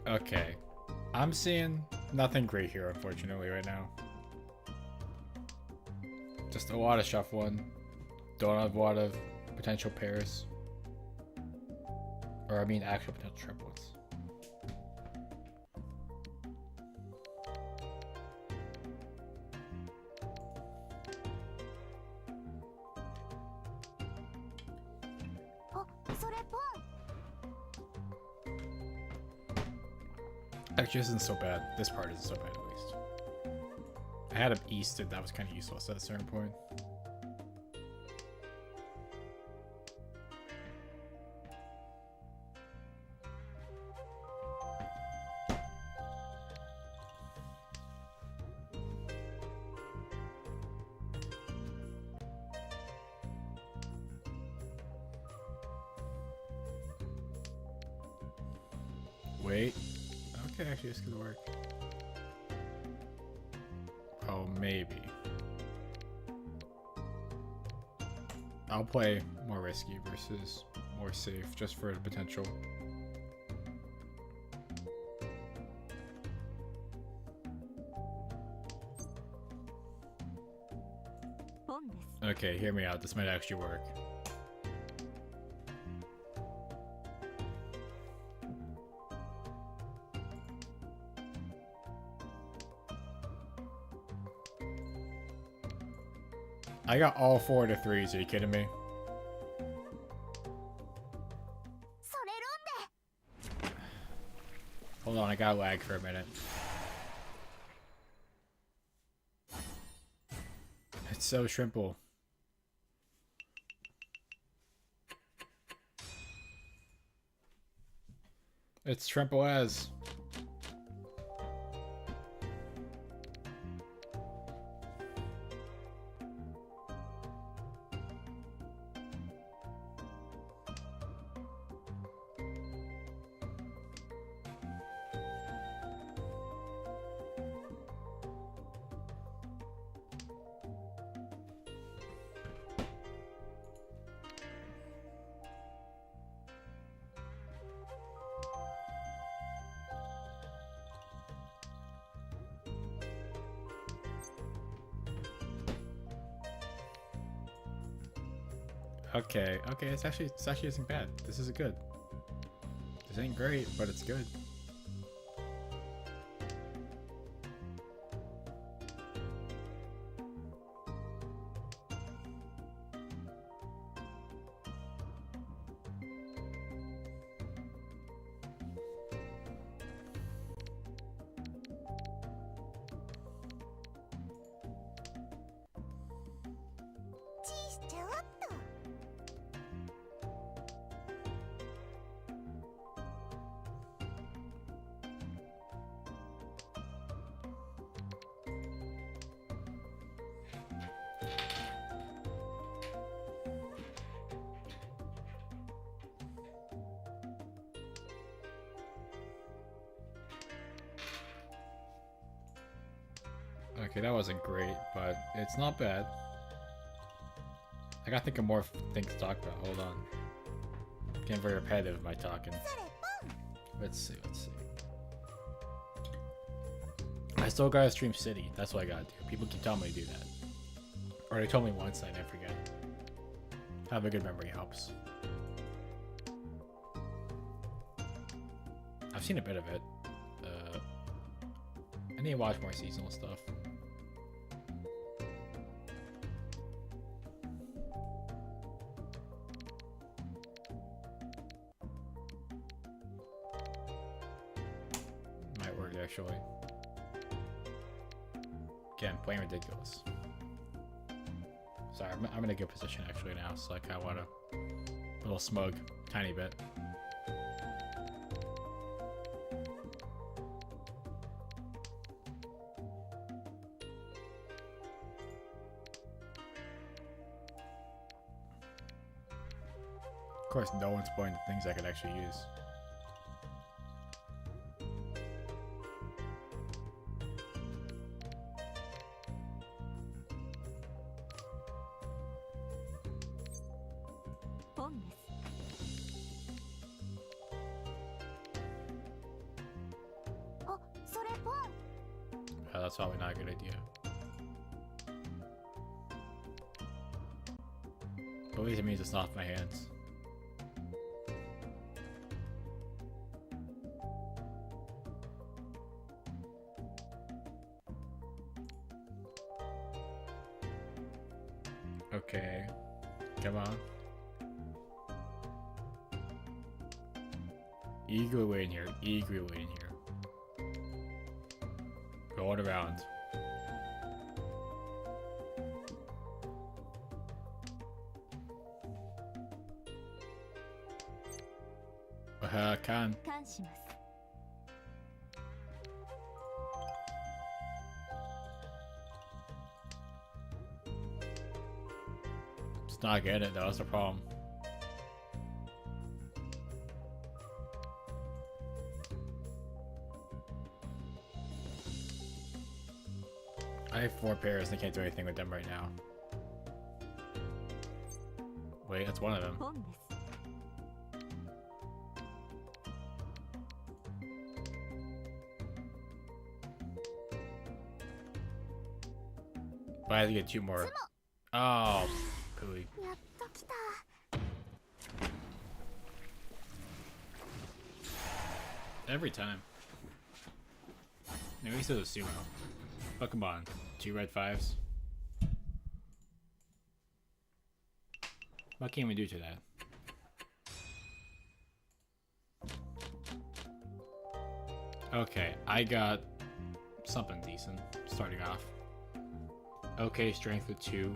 Okay. I'm seeing nothing great here, unfortunately, right now. Just a lot of shuffling. Don't have a lot of potential pairs. Or, I mean, actual potential triplets. Actually, this isn't so bad. This part isn't so bad, at least. I had him easted. That was kind of useless at a certain point. Wait. Okay, actually, this could work. Oh, maybe. I'll play more risky versus more safe, just for the potential. Okay, hear me out. This might actually work. I got all 4 to 3s, are you kidding me? Hold on, I got lag for a minute. It's so shrimple. It's shrimple as. Okay, it's actually isn't bad. This is good. This ain't great, but it's good. Okay, that wasn't great, but it's not bad. I gotta think of more things to talk about. Hold on. Getting very repetitive by talking. Let's see. I still gotta stream City. That's what I gotta do. People keep telling me to do that. Or they told me once and I never forget. Having a good memory helps. I've seen a bit of it. I need to watch more seasonal stuff. Might work actually. Again, playing ridiculous. Sorry, I'm in a good position actually now, so like I want a little smug, tiny bit. Of course, no one's playing the things I could actually use. Oh, that's probably not a good idea. But at least it means it's not off my hands. Okay. Come on. Eagerly waiting here. Eagerly waiting here. Going around. Can. Just not getting it though, that's the problem. I have 4 pairs and I can't do anything with them right now. Wait, that's one of them. But I have to get 2 more. Oh, pooey. Every time. At least it's a sumo. Oh, come on. 2 red 5s. What can we do to that? Okay, I got something decent starting off. Okay, strength with 2.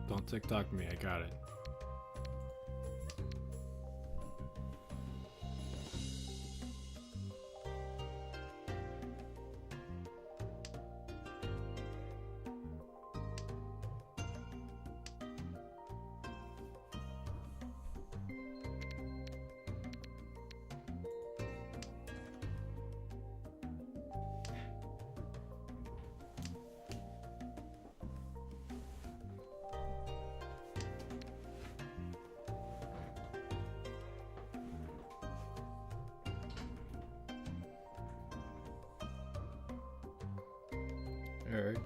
Don't TikTok me, I got it. Alright.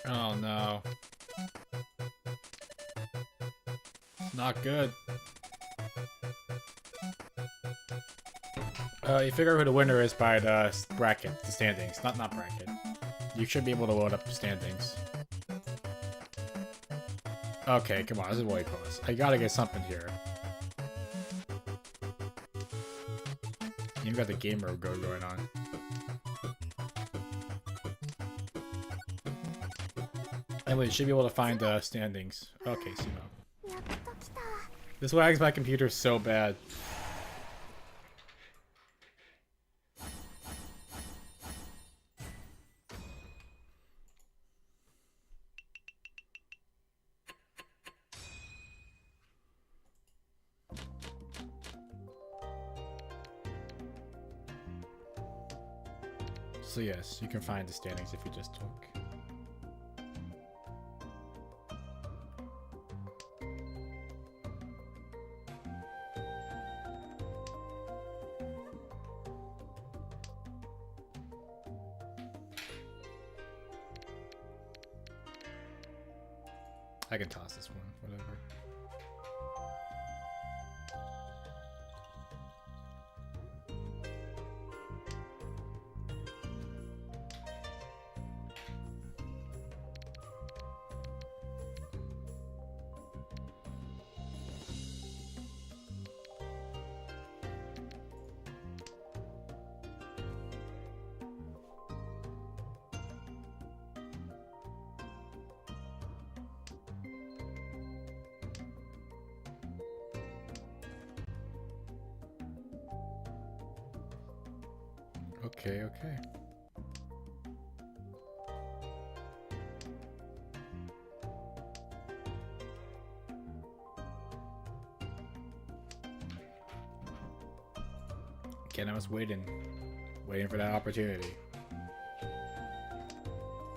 Oh no. Not good. You figure out who the winner is by the bracket, the standings. Not bracket. You should be able to load up the standings. Okay, come on, this is way close. I gotta get something here. You've got the gamer go going on. Anyway, you should be able to find the standings. Okay, Sumo. This lags my computer so bad. So yes, you can find the standings if you just took. I can toss this one, whatever. Okay, okay. Again, I was waiting for that opportunity.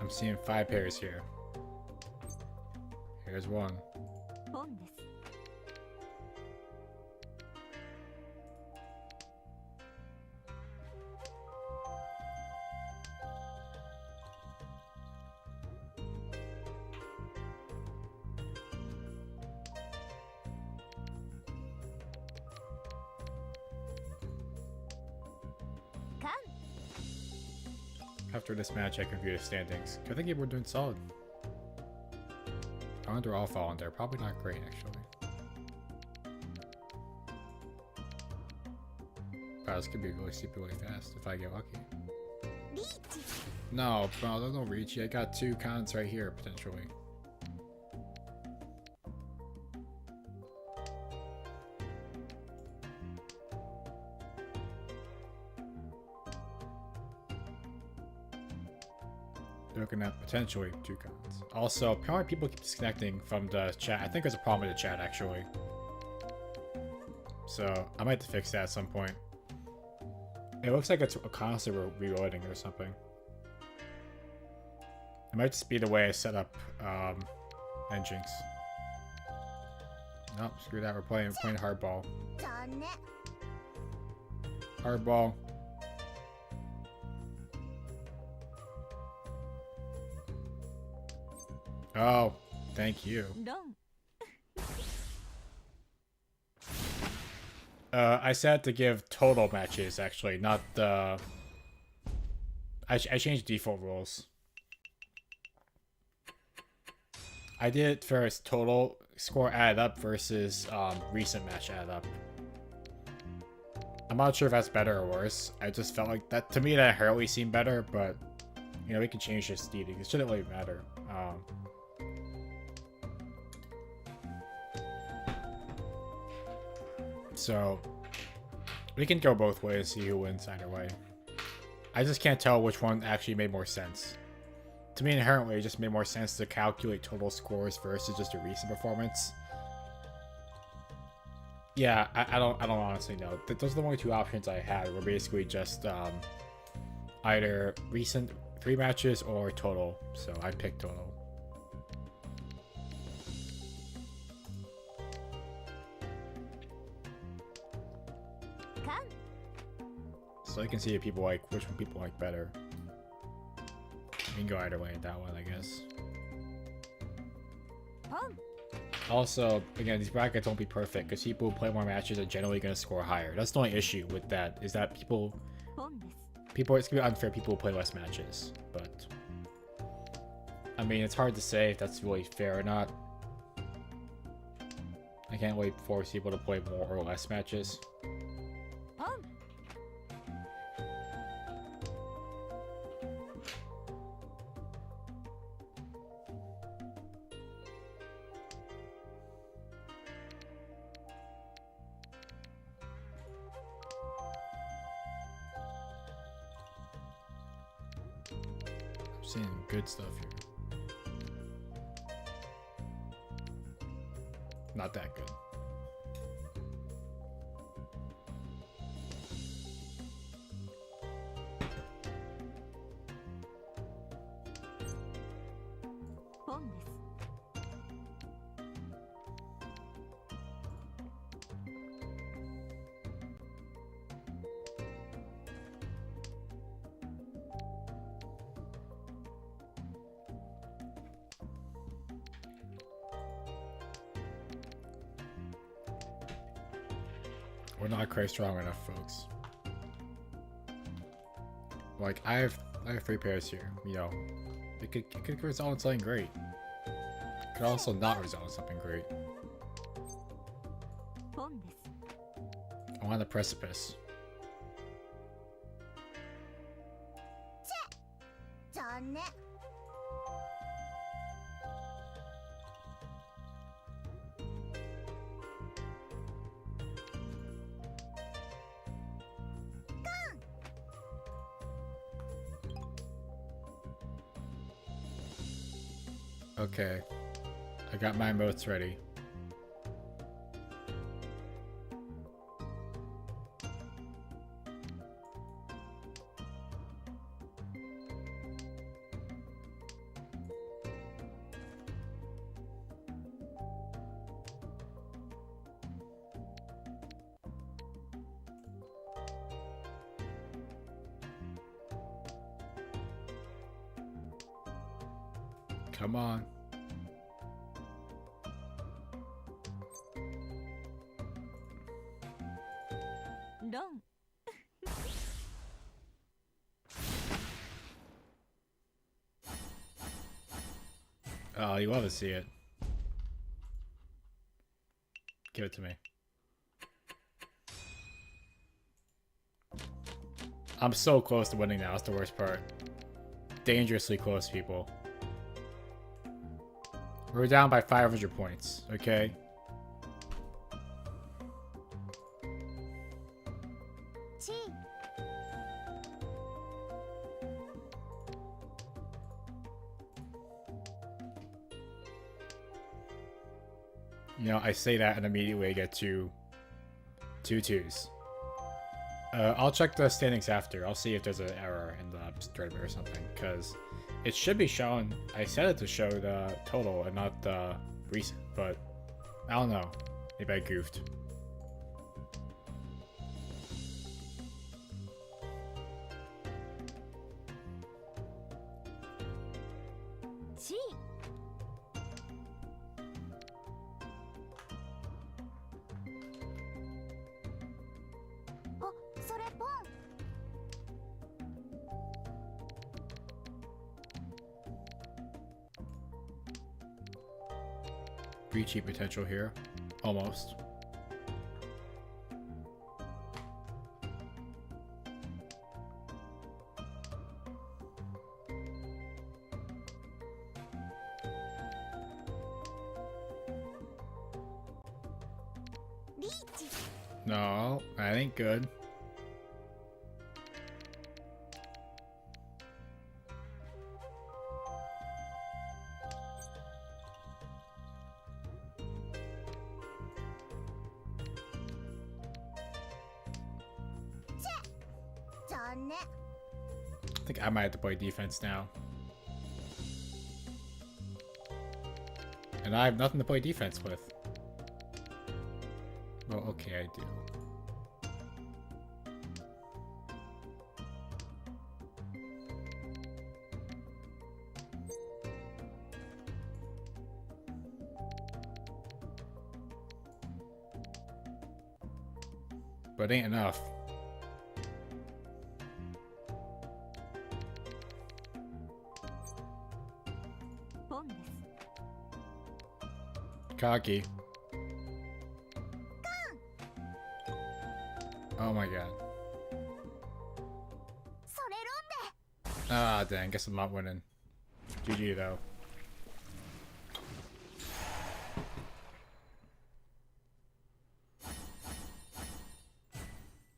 I'm seeing 5 pairs here. Here's one. After this match, I can view the standings. I think we're doing solid. I wonder all fall in there. Probably not great, actually. Wow, this could be really stupidly fast if I get lucky. No, bro, there's no reach. I got 2 cons right here, potentially. Looking at potentially 2 cons. Also, probably people keep disconnecting from the chat. I think there's a problem with the chat, actually. So, I might have to fix that at some point. It looks like it's a constant reloading or something. It might just be the way I set up engines. Nope, screw that. We're playing hardball. Hardball. Oh, thank you. I said to give total matches, actually, not the... I changed default rules. I did it first, total score added up versus recent match added up. I'm not sure if that's better or worse. I just felt like that, to me, that inherently seemed better, but, you know, we can change this seeding. It shouldn't really matter. So, we can go both ways, see who wins either way. I just can't tell which one actually made more sense. To me, inherently, it just made more sense to calculate total scores versus just a recent performance. Yeah, I don't honestly know. Those are the only 2 options I had, were basically just either recent 3 matches or total. So I picked total. So I can see if people like which one people like better. We can go either way at that one, I guess. Also, again, these brackets won't be perfect because people who play more matches are generally going to score higher. That's the only issue with that, is that people, it's going to be unfair people who play less matches. But, I mean, it's hard to say if that's really fair or not. I can't really force people to play more or less matches. Seeing good stuff here. Not that good. We're not quite strong enough, folks. Like, I have 3 pairs here, you know. It could result in something great. It could also not result in something great. I'm on the precipice. Okay. I got my emotes ready. Come on. Don't. Oh, you love to see it. Give it to me. I'm so close to winning now. That's the worst part. Dangerously close, people. We're down by 500 points, okay? You know, I say that and immediately I get two twos. I'll check the standings after. I'll see if there's an error in the tournament or something, because it should be shown. I set it to show the total and not the recent, but I don't know. Maybe I goofed. Breachy potential here. Almost. No, that ain't good. I think I might have to play defense now. And I have nothing to play defense with. Well, okay, I do. But it ain't enough. Cocky. Oh my god. Ah, dang. Guess I'm not winning. GG though.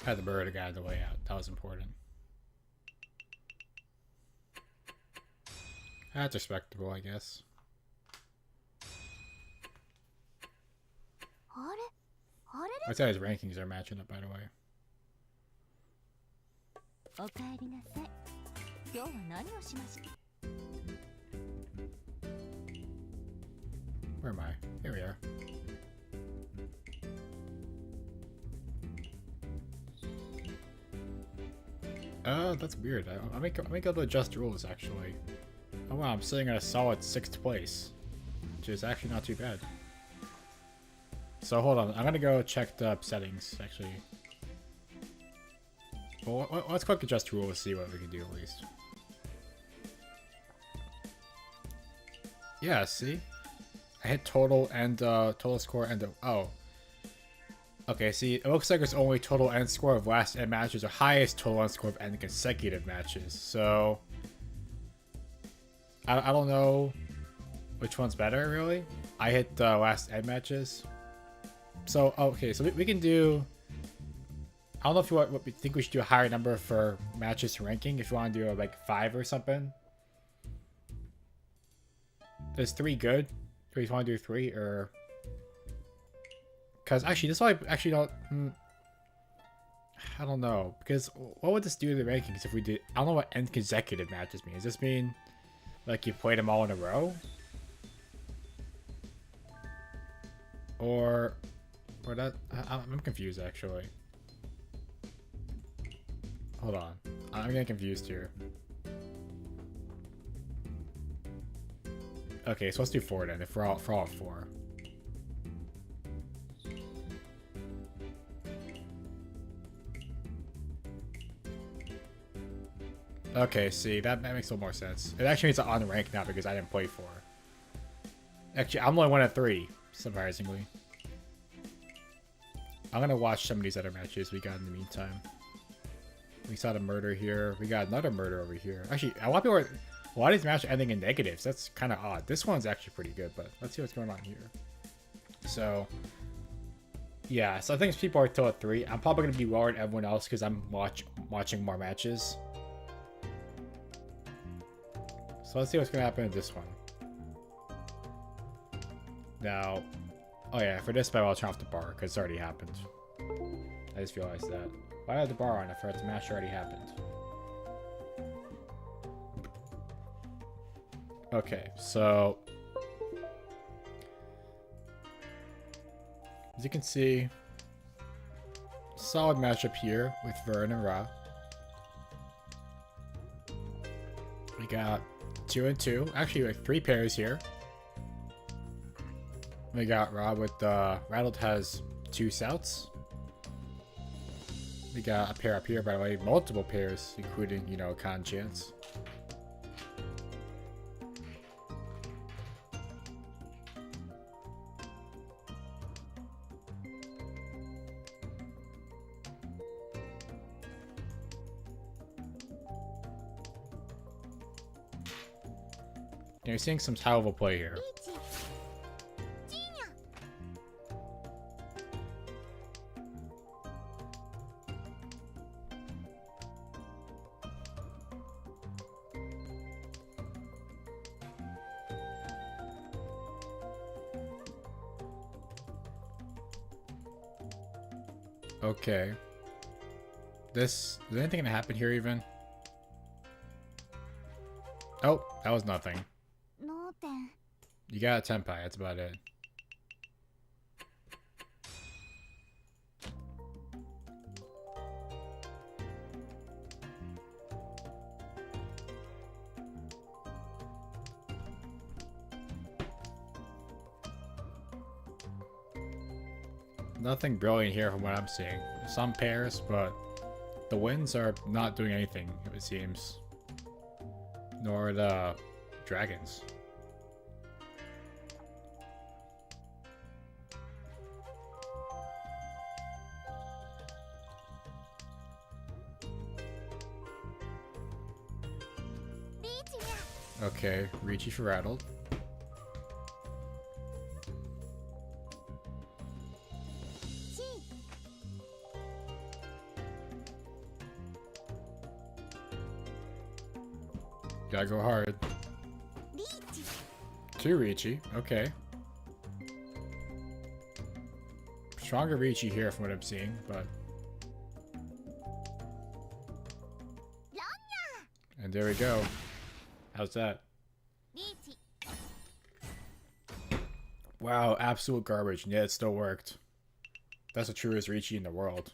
Had to bury the guy on the way out. That was important. That's respectable, I guess. What's how his rankings are matching up, by the way. Where am I? Here we are. Oh, that's weird. I may go to adjust rules, actually. Oh wow, I'm sitting at a solid 6th place. Which is actually not too bad. So hold on, I'm gonna go check the settings, actually. Well, let's quick adjust rules to see what we can do at least. Yeah, see? I hit total and total score and oh. Okay, see, it looks like it's only total end score of last end matches or highest total end score of end consecutive matches. So I don't know which one's better, really. I hit last end matches. So, okay, so we can do... I don't know if you think we should do a higher number for matches ranking. If you want to do like 5 or something. Is 3 good? Do we want to do 3 or? Because actually, this one I actually don't. I don't know, because what would this do to the rankings if we did? I don't know what end consecutive matches mean. Does this mean like you played them all in a row, or that? I'm confused actually. Hold on, I'm getting confused here. Okay, so let's do 4 then. If we're all 4. Okay, see, that makes a little more sense. It actually means on rank now because I didn't play 4. Actually, I'm only 1 of 3, surprisingly. I'm gonna watch some of these other matches we got in the meantime. We saw the murder here. We got another murder over here. Actually, a lot of these matches are ending in negatives. That's kind of odd. This one's actually pretty good, but let's see what's going on here. So, yeah, so I think people are still at 3. I'm probably gonna be lower than everyone else because I'm watching more matches. So let's see what's going to happen in this one. Now, oh yeah, for this battle I'll turn off the bar because it's already happened. I just realized that. Why have the bar on if the match already happened? Okay, so as you can see, solid matchup here with Vern and Ra. We got 2 and 2. Actually, like 3 pairs here. We got Rob with Rattled has 2 Souths. We got a pair up here, by the way, multiple pairs, including, you know, Con Chance. You're seeing some high level play here. Okay. Is anything gonna happen here even? Oh, that was nothing. You got a Tenpai, that's about it. Nothing brilliant here from what I'm seeing. Some pairs, but the wins are not doing anything, it seems. Nor the dragons. Okay, Ricci for Rattled. Gotta go hard. 2 Ricci, okay. Stronger Ricci here from what I'm seeing, but... And there we go. How's that? Wow, absolute garbage, and yet it still worked. That's the truest Ricci in the world.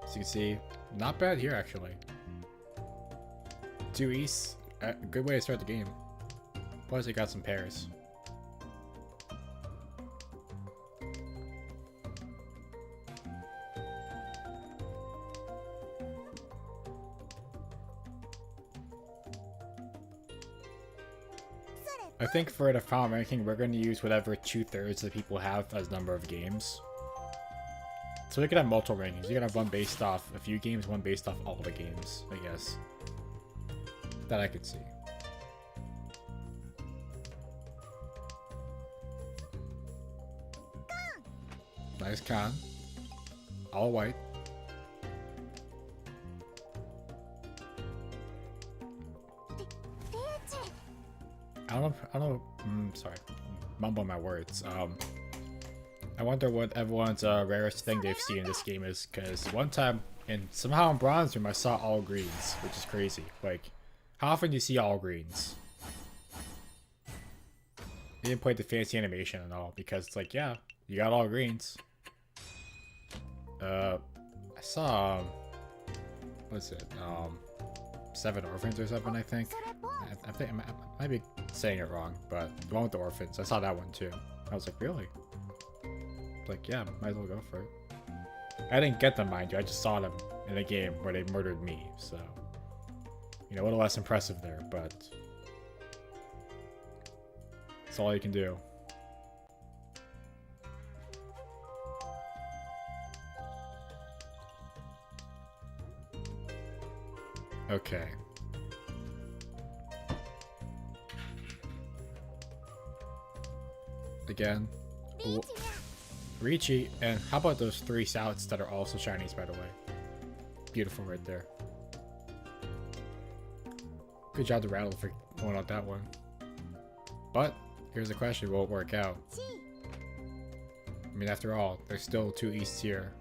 As you can see, not bad here actually. 2 East, a good way to start the game. Plus, they got some pairs. I think for the final ranking, we're going to use whatever 2/3 of the people have as number of games. So we could have multiple rankings. You can have one based off a few games, one based off all the games, I guess. That I could see. Nice con. All white. I don't know, sorry, mumble my words. I wonder what everyone's rarest thing they've seen in this game is, because one time, and somehow in Bronze Room I saw all greens, which is crazy. Like, how often do you see all greens? They didn't put the fancy animation and all, because it's like, yeah, you got all greens. I saw, what's it, 7 orphans or something, I think. I think I might be saying it wrong, but the one with the orphans, I saw that one too. I was like, really? Like, yeah, might as well go for it. I didn't get them, mind you, I just saw them in a game where they murdered me, so, you know, a little less impressive there, but that's all you can do. Okay. Again. Ricci, and how about those 3 Souths that are also shinies, by the way? Beautiful right there. Good job to Rattle for pulling out that one. But, here's the question, will it work out? I mean, after all, there's still 2 Easts here.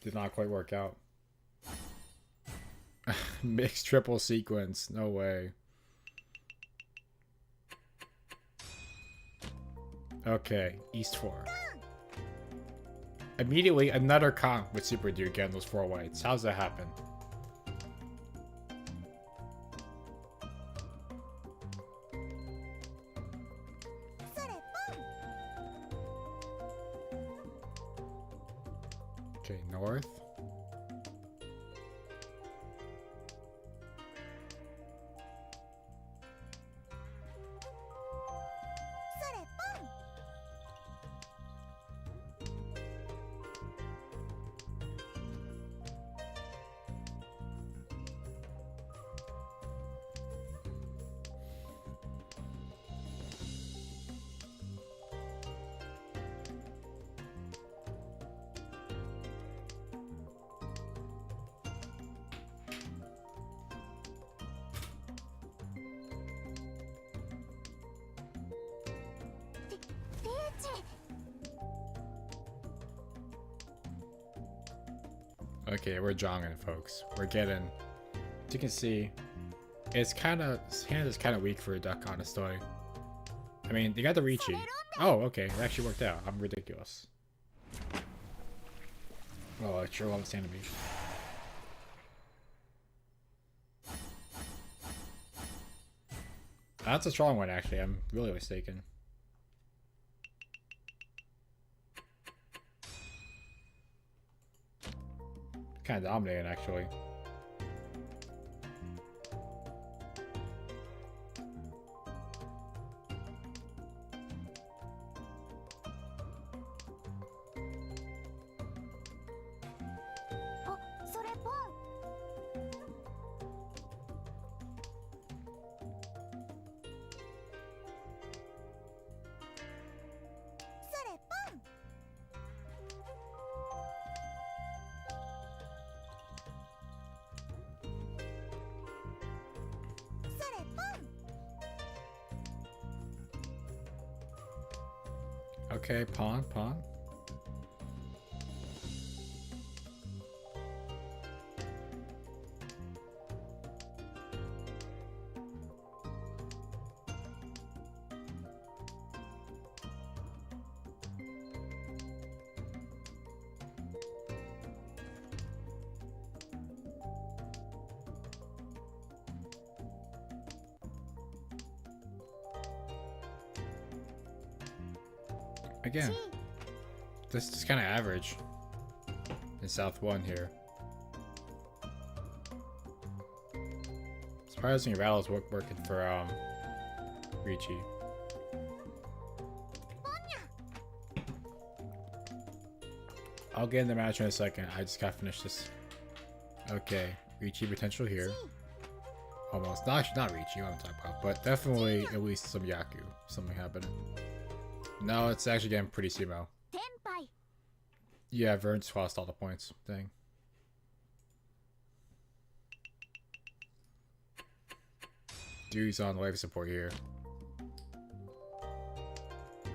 Did not quite work out. Mixed triple sequence, no way. Okay, East 4. Immediately another Kong with Super Dude getting those 4 whites. How's that happen? Okay, North. Okay, we're jogging, folks. We're getting, as you can see, it's kind of, his hand is kind of weak for a duck, honestly. I mean, you got the Ricci. Oh, okay, it actually worked out. I'm ridiculous. Oh, I sure love this animation. That's a strong one, actually. I'm really mistaken. Kind of dominating, actually. Okay, pawn, pawn. Again, this is kind of average in South 1 here. Surprisingly, Rattle's working for Ricci. I'll get in the match in a second. I just gotta finish this. Okay, Ricci potential here. Almost. Not Ricci, what I'm talking about, but definitely at least some Yaku. Something happening. No, it's actually getting pretty sumo. Yeah, Vern's lost all the points thing. Dude's on life support here.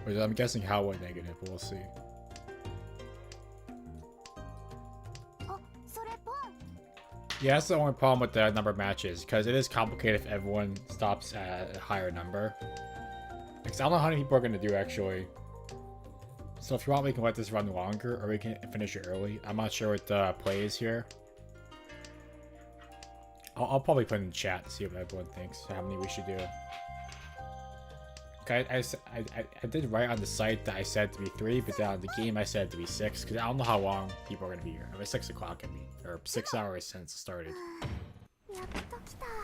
Which I'm guessing how went negative, but we'll see. Yeah, that's the only problem with the number of matches, because it is complicated if everyone stops at a higher number. Because I don't know how many people are going to do, actually. So if you want, we can let this run longer, or we can finish it early. I'm not sure what the play is here. I'll probably put in the chat to see what everyone thinks, how many we should do. Okay, I did write on the site that I said to be 3, but then on the game I said to be 6, because I don't know how long people are going to be here. I mean, 6 o'clock, I mean, or 6 hours since it started.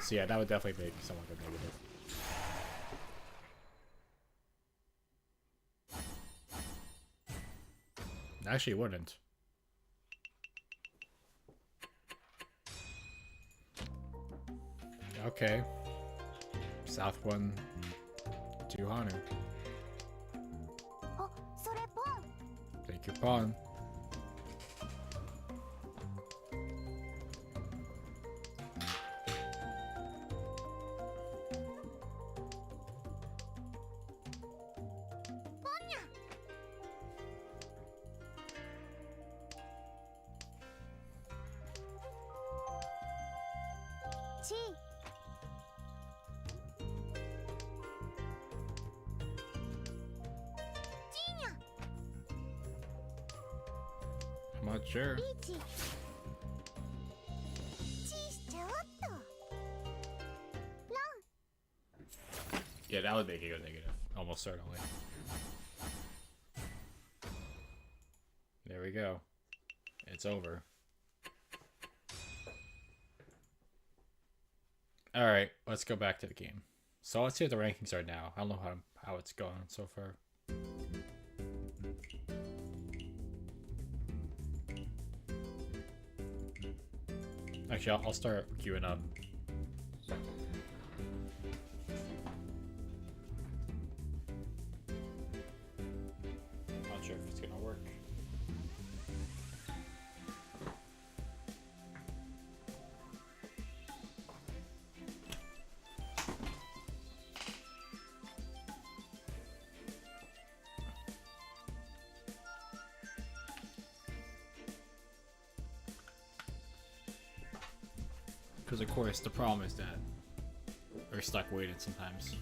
So yeah, that would definitely make someone go negative. Actually, it wouldn't. Okay. South 1 to Hanu. Take your pawn. I'm not sure. Yeah, that would make it go negative. Almost certainly. There we go. It's over. Alright, let's go back to the game. So let's see what the rankings are now. I don't know how it's going so far. Actually, I'll start queuing up. Not sure if it's gonna work. Because of course the problem is that we're stuck waiting sometimes.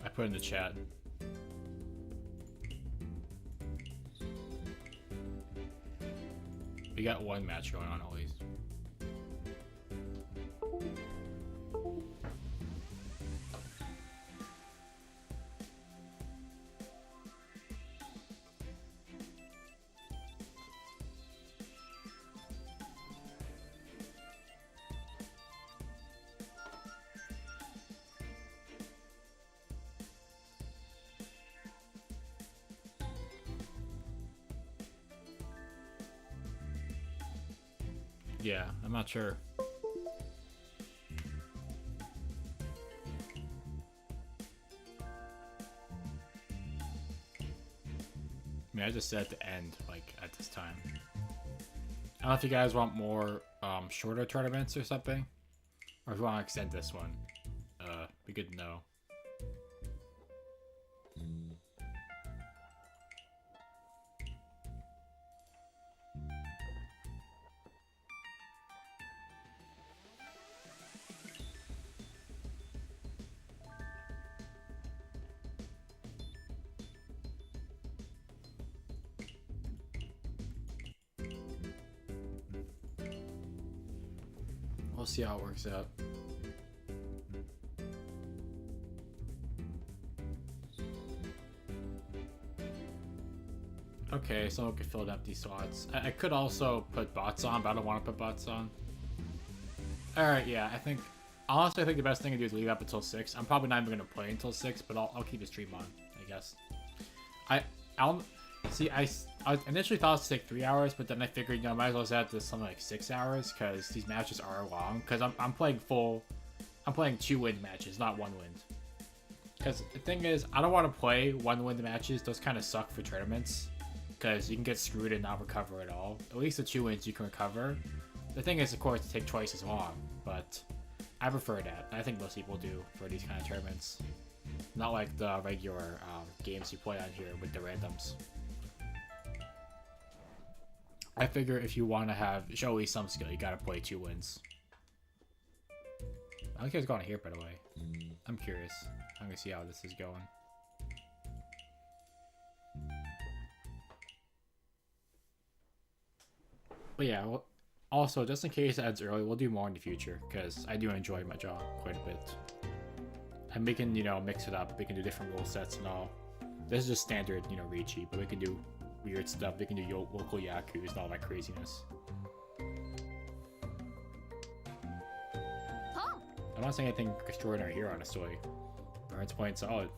I put in the chat. We got one match going on at least. Yeah, I'm not sure. I mean, I just said to end, like, at this time. I don't know if you guys want more, shorter tournaments or something. Or if you want to extend this one. Be good to know. We'll see how it works out. Okay, someone could fill empty slots. I could also put bots on, but I don't want to put bots on. Alright, yeah, honestly, I think the best thing to do is leave up until 6. I'm probably not even going to play until 6, but I'll keep the stream on, I guess. I initially thought it would take 3 hours, but then I figured, you know, I might as well set this something like 6 hours, because these matches are long. Because I'm playing 2-win matches, not 1-win. Because the thing is, I don't want to play 1-win matches. Those kind of suck for tournaments, because you can get screwed and not recover at all. At least the 2 wins you can recover. The thing is, of course, it takes twice as long, but I prefer that. I think most people do for these kind of tournaments. Not like the regular games you play on here with the randoms. I figure if you want to show at least some skill, you gotta play 2 wins. I think it's going here, by the way. I'm curious. I'm gonna see how this is going. But yeah, well, also, just in case it ends early, we'll do more in the future, because I do enjoy Mahjong quite a bit. And we can, you know, mix it up. We can do different rule sets and all. This is just standard, you know, Riichi, but we can do weird stuff. We can do local Yakus and all that craziness. Huh? I'm not saying anything extraordinary here, honestly. Burns playing solid.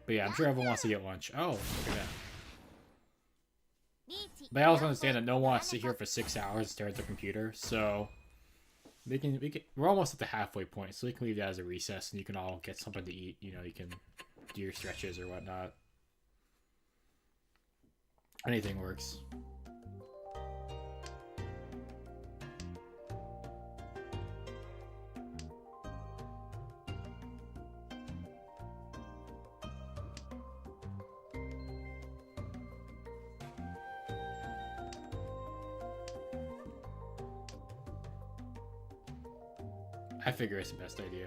But yeah, I'm sure everyone wants to get lunch. Oh, look at that. But I also understand that no one wants to sit here for 6 hours and stare at the computer, so we're almost at the halfway point, so we can leave that as a recess and you can all get something to eat. You know, you can do your stretches or whatnot. Anything works. I figure it's the best idea.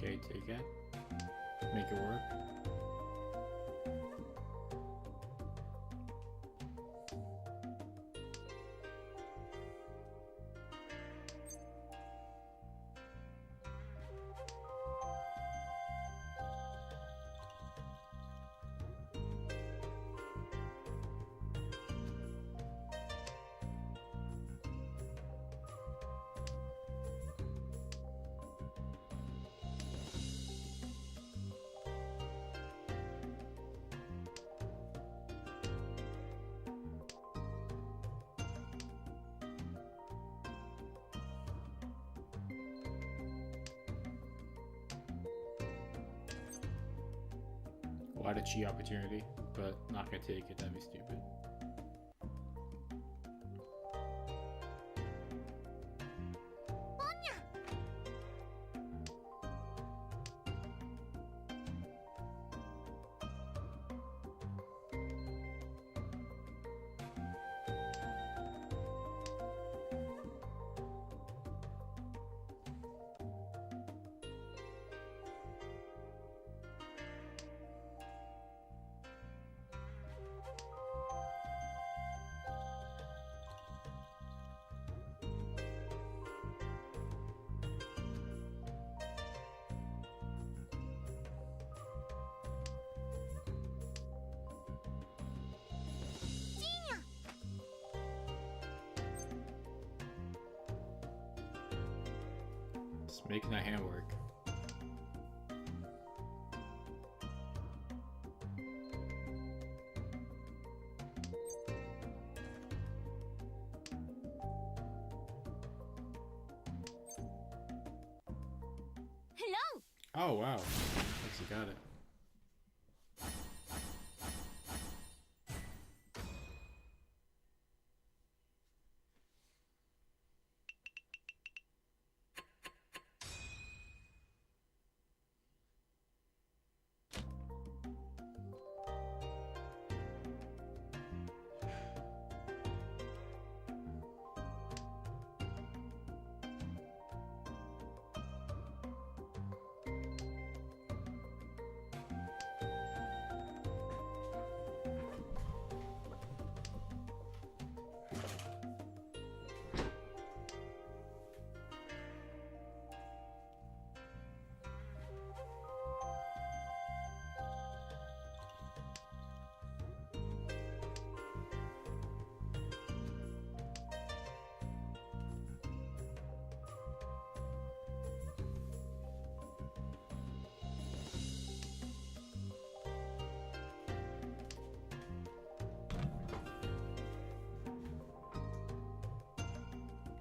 Okay, take it. Make it work. A lot of Chi opportunity, but not gonna take it, that'd be stupid. Just making that hand work. Hello. Oh wow. Actually got it.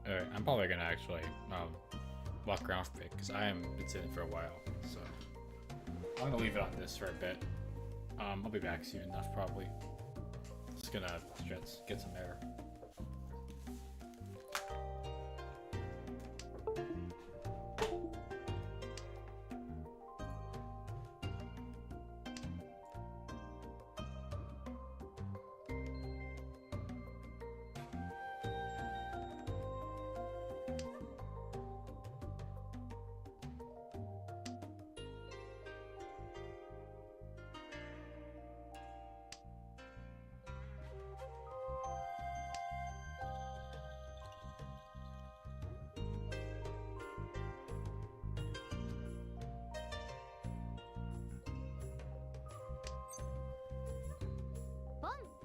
Alright, I'm probably gonna actually walk around for a bit because I haven't been sitting for a while, so I'm gonna leave it on this for a bit. I'll be back soon enough probably. Just gonna stretch, get some air. Boom.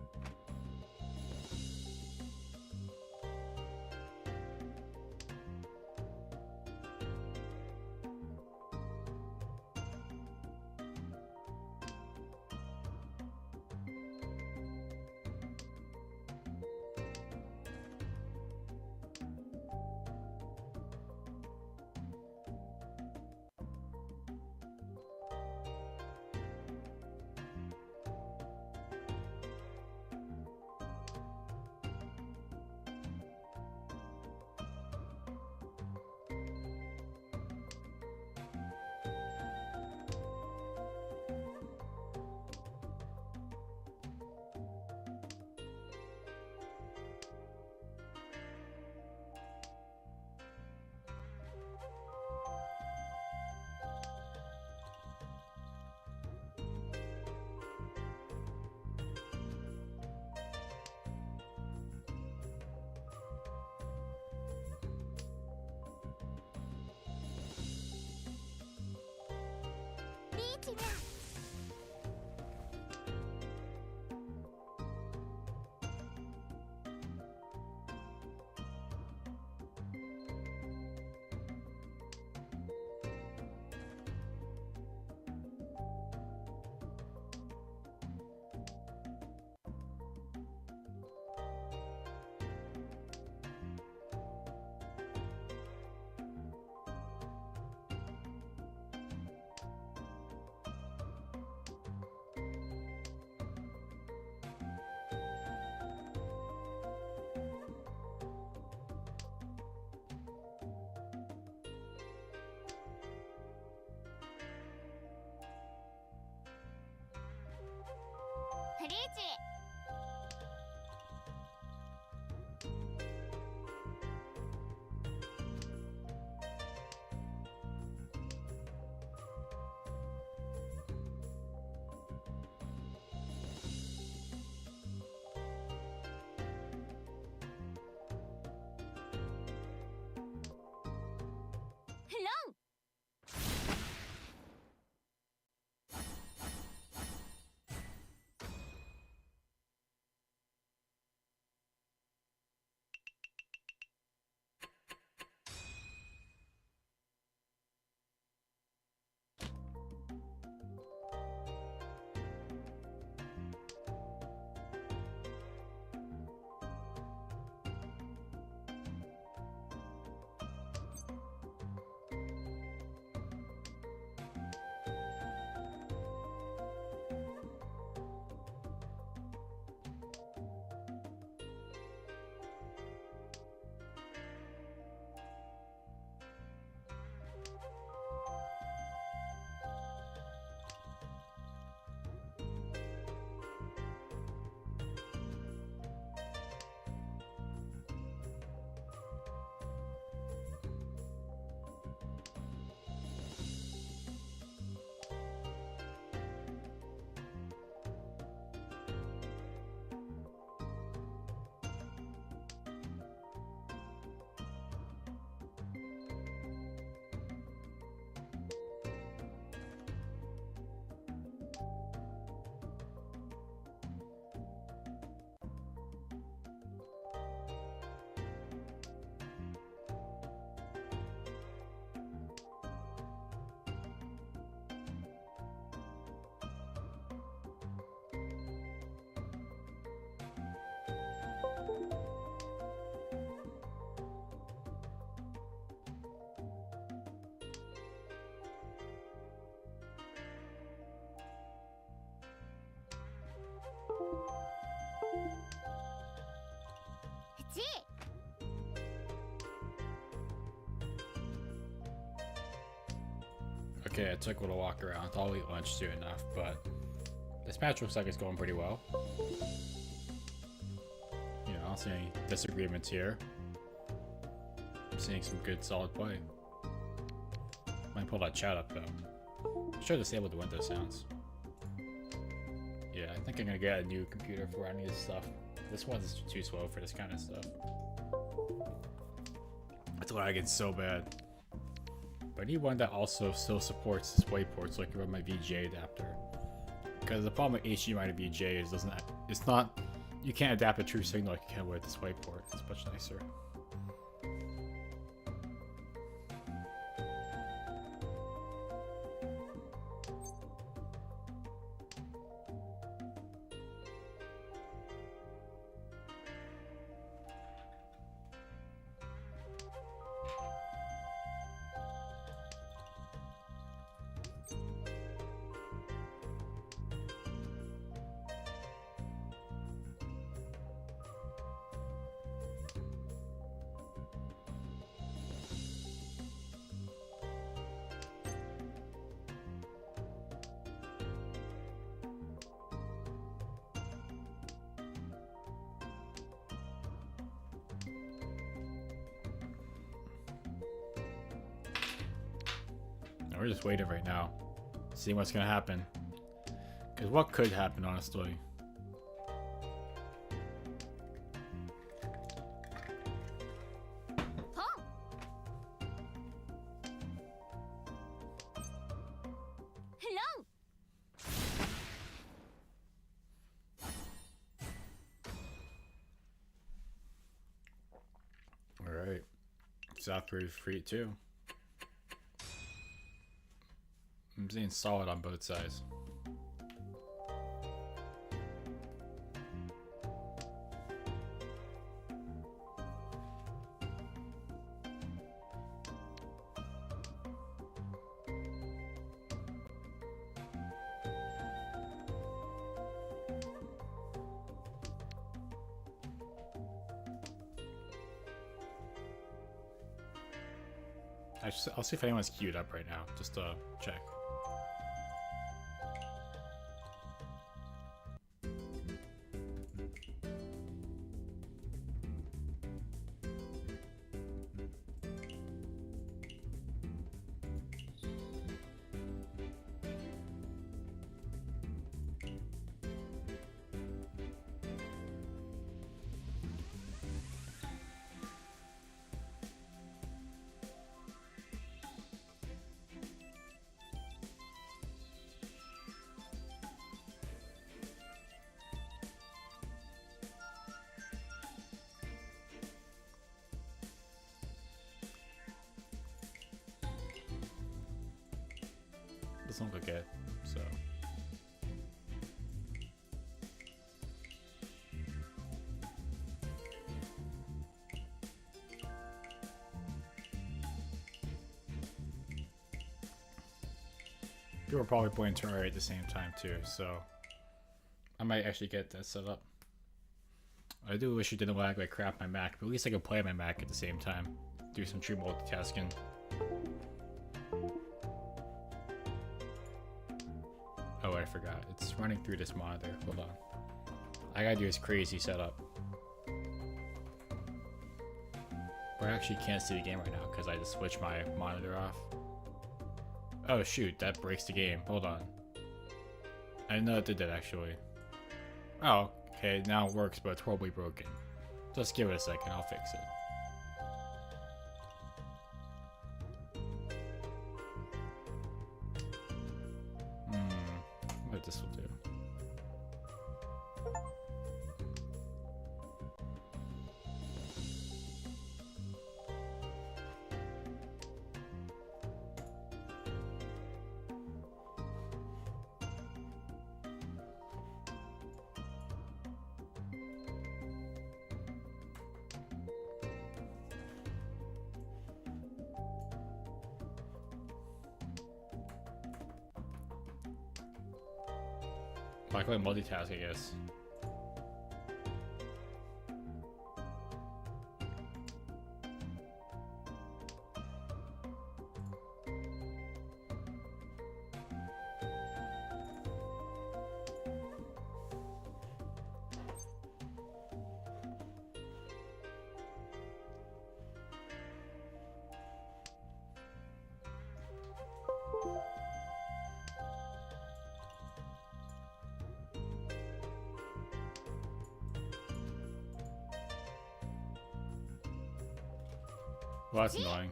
미치냐. 리지. Hello. Okay, I took a little walk around. I'll eat lunch soon enough, but this match looks like it's going pretty well. You know, I don't see any disagreements here. I'm seeing some good, solid play. Might pull that chat up though. Should disable the window sounds. Yeah, I think I'm gonna get a new computer for any of this stuff. This one's too slow for this kind of stuff. It's lagging so bad. But I need one that also still supports display ports like my VGA adapter. Because the problem with HDMI to VGA is it's not, you can't adapt a true signal like you can with a display port. It's much nicer. We're just waiting right now, seeing what's gonna happen. Because what could happen, honestly? Huh? Hello. All right, South Korea's free too. I'm seeing solid on both sides. I'll see if anyone's queued up right now, just to check. Doesn't look like it, so. People are probably playing Terraria at the same time too, so I might actually get that set up. I do wish it didn't lag like crap my Mac, but at least I can play my Mac at the same time. Do some true multitasking. Oh, I forgot. It's running through this monitor. Hold on. I gotta do this crazy setup. But I actually can't see the game right now because I just switched my monitor off. Oh shoot, that breaks the game. Hold on. I didn't know it did that actually. Oh, okay, now it works, but it's probably broken. Just give it a second, I'll fix it. What this will do. I can multitask, I guess. Well, that's annoying.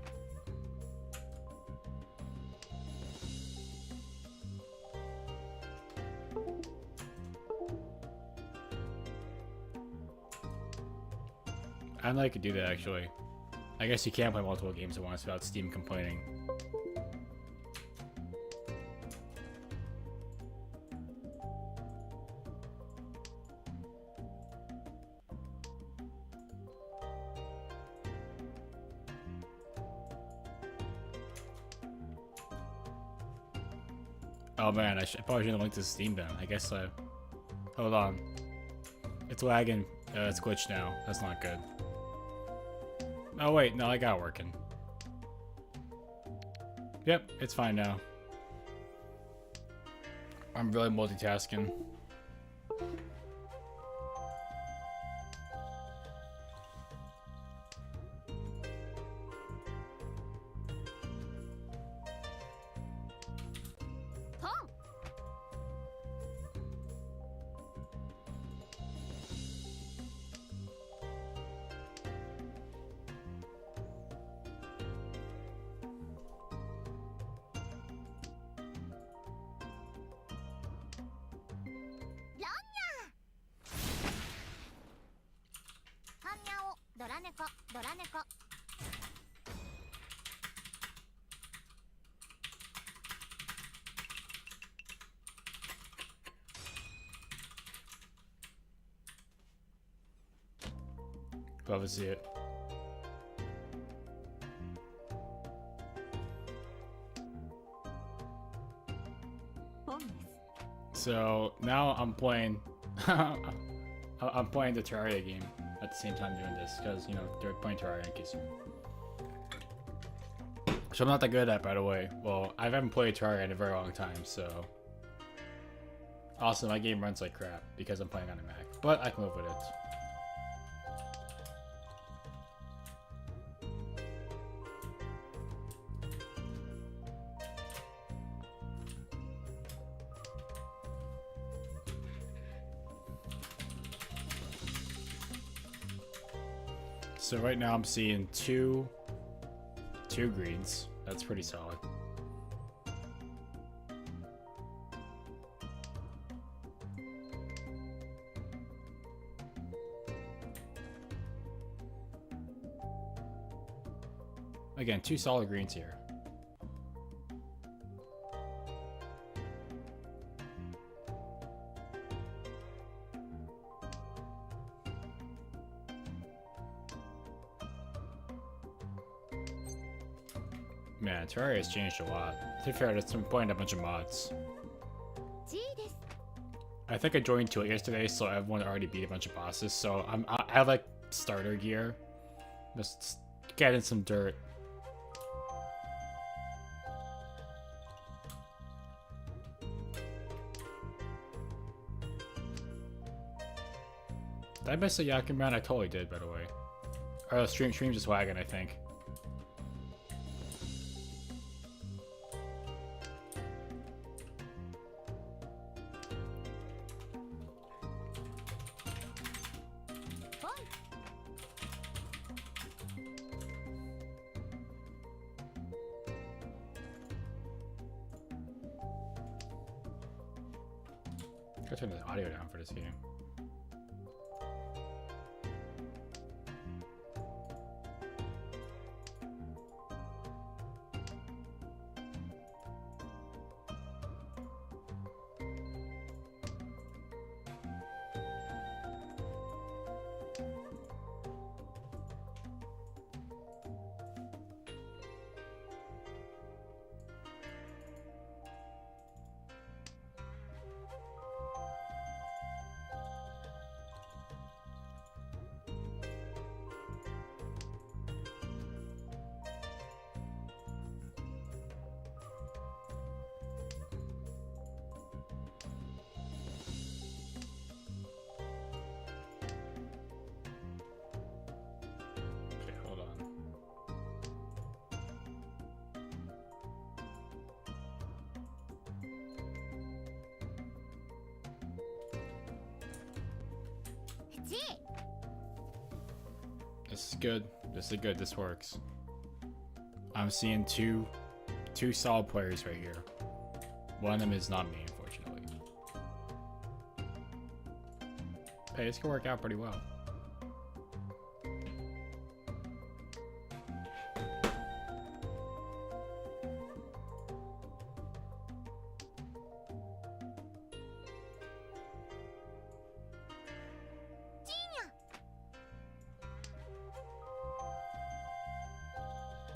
I don't know I could do that actually. I guess you can't play multiple games at once without Steam complaining. Oh man, I probably shouldn't have linked to Steam then. I guess hold on. It's lagging. It's glitched now. That's not good. Oh wait, no, I got it working. Yep, it's fine now. I'm really multitasking. Pong. Hanyao, doraneko, doraneko. Love to see it. So now I'm playing. I'm playing the Terraria game at the same time doing this because you know they're playing Terraria in case. So I'm not that good at that, by the way. Well, I haven't played Terraria in a very long time, so. Also, my game runs like crap because I'm playing on a Mac, but I can live with it. So right now I'm seeing two greens. That's pretty solid. Again, two solid greens here. Man, Terraria has changed a lot. To be fair, I'm playing a bunch of mods. I think I joined to it yesterday, so everyone already beat a bunch of bosses. So I have like starter gear. Just get in some dirt. Did I miss a Yakin Man? I totally did, by the way. Or stream just lagging, I think. Gotta turn the audio down for this game. This is good. This is good. This works. I'm seeing two solid players right here. One of them is not me, unfortunately. Hey, this can work out pretty well.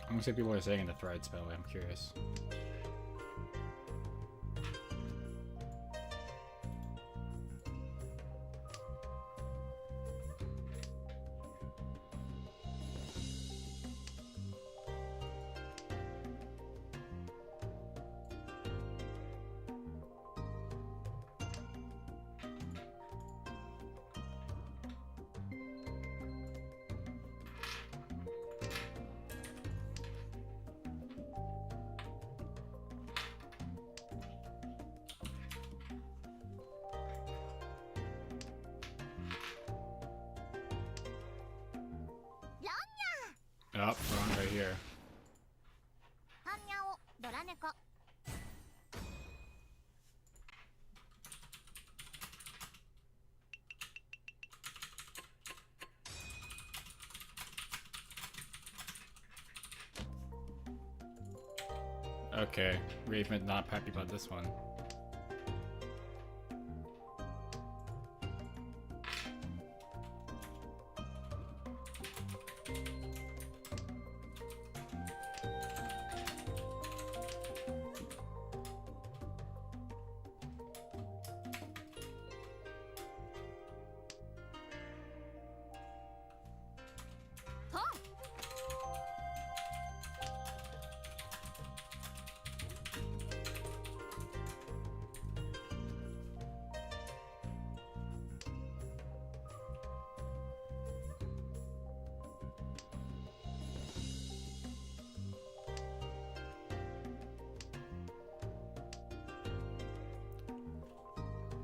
I'm gonna see what people are saying in the threads, by the way. I'm curious. Oh, wrong right here. ハンニャオドラ猫 Okay, Raven not happy about this one.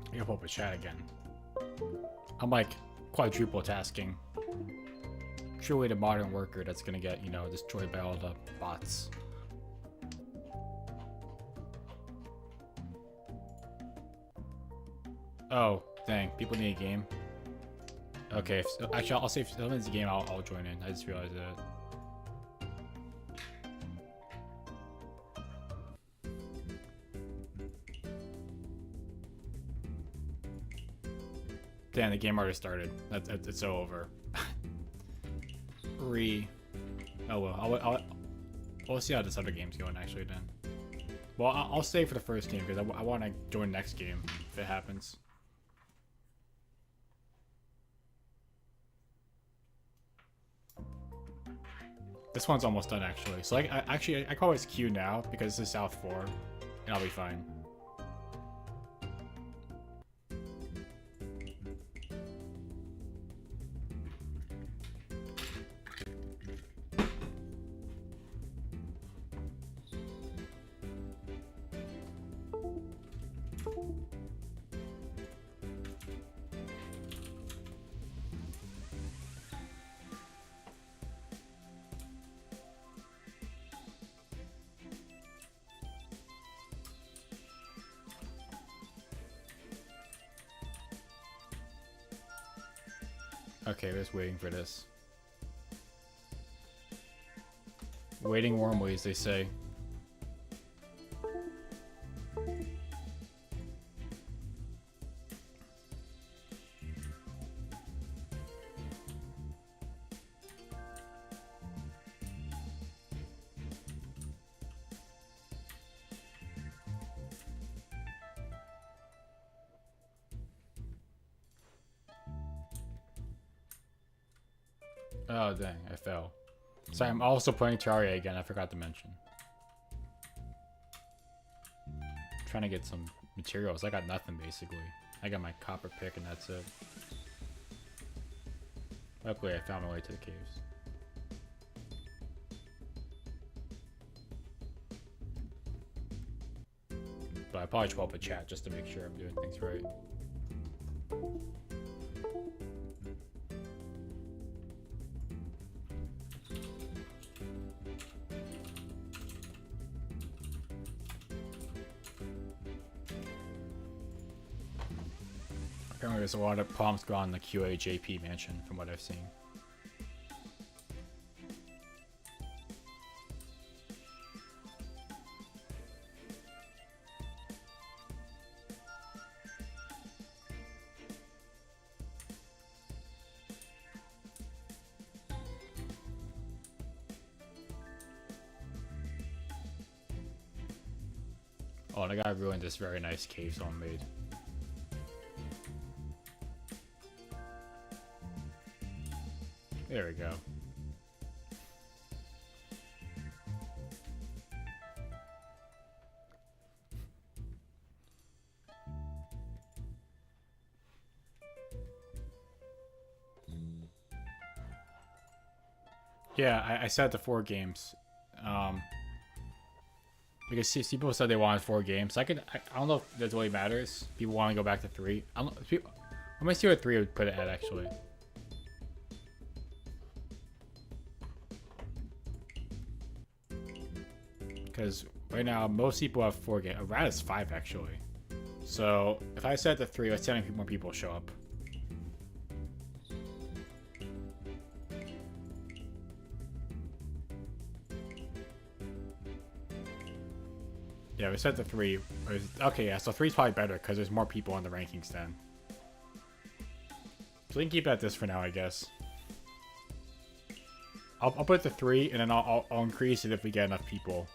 I gotta pull up a chat again. I'm like quadruple tasking. Truly the modern worker that's gonna get, you know, destroyed by all the bots. Oh, dang. People need a game. Okay, so actually, I'll say if someone needs a game, I'll join in. I just realized that. Damn, the game already started. It's so over. Oh well, we'll see how this other game's going actually then. Well, I'll stay for the first game because I want to join the next game if it happens. This one's almost done actually. So like, I can always queue now because this is South 4, and I'll be fine. Okay, we're just waiting for this. Waiting warmly, as they say. Oh dang, I fell. Sorry, I'm also playing Terraria again, I forgot to mention. Trying to get some materials. I got nothing basically. I got my copper pick and that's it. Luckily I found my way to the caves. But I probably should pull up a chat just to make sure I'm doing things right. Apparently there's a lot of problems going on in the QAJP mansion from what I've seen. Oh, and I gotta ruin this very nice cave someone made. There we go. Yeah, I said the 4 games. Because people said they wanted 4 games. I don't know if that really matters. People want to go back to 3. I don't know. I'm gonna see what 3 would put it at actually. Because right now most people have 4 games. Around is 5 actually. So if I set it to 3, let's see how many more people show up. Yeah, we set the 3. Okay, yeah, so 3 is probably better because there's more people on the rankings then. So we can keep it at this for now, I guess. I'll put it to 3, and then I'll increase it if we get enough people.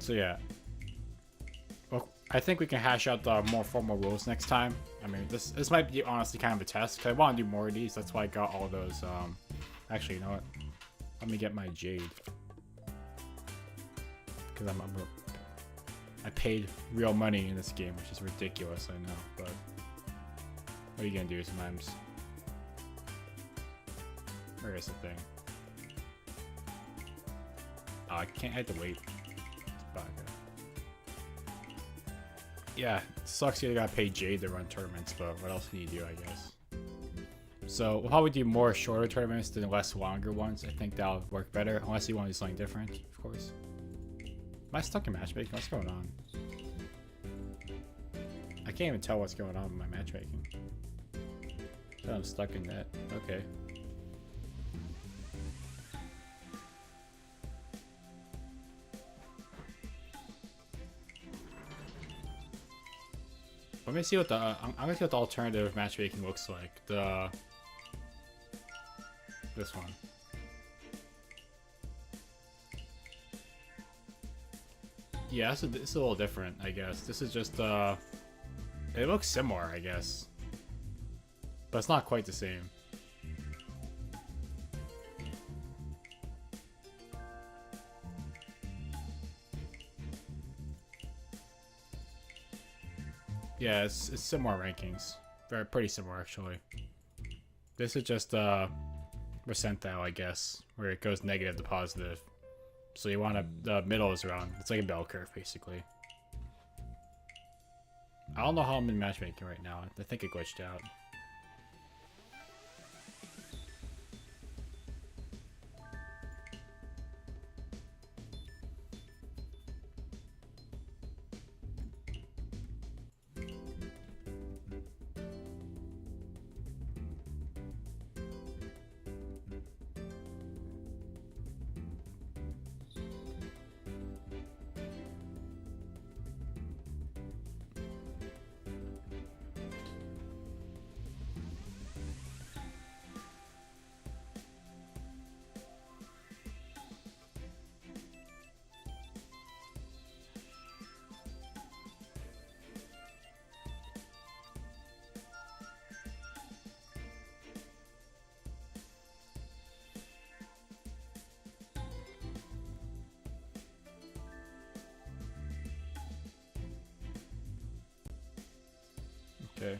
So yeah. Well, I think we can hash out the more formal rules next time. I mean, this might be honestly kind of a test, because I want to do more of these. That's why I got all those, actually, you know what? Let me get my jade. Because I paid real money in this game, which is ridiculous, I know, but what are you gonna do sometimes? Where is the thing? Oh, I have to wait. Yeah, it sucks you gotta pay Jade to run tournaments, but what else can you do, I guess? So we'll probably do more shorter tournaments than less longer ones. I think that'll work better, unless you want to do something different, of course. Am I stuck in matchmaking? What's going on? I can't even tell what's going on with my matchmaking. So I'm stuck in that. Okay. Let me see what the I'm gonna see what the alternative matchmaking looks like. This one. Yeah, this is a little different, I guess. This is just it looks similar, I guess, but it's not quite the same. Yeah, it's similar rankings. Pretty similar, actually. This is just percentile, I guess, where it goes negative to positive. So you want the middle is around. It's like a bell curve, basically. I don't know how I'm in matchmaking right now. I think it glitched out. Okay.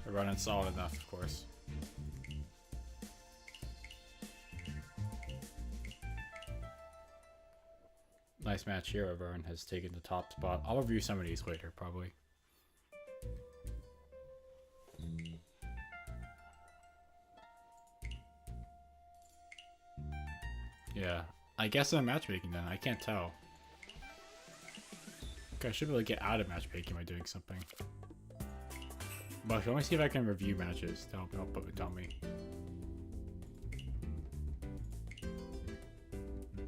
We're running solid enough, of course. Nice match here. Everyone has taken the top spot. I'll review some of these later, probably. Yeah. I guess I'm matchmaking then. I can't tell. Okay, I should be able to get out of matchmaking by doing something. But let me see if I can review matches. Tell me.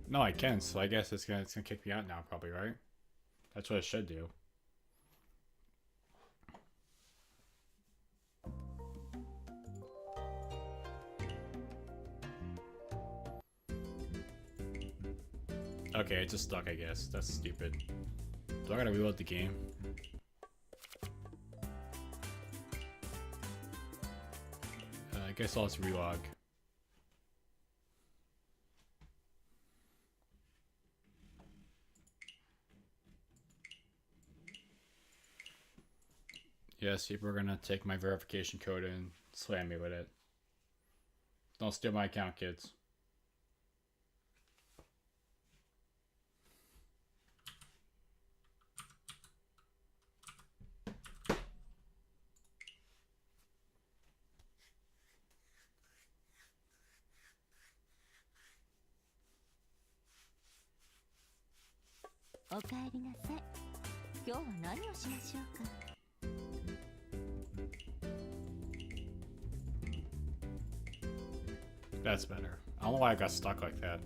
No, I can, so I guess it's gonna kick me out now, probably, right? That's what it should do. Okay, it's just stuck, I guess. That's stupid. Do I gotta reload the game? I guess I'll just relog. Yes, people are gonna take my verification code and slam me with it. Don't steal my account, kids. That's better. I don't know why I got stuck like that.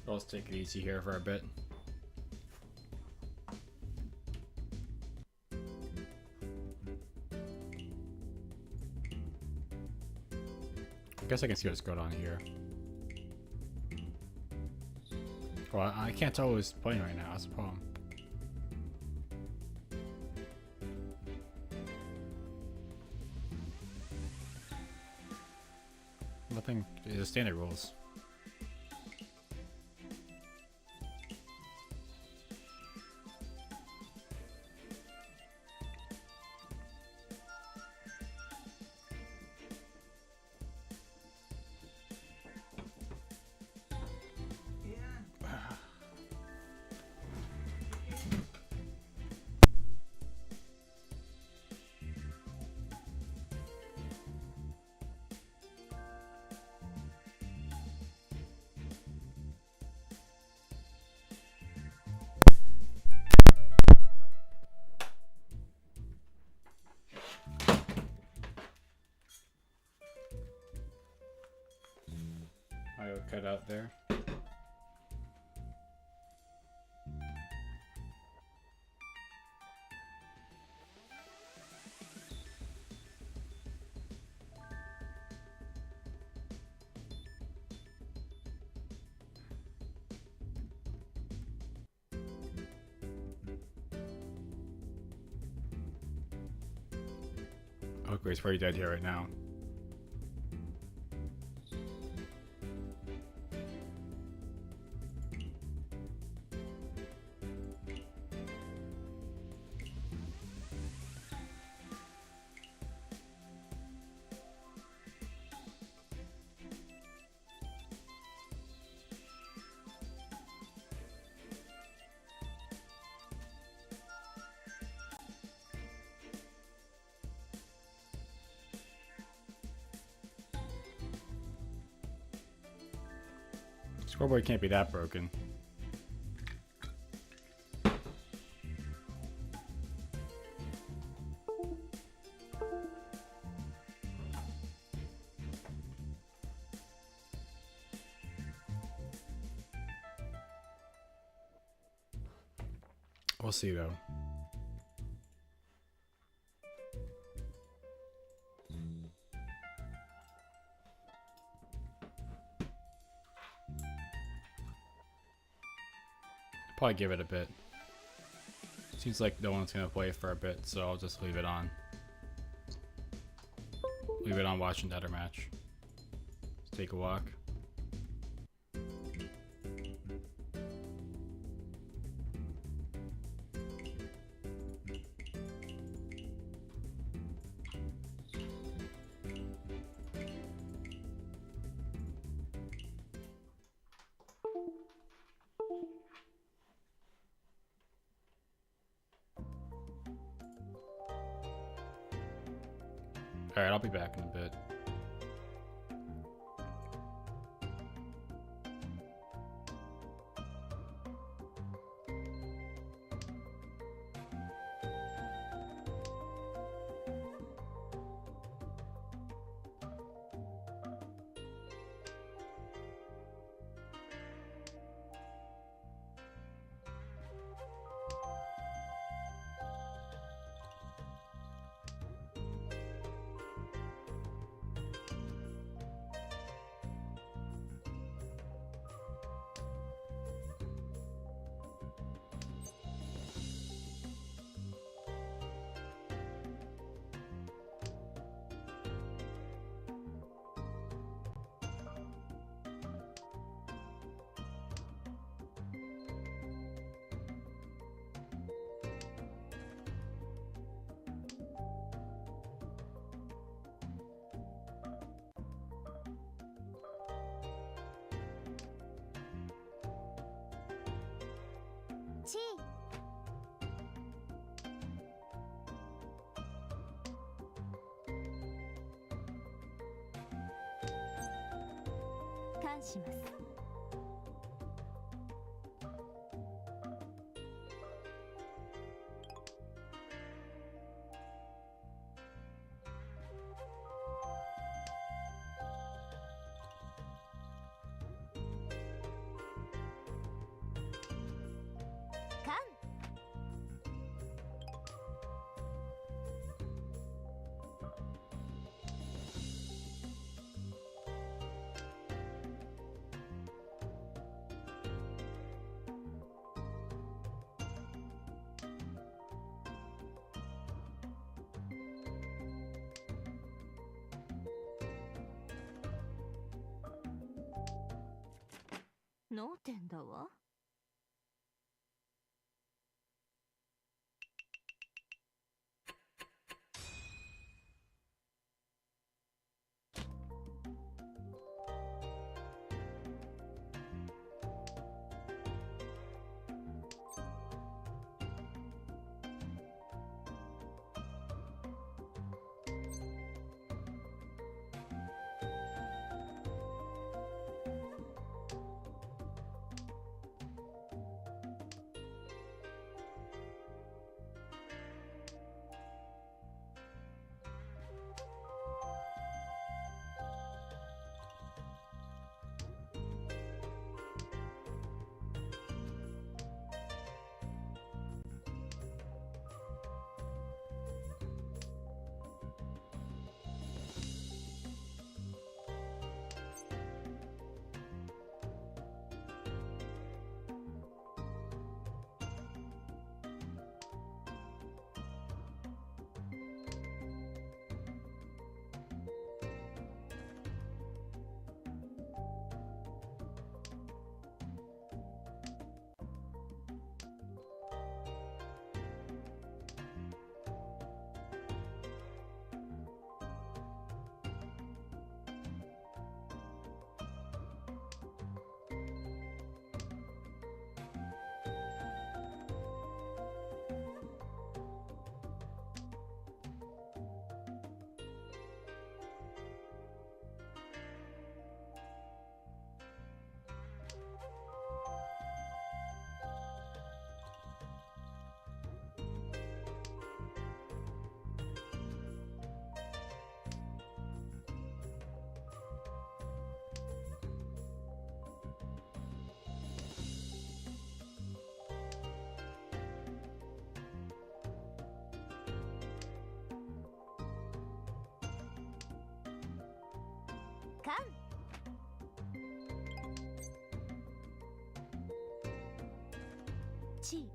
Let's take it easy here for a bit. I guess I can see what's going on here. Well, I can't tell who's playing right now, that's the problem. Nothing is standard rules. I will cut out there. Oh, Grace, pretty dead here right now. Scoreboard can't be that broken. We'll see though. Probably give it a bit. Seems like no one's gonna play for a bit, so I'll just leave it on. Leave it on, watch another match. Let's take a walk. Alright, I'll be back in a bit.ち感します。感脳天だわ。カンチ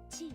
チ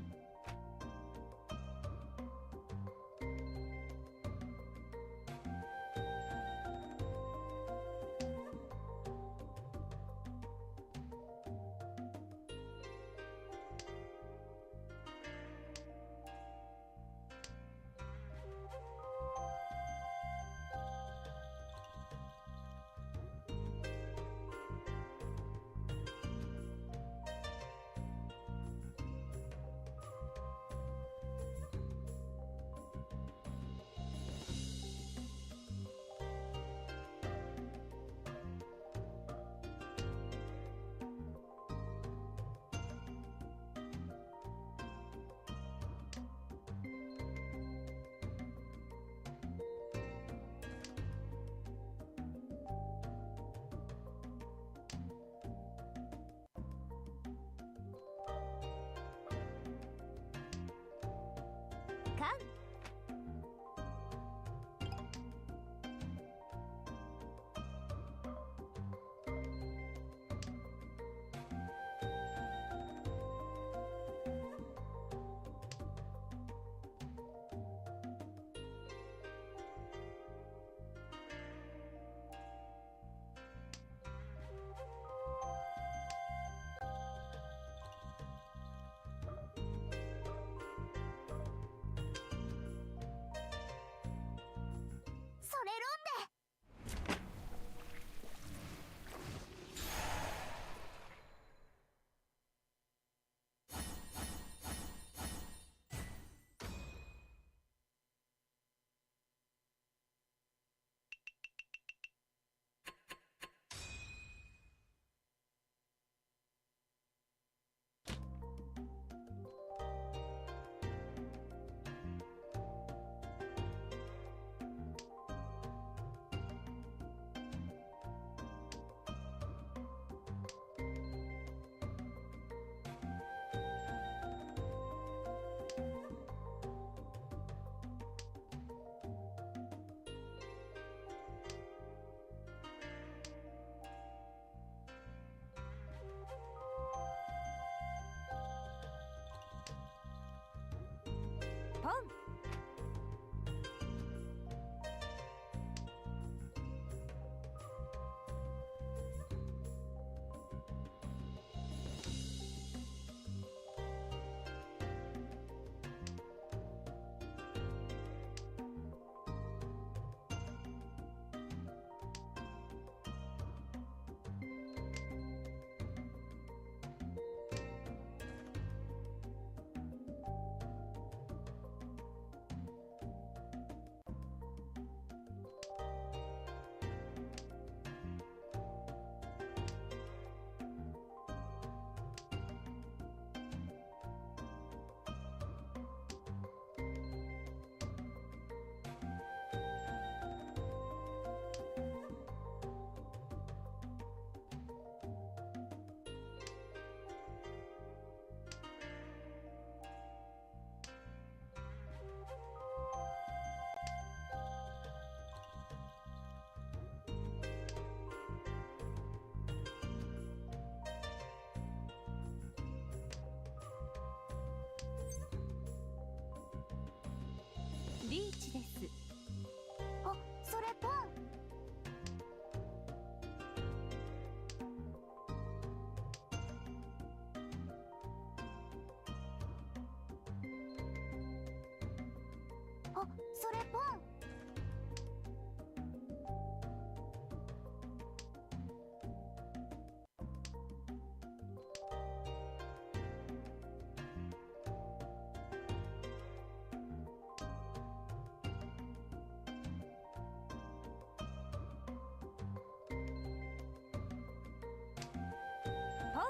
カンそれ論でポンリーチです。あ、それポンあ、それポンポン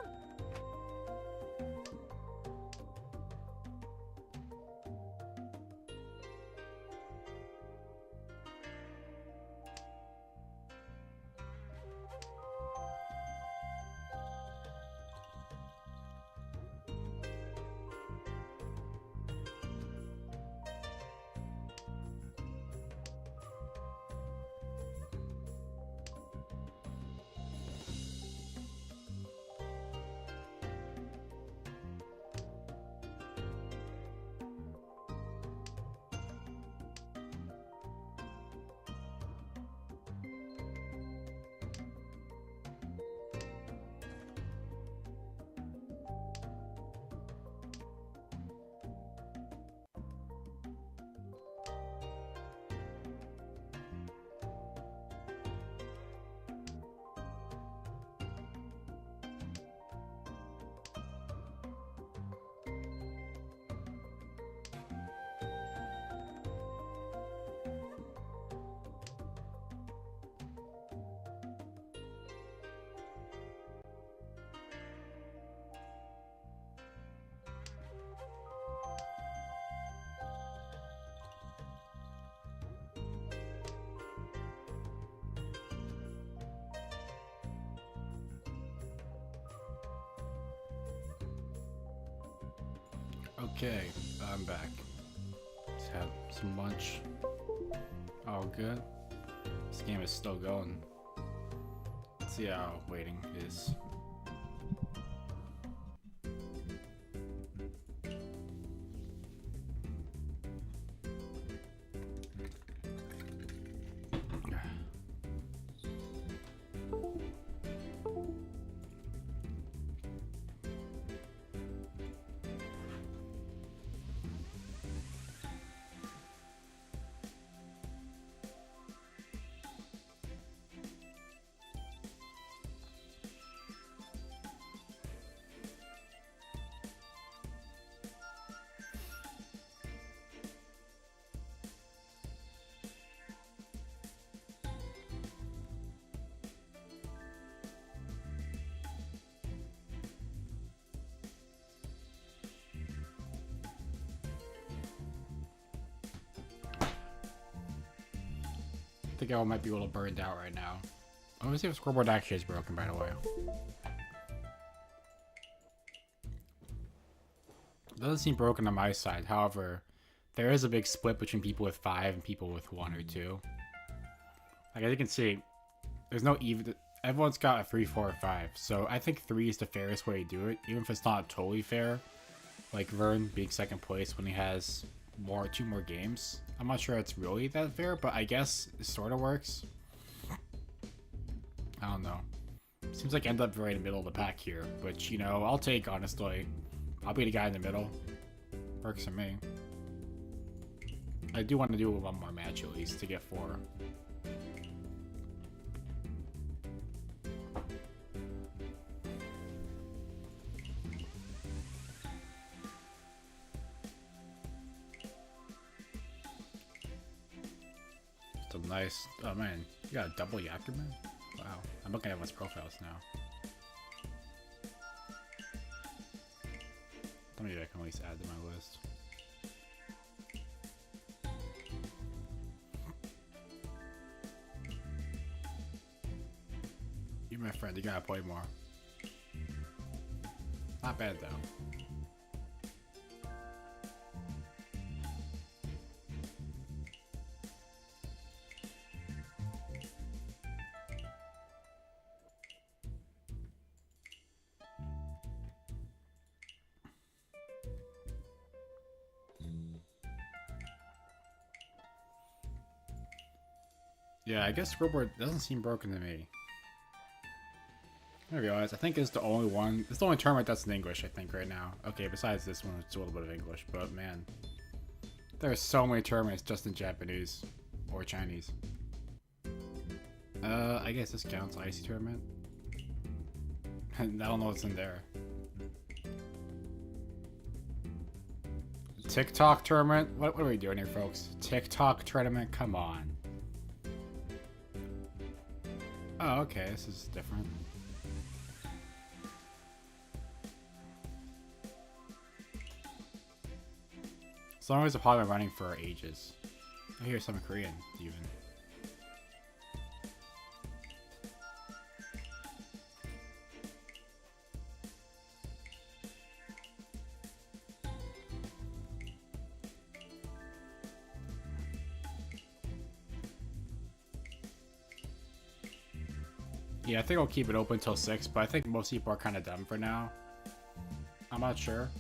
Okay, I'm back. Just had some lunch. All good. This game is still going. Let's see how waiting is. I think I might be a little burned out right now. Oh, let's see if the scoreboard actually is broken, by the way. It doesn't seem broken on my side. However, there is a big split between people with 5 and people with 1 or 2. Like, as you can see, there's no even... Everyone's got a 3, 4, or 5. So I think 3 is the fairest way to do it, even if it's not totally fair. Like Vern being second place when he has 2 more games. I'm not sure it's really that fair, but I guess it sort of works. I don't know. Seems like I end up right in the middle of the pack here, which, you know, I'll take, honestly. I'll be the guy in the middle. Works for me. I do want to do 1 more match at least to get 4. Some nice... Oh man, you got a double Yakkerman? Wow. I'm looking at everyone's profiles now. Maybe I can at least add to my list. You, my friend, you gotta play more. Not bad though. Yeah, I guess scoreboard doesn't seem broken to me. I realize, I think it's the only one, it's the only tournament that's in English, I think, right now. Okay, besides this one, it's a little bit of English, but man. There are so many tournaments just in Japanese. Or Chinese. I guess this counts, Icy Tournament. I don't know what's in there. TikTok Tournament? What are we doing here, folks? TikTok Tournament? Come on. Oh, okay, this is different. As long as the pod been running for ages. I hear some Korean, even. Yeah, I think I'll keep it open until 6, but I think most people are kind of done for now. I'm not sure.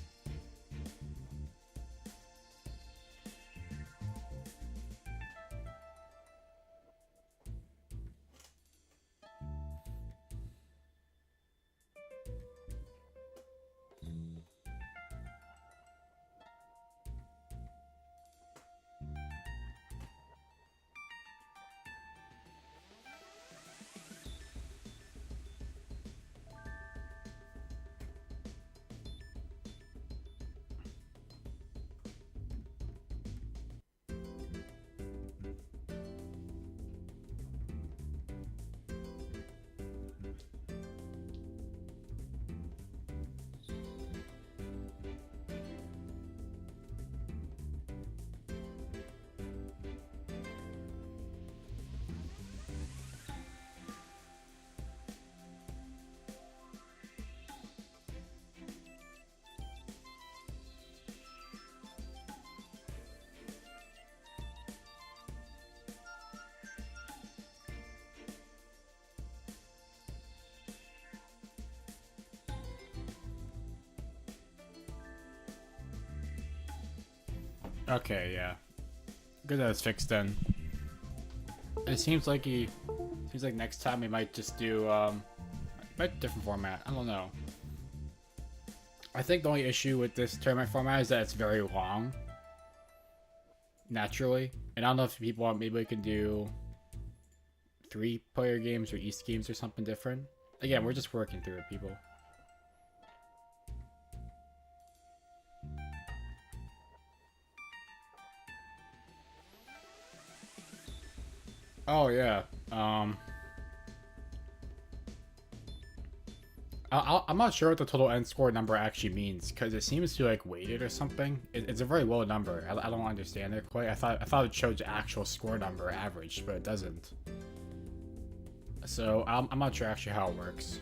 Okay, yeah. Good that it's fixed then. It seems like next time we might just do might different format. I don't know. I think the only issue with this tournament format is that it's very long. Naturally. And I don't know if people want, maybe we can do 3-player games or East games or something different. Again, we're just working through it, people. Oh yeah. I'm not sure what the total end score number actually means because it seems to like weighted or something. It's a very low number. I don't understand it quite. I thought it showed the actual score number average, but it doesn't. So I'm not sure actually how it works.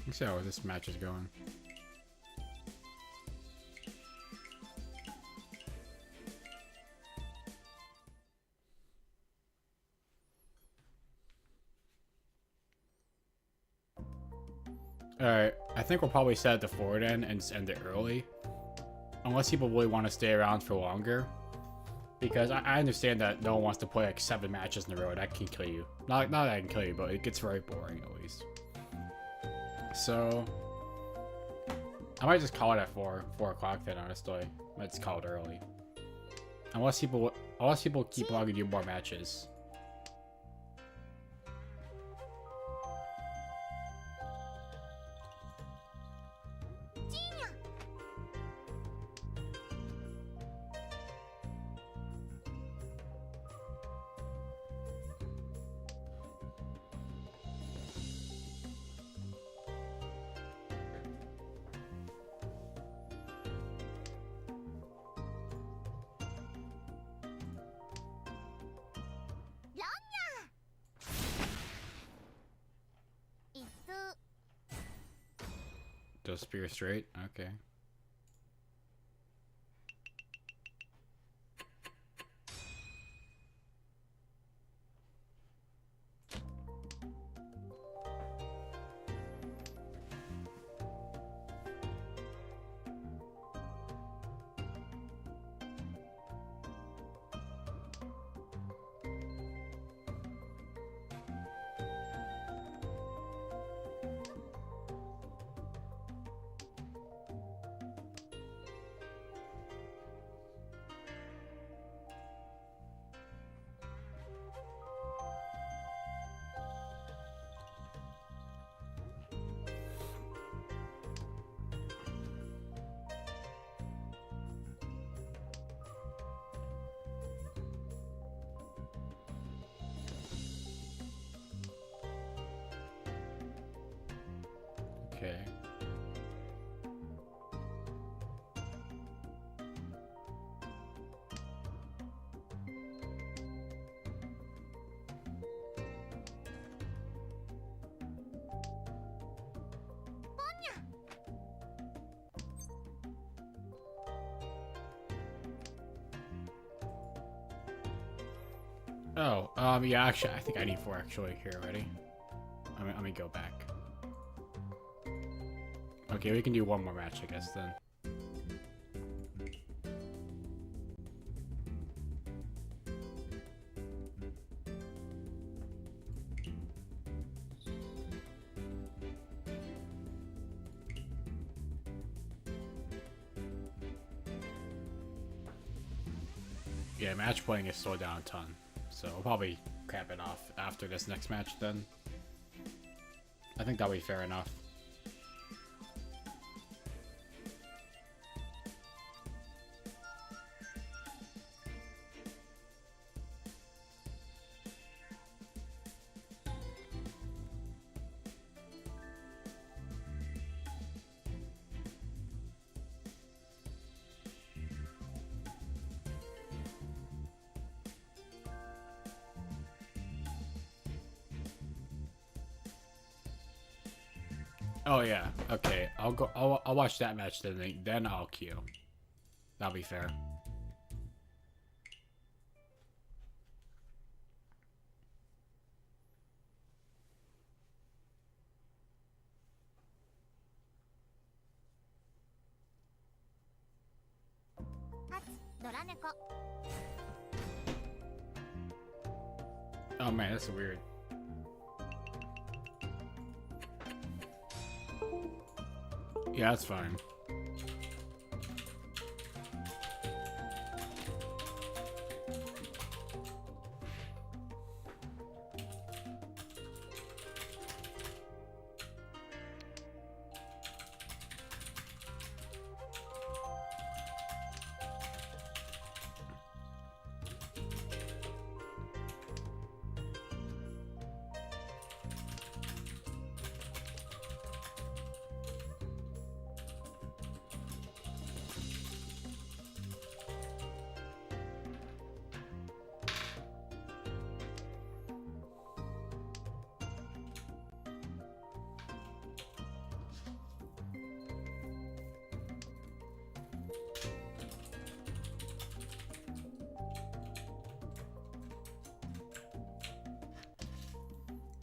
Let's see how this match is going. Alright, I think we'll probably set the forward end and just end it early. Unless people really want to stay around for longer. Because I understand that no one wants to play like 7 matches in a row. That can kill you. Not that I can kill you, but it gets very boring at least. So I might just call it at 4 o'clock then, honestly. I might just call it early. Unless people keep wanting to do more matches. Does spear straight? Okay. Okay. Oh, yeah, actually, I think I need 4 actually. Here, ready? Let me go back. Okay, we can do one more match, I guess, then. Yeah, match playing is slowed down a ton. So we'll probably cap it off after this next match then. I think that'll be fair enough. Oh yeah, okay. I'll watch that match then I'll queue. That'll be fair. Oh man, that's weird. Yeah, that's fine.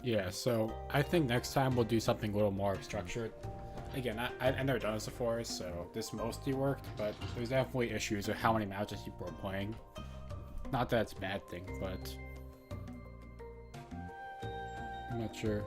Yeah, so I think next time we'll do something a little more structured. Again, I've never done this before, so this mostly worked, but there's definitely issues with how many matches people are playing. Not that it's a bad thing, but I'm not sure.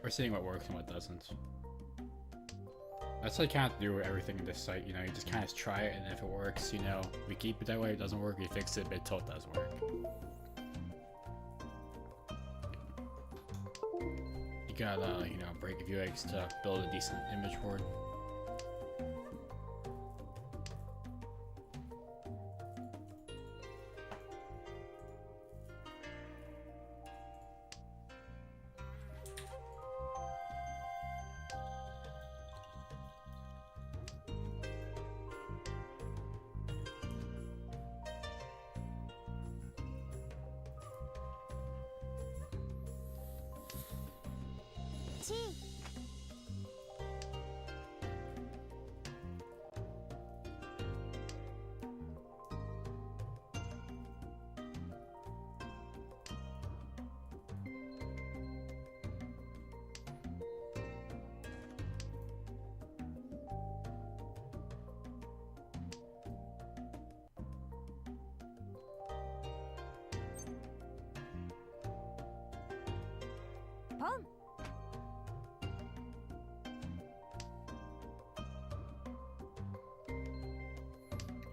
We're seeing what works and what doesn't. That's like kind of do with everything in this site, you know, you just kind of try it, and if it works, you know, we keep it that way. If it doesn't work, we fix it until it does work. You gotta, you know, break a few eggs to build a decent image board.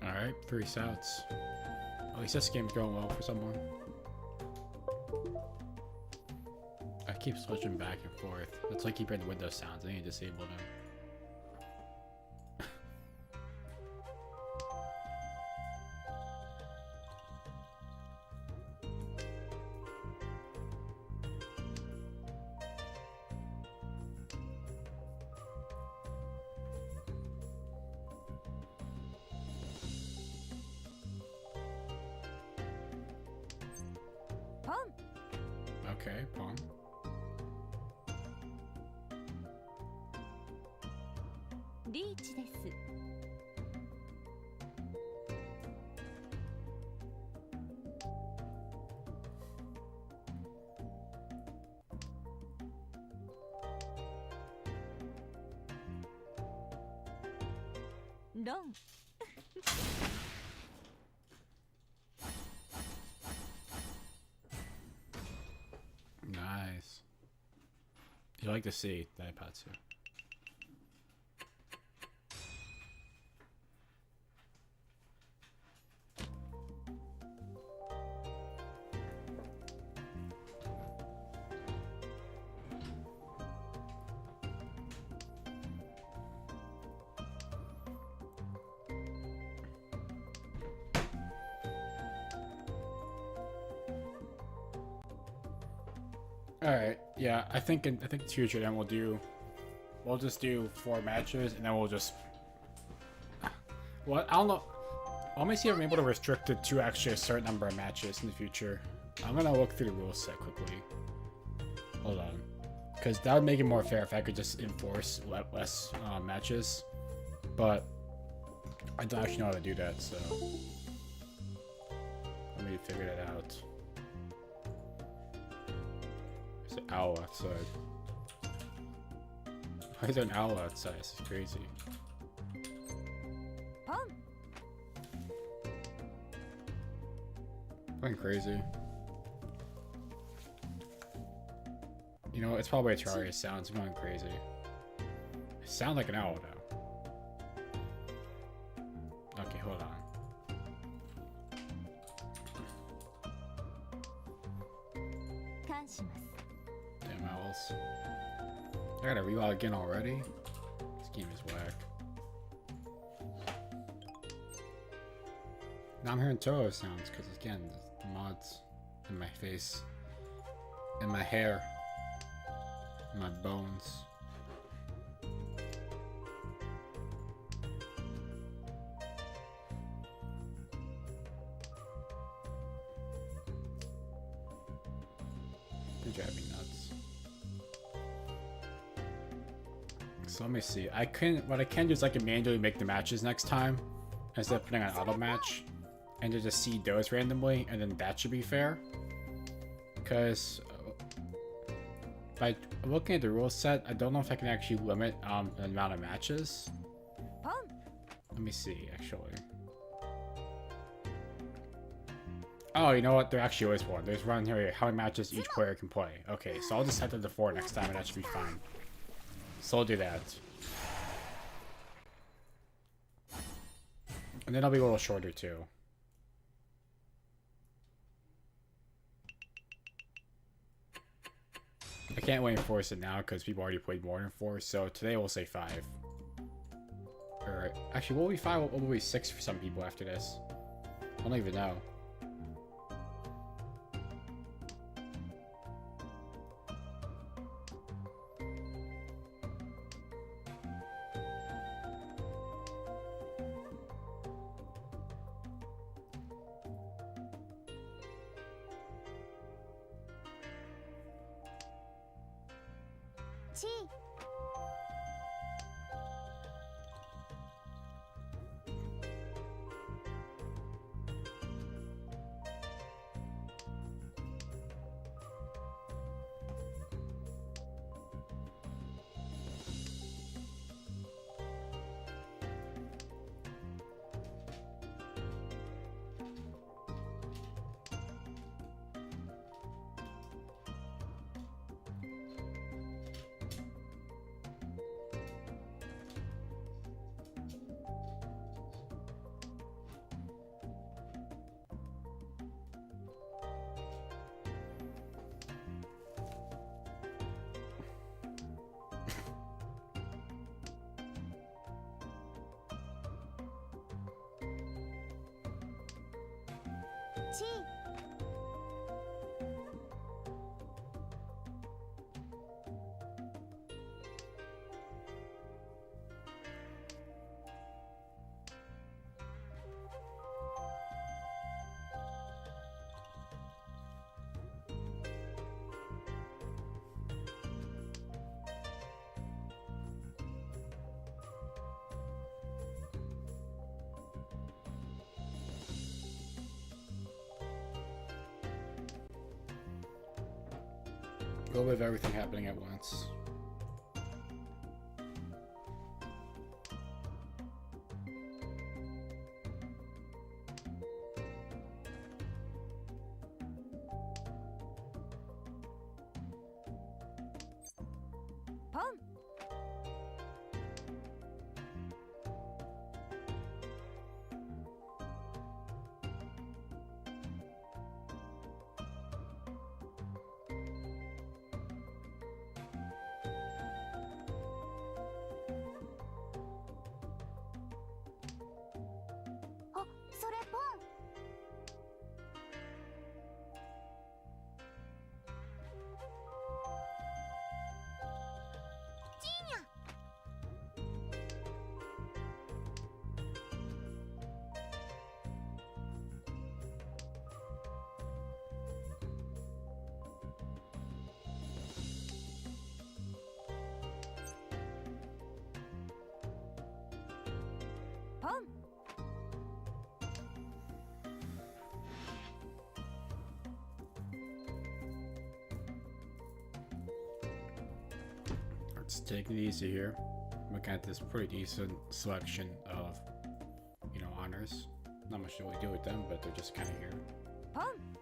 Alright, 3 Souths. At least this game's going well for someone. I keep switching back and forth. That's like keep hearing the Windows sounds. I need to disable them. Okay, pawn. Reach です。ロン。Nice. You like to see Daipatsu. All right. Yeah, I think in the future then we'll just do 4 matches and then we'll just. Well, I don't know. Let me see if I'm able to restrict it to actually a certain number of matches in the future. I'm gonna look through the rule set quickly. Hold on, because that would make it more fair if I could just enforce less matches. But I don't actually know how to do that, so let me figure that out. There's an owl outside. Why is there an owl outside? This is crazy. Going crazy. You know, it's probably a Terraria sound. It's going crazy. I sound like an owl now. Okay, hold on. Damn owls. I gotta reload again already? This game is whack. Now I'm hearing Toho sounds because, again, the mods in my face, in my hair, in my bones. They drive me nuts. So let me see. What I can do is I can manually make the matches next time instead of putting on auto match. And to just see those randomly, and then that should be fair. Because by looking at the rule set, I don't know if I can actually limit the amount of matches. Let me see, actually. Oh, you know what? There actually is one. There's one here. How many matches each player can play? Okay, so I'll just set that to 4 next time, and that should be fine. So I'll do that. And then I'll be a little shorter too. I can't really enforce it now because people already played more than 4, so today we'll say 5. Or actually, will it be 5? Will it be 6 for some people after this? I don't even know. A little bit of everything happening at once. just taking it easy here. Looking at this pretty decent selection of, you know, honors. Not much to really do with them, but they're just kind of here. ポン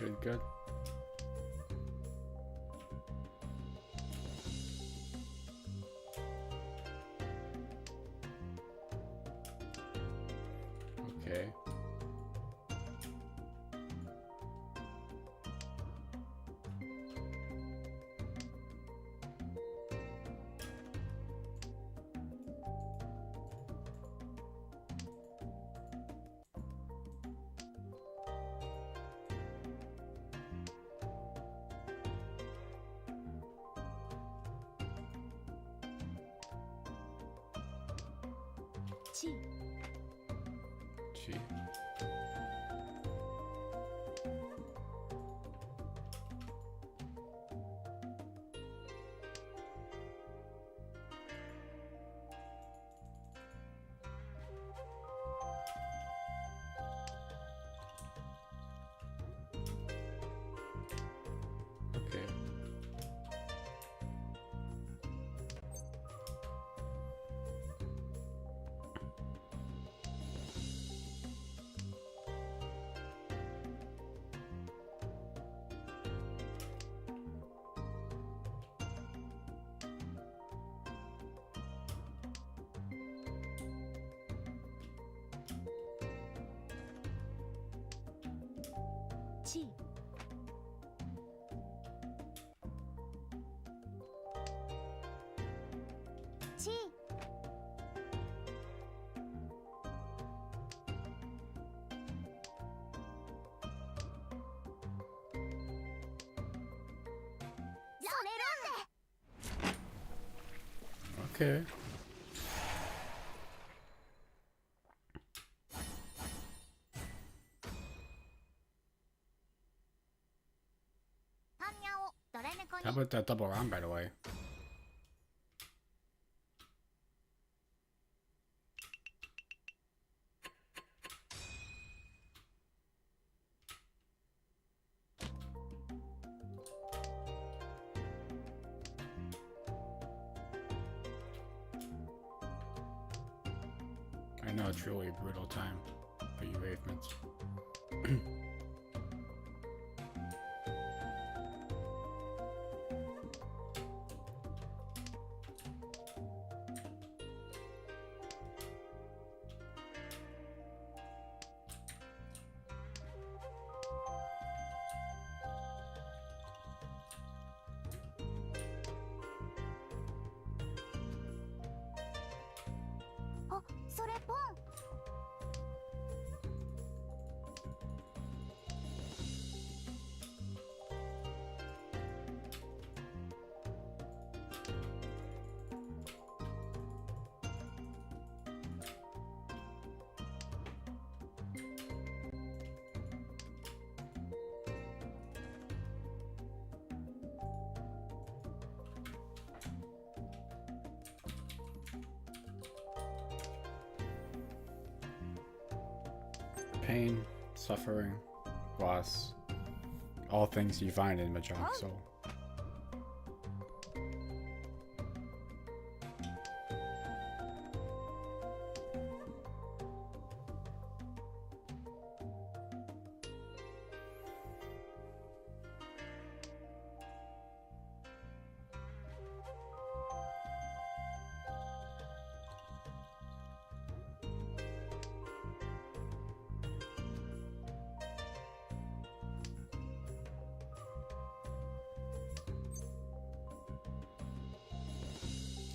Good, good. Okay. Chi. Gee. Okay. Chi. Chi. Okay. How about that double round, by the way? I know it's really a brutal time for you Ravens. Oh, それポン Pain, suffering, loss, all things you find in Mahjong. So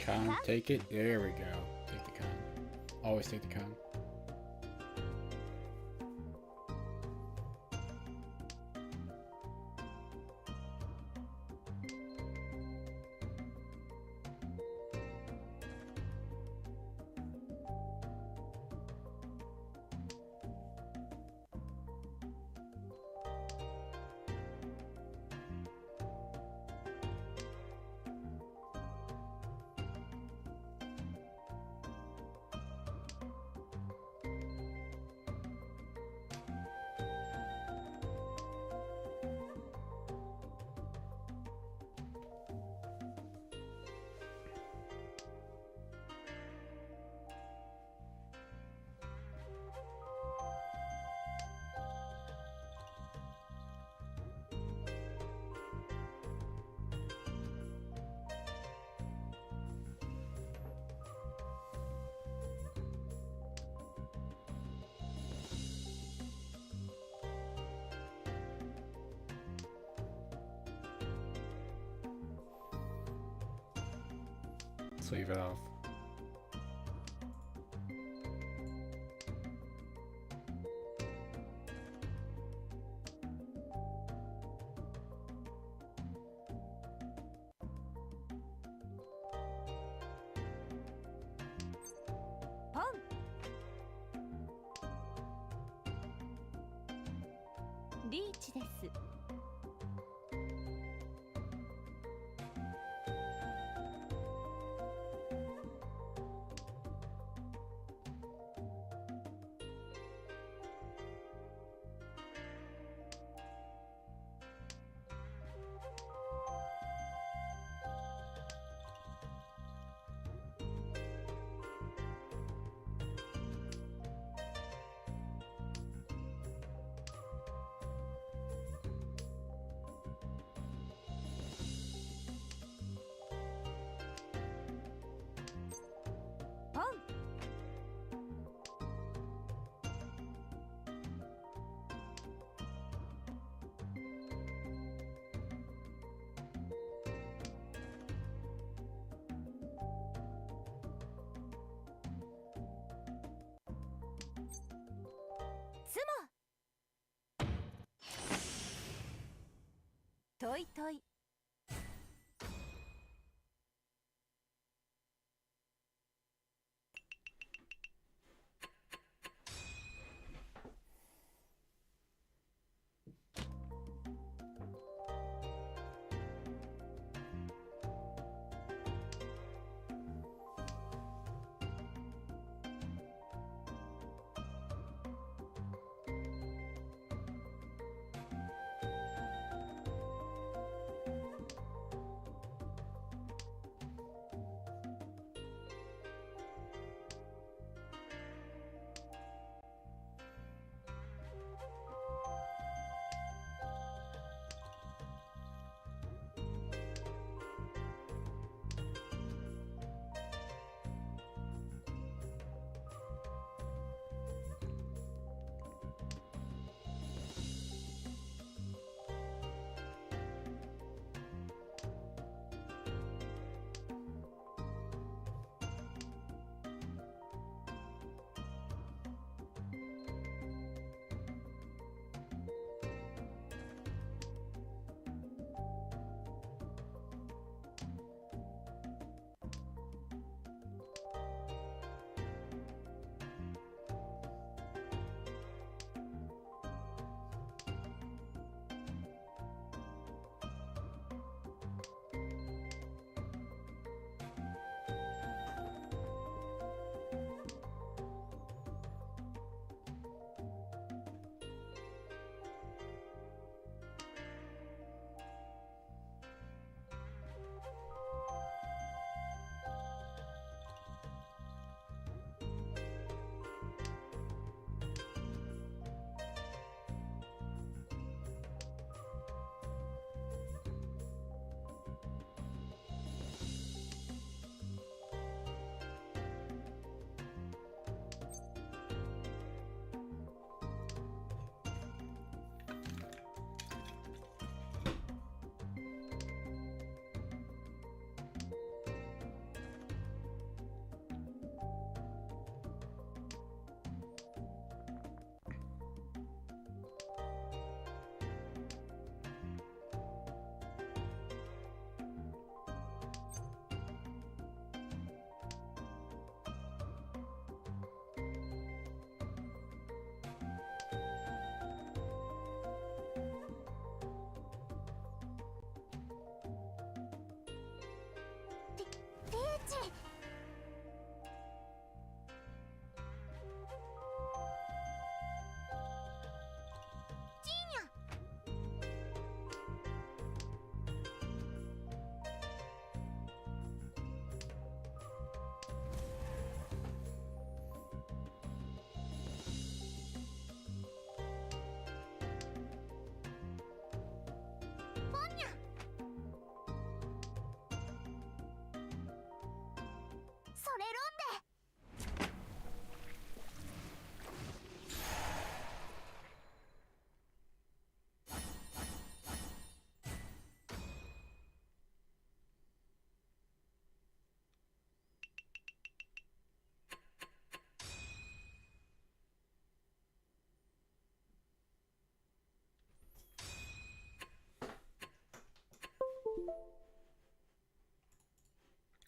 con, take it. There we go. Take the con. Always take the con. Let's leave it off.トイトイ。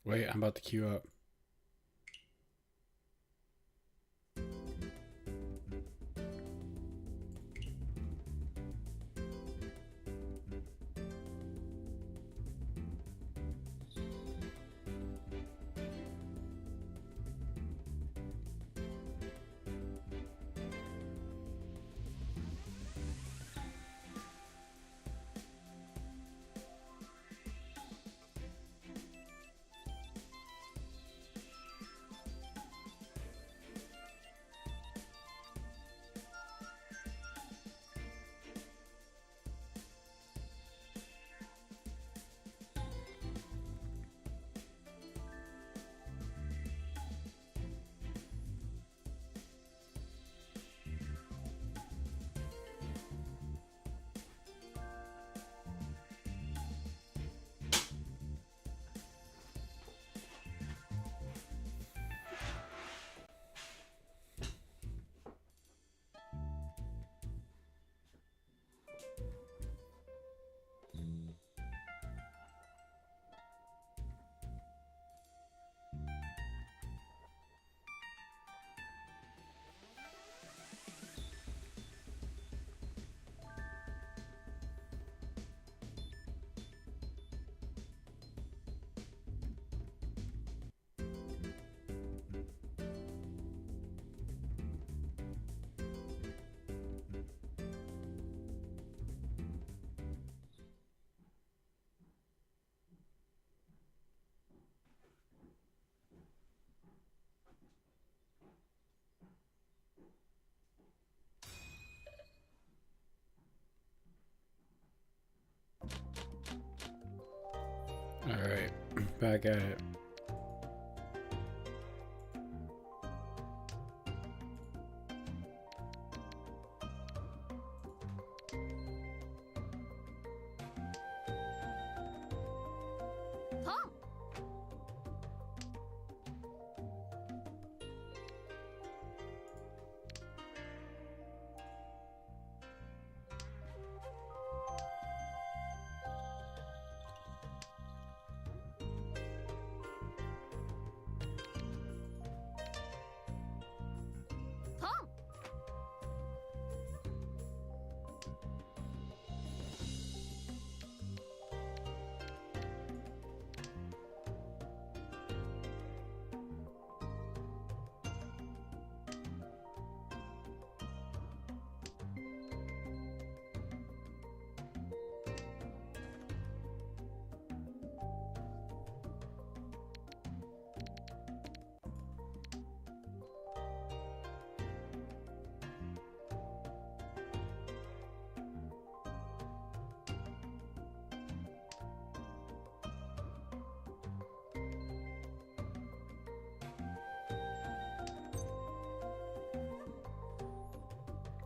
Wait, I'm about to queue up. Alright, back at it.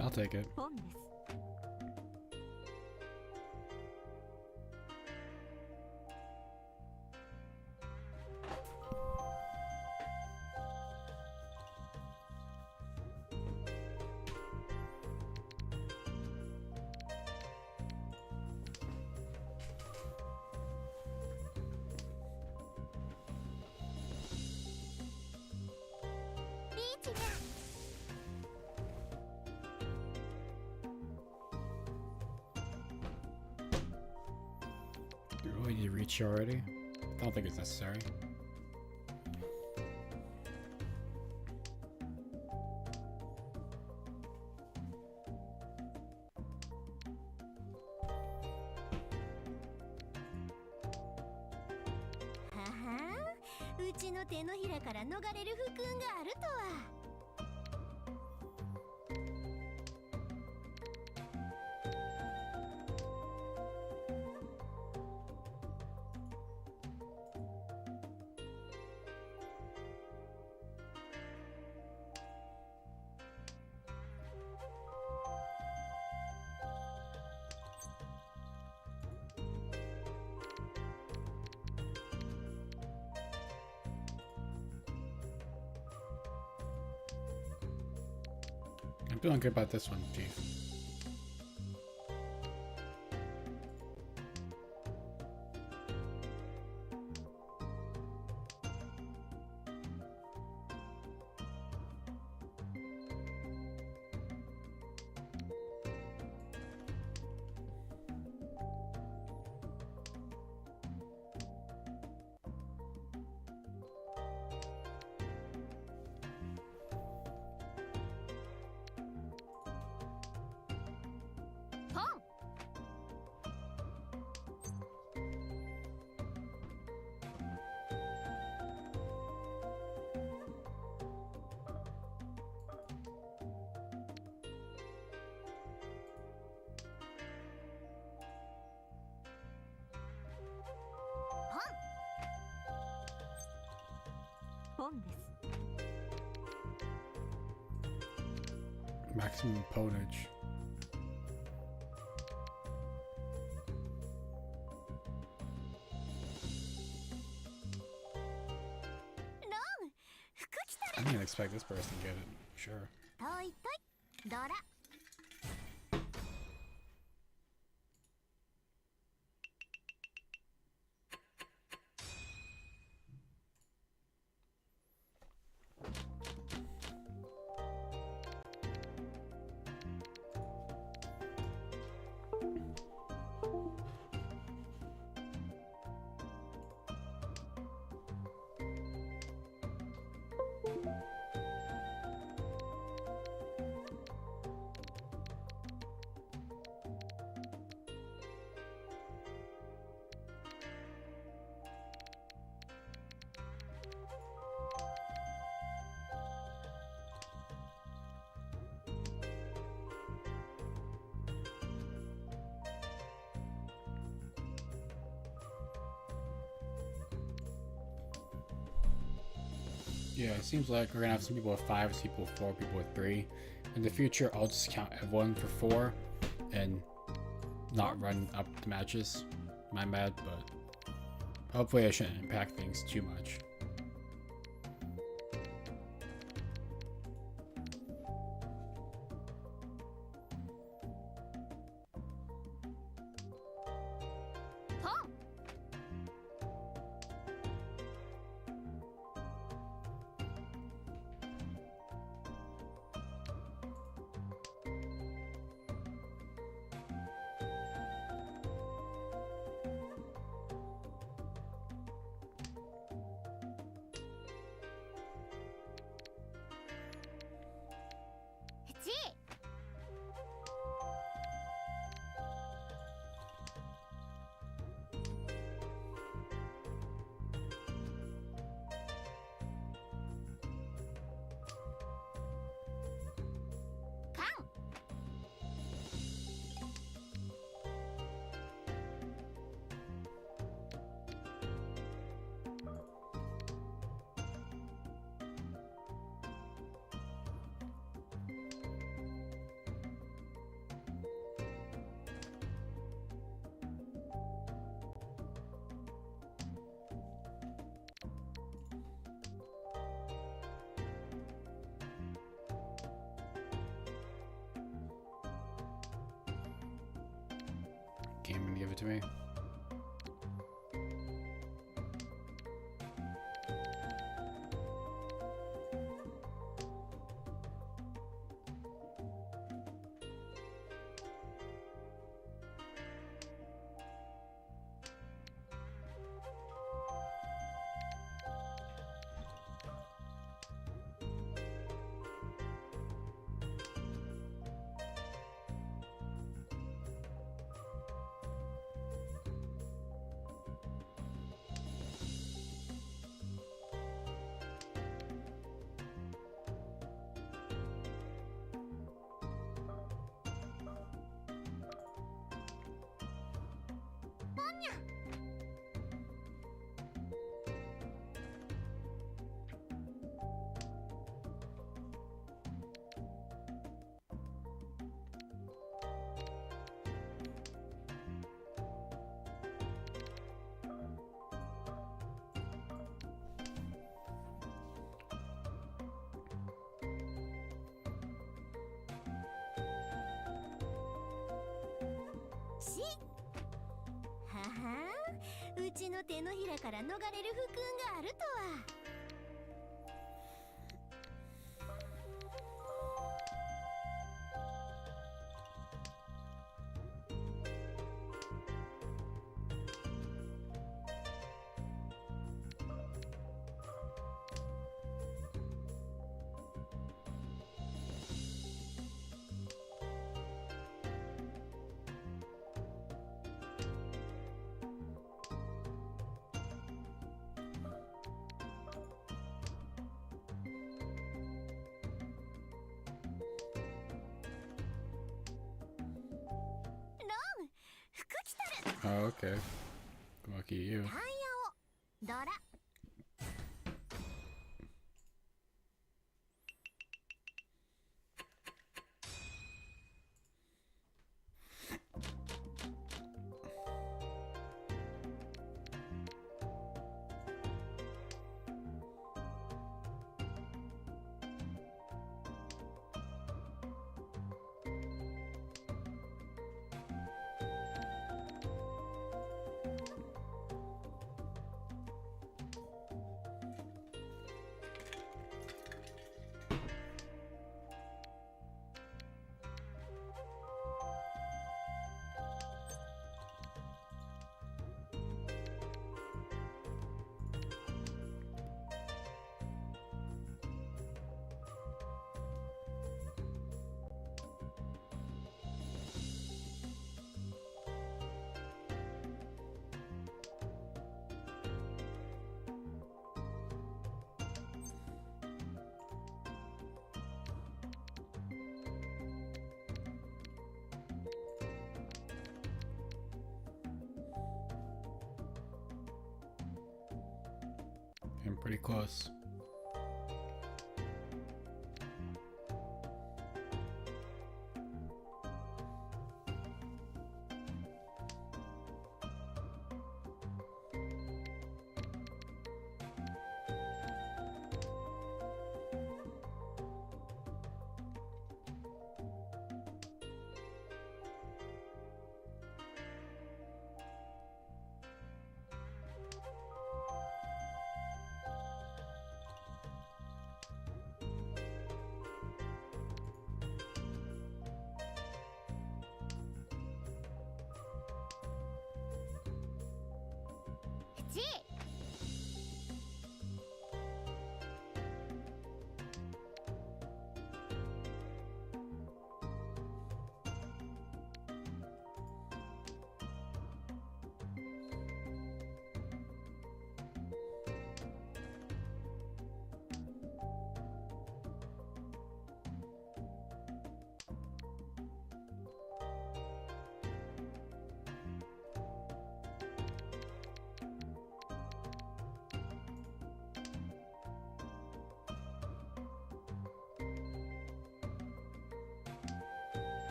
I'll take it. 本です。リーチが Do we need to reach already? I don't think it's necessary.ははうちの手のひらから逃れる不訓があるとは。I'm feeling good about this one, Chief. 本です。 Maximum pottage. ロン、服着た I didn't expect this person to get it. Sure. トイトイドラ。 Yeah, it seems like we're gonna have some people with 5, some people with 4, people with 3. In the future, I'll just count everyone for 4 and not run up the matches. My bad, but hopefully I shouldn't impact things too much. Game and give it to me.しははん、うちの手のひらから逃れる不訓があるとは。服着たる。 Oh, okay. Lucky you. タイヤをドラ。Pretty close. G.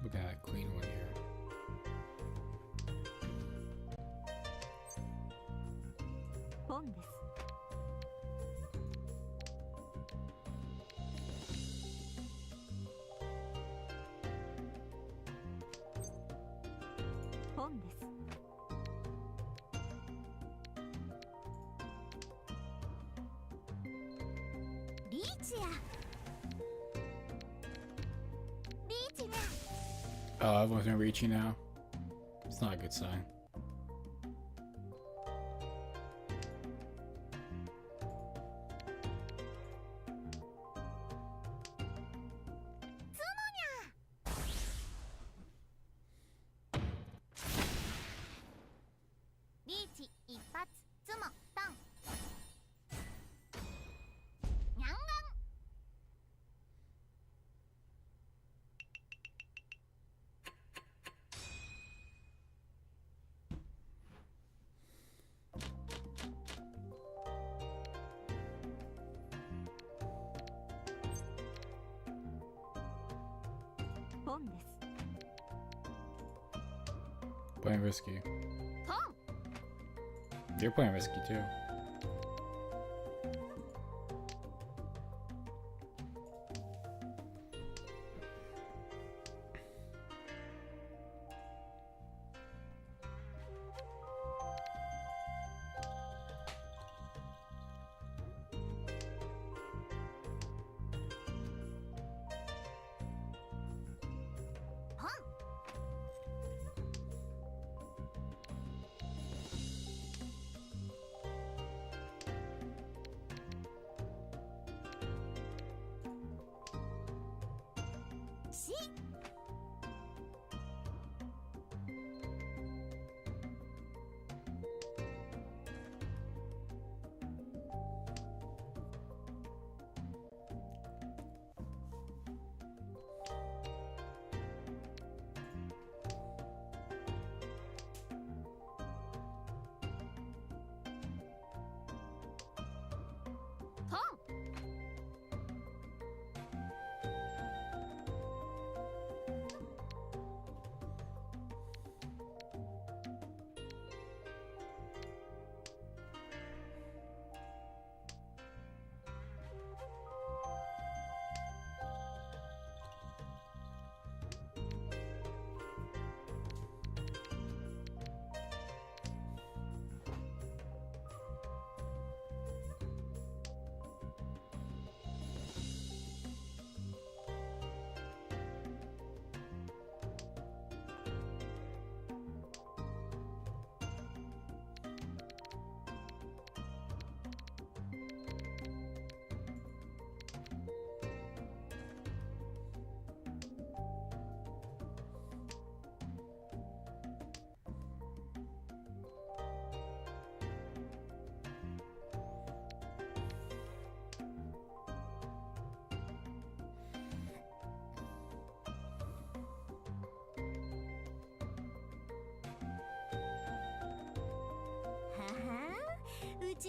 Look at that queen one here. ポンです。ポンです。リーチや。リーチが。Oh, everyone's been reaching now. It's not a good sign. Playing risky. You're playing risky too.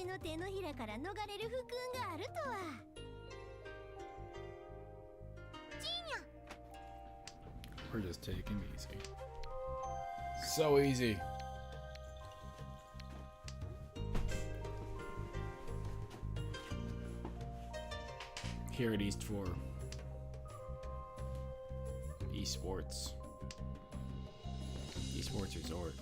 の手のひらから逃れる不幸があるとは。ジーニャ We're just taking it easy. So easy. Here at East 4. Esports. Esports Resort.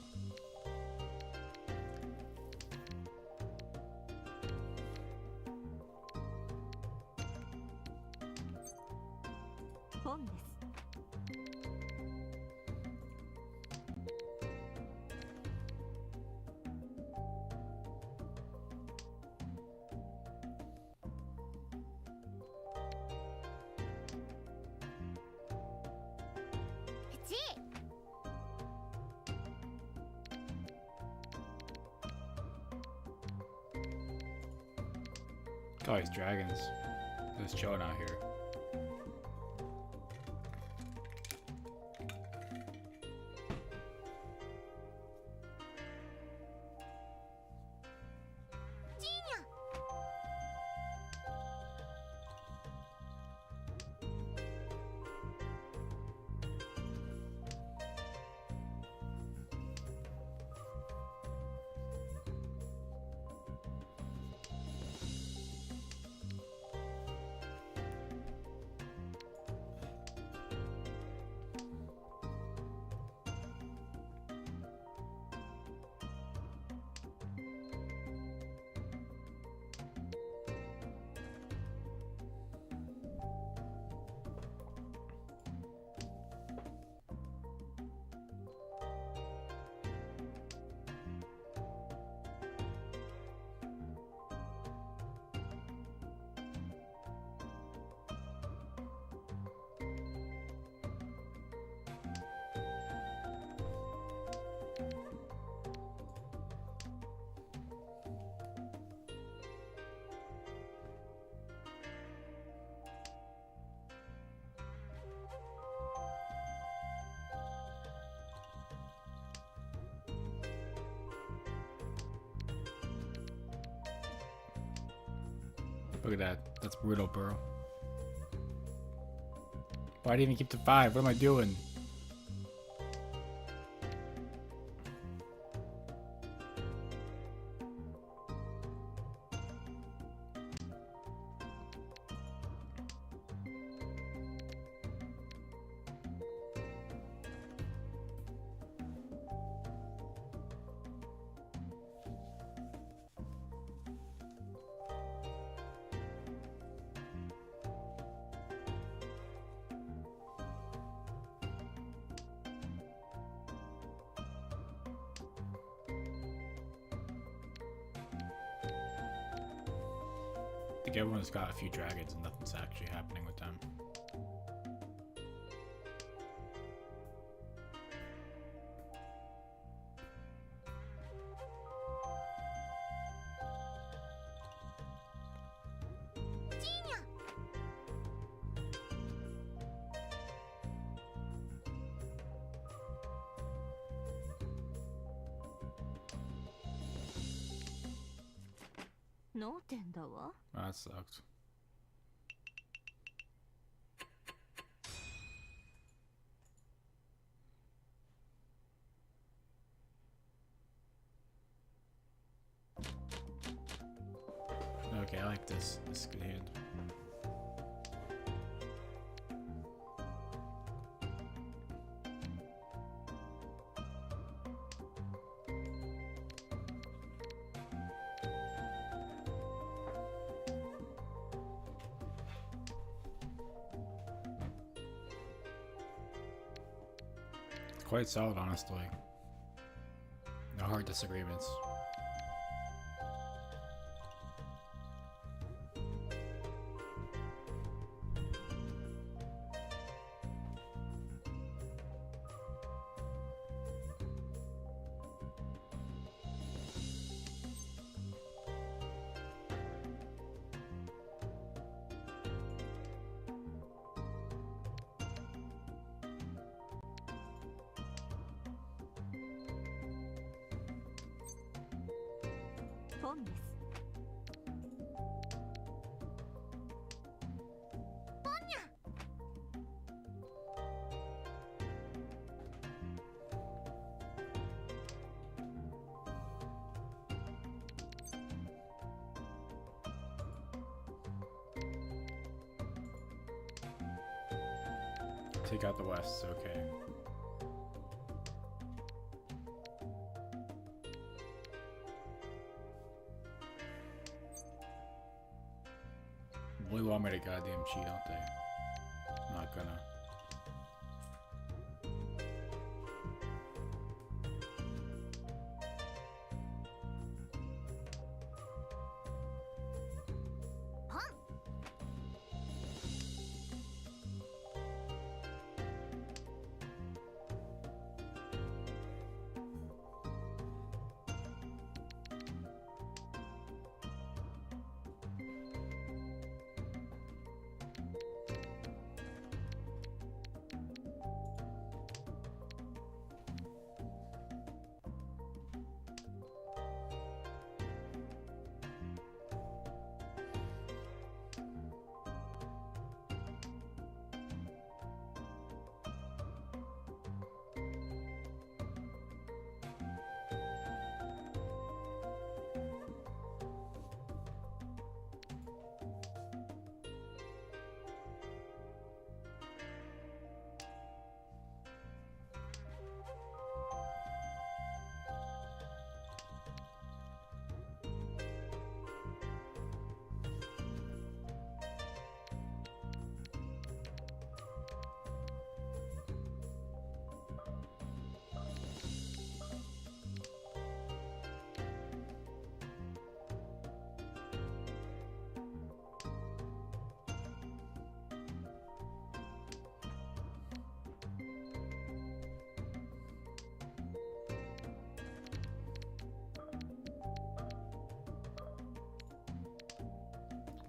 Oh, these dragons. Just chilling out here. Look at that. That's brutal, bro. Why didn't even keep the 5? What am I doing? I think everyone's got a few dragons and nothing's actually happening with them. No 点だわ。 Oh, that sucked. Okay, I like this. This is a good hand. Quite solid, honestly. No hard disagreements. take out the west, okay. Really want me to goddamn cheat, don't they? I'm not gonna.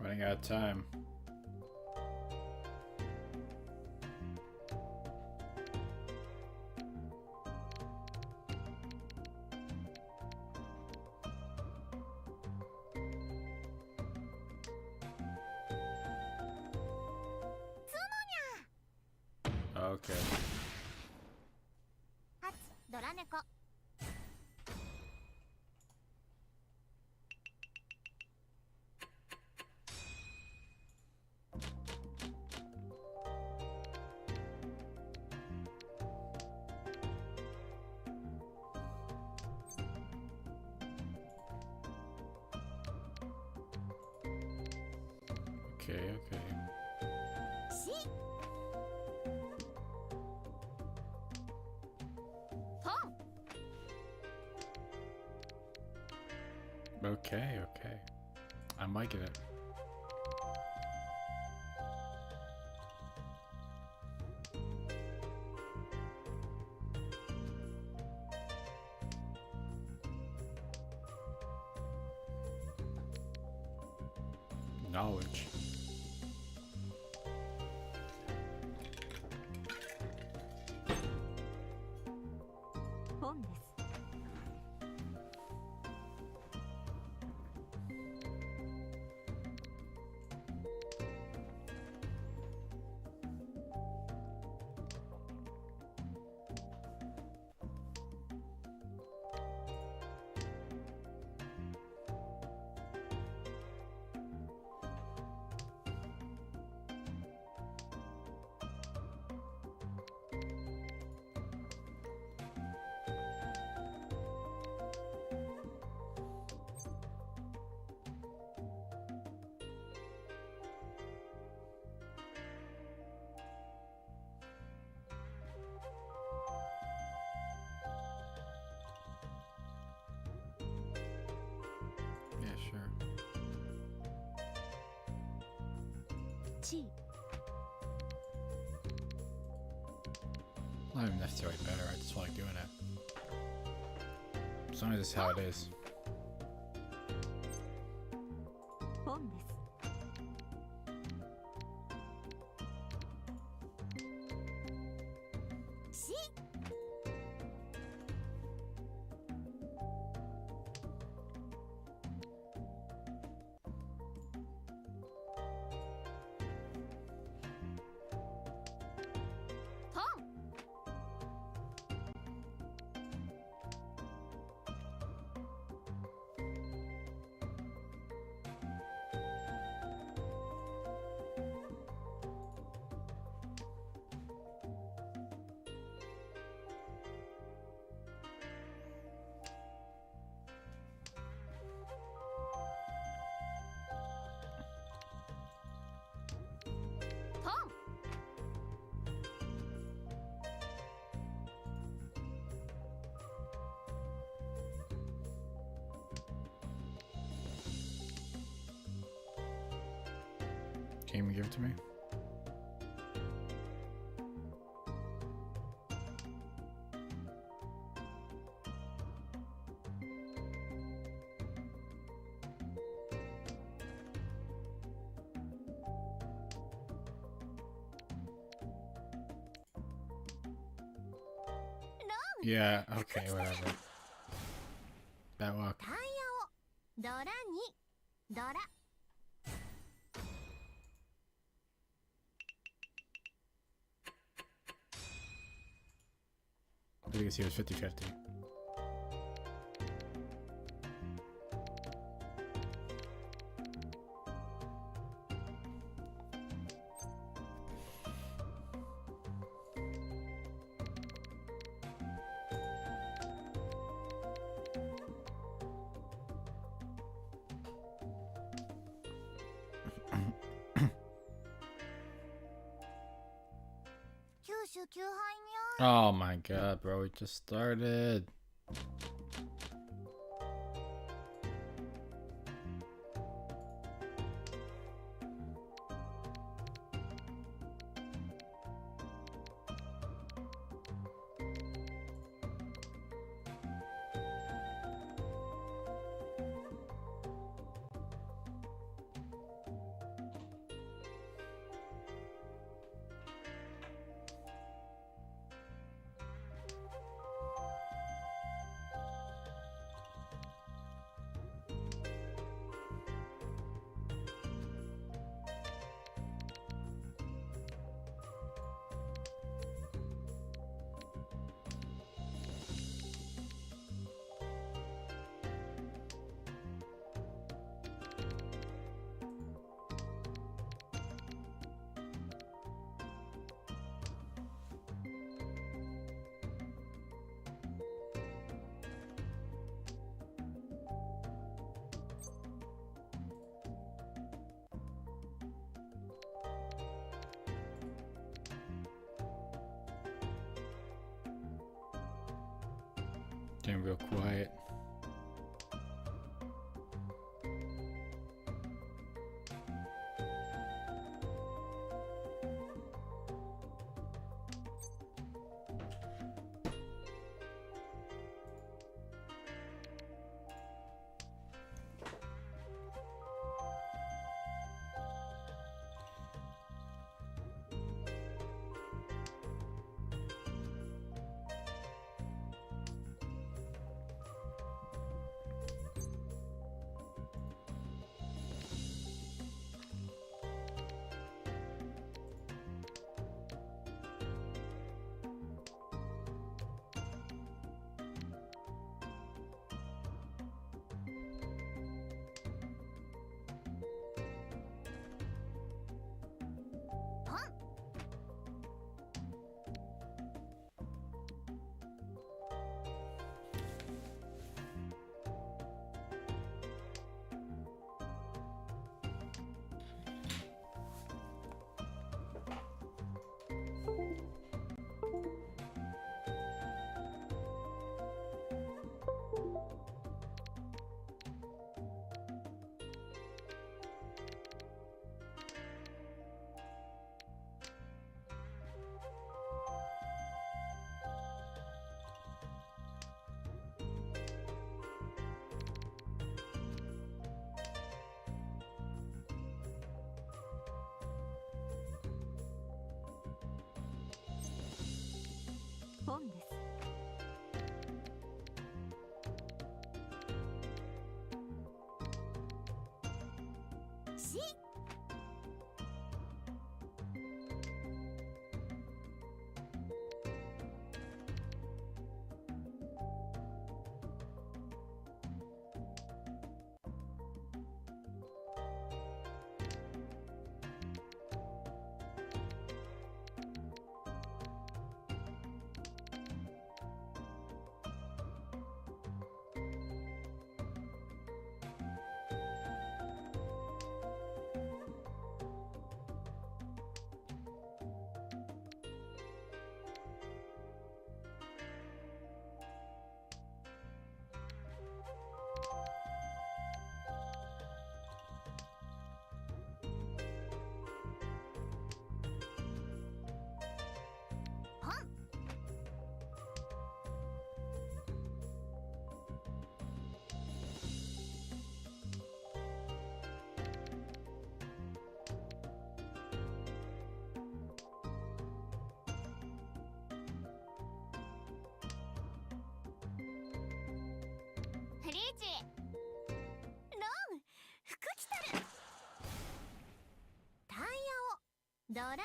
Running out of time. Okay. ドラ猫 Okay, okay. し Okay, okay. I might get it. Knowledge. Yeah, sure. ち Not even necessarily better, I just like doing it. As long as it's how it is. ポンです し ポン し Can you give it to me? Yeah, okay, whatever. Bad luck. タイヤをドラにドラ I think he was 50-50. Oh my god, bro, we just started. Getting real quiet. C ドラに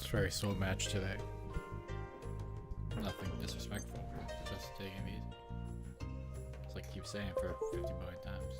It's a very slow match today. Nothing disrespectful, just taking it easy. It's like I keep saying for 50 million times.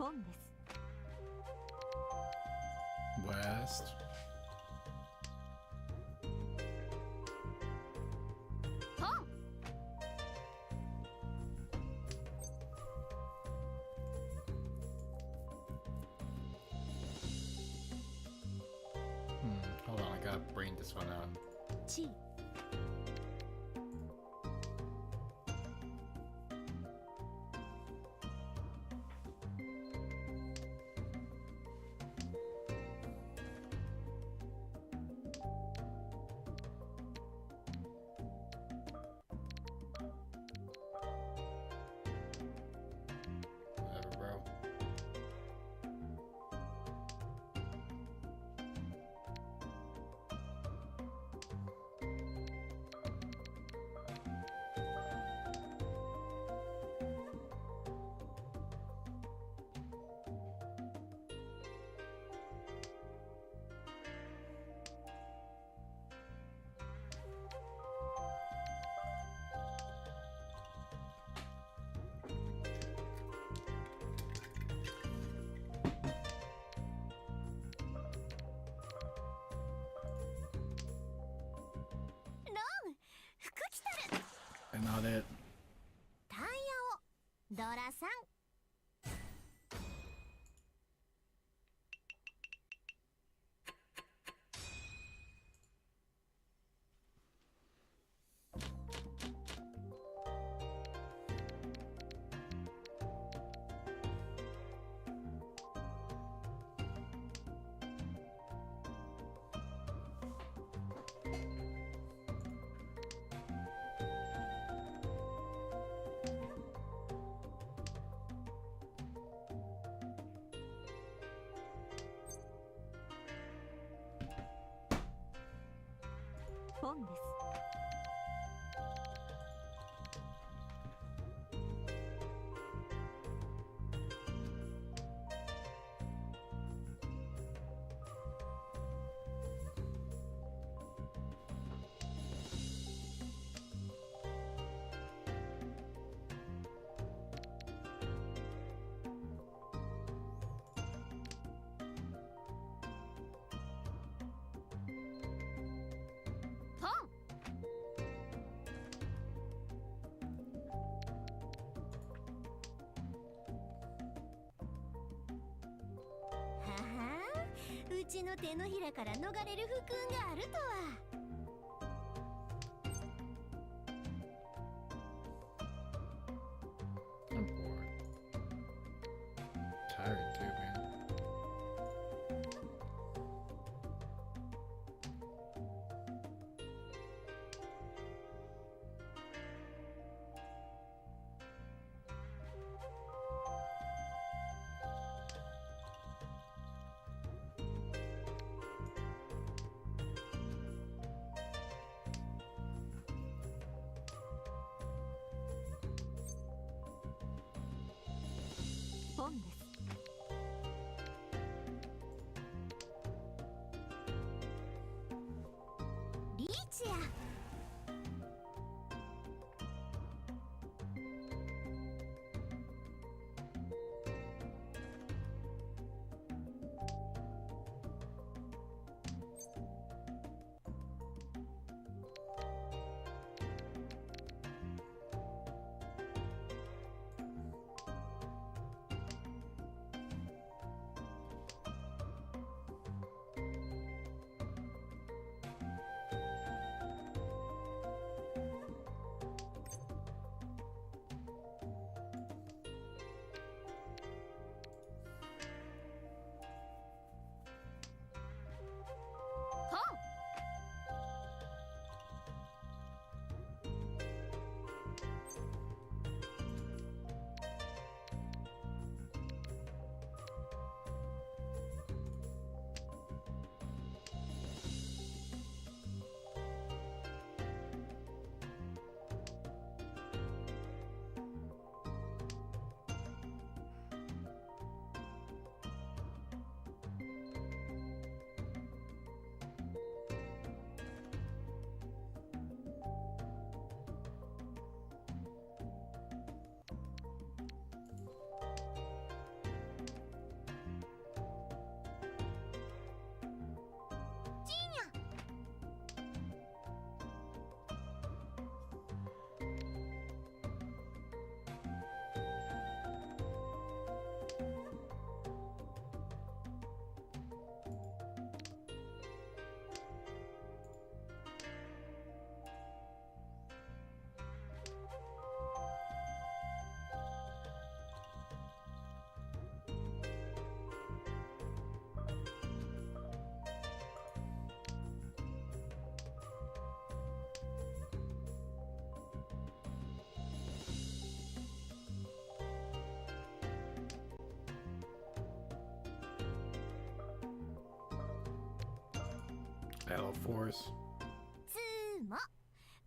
ポンです。 West. ポン。 Hold on, I gotta brain this one out. チ。 Whatever, bro. not it. タイヤをドラさん。本です。ポン。はは、うちの手のひらから逃れる不幸があるとは。I'm bored. Tired too, man.ポンです。リーチや。ポン。Battle Force. つーも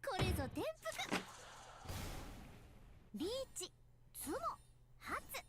これぞ転覆。リーチつも初。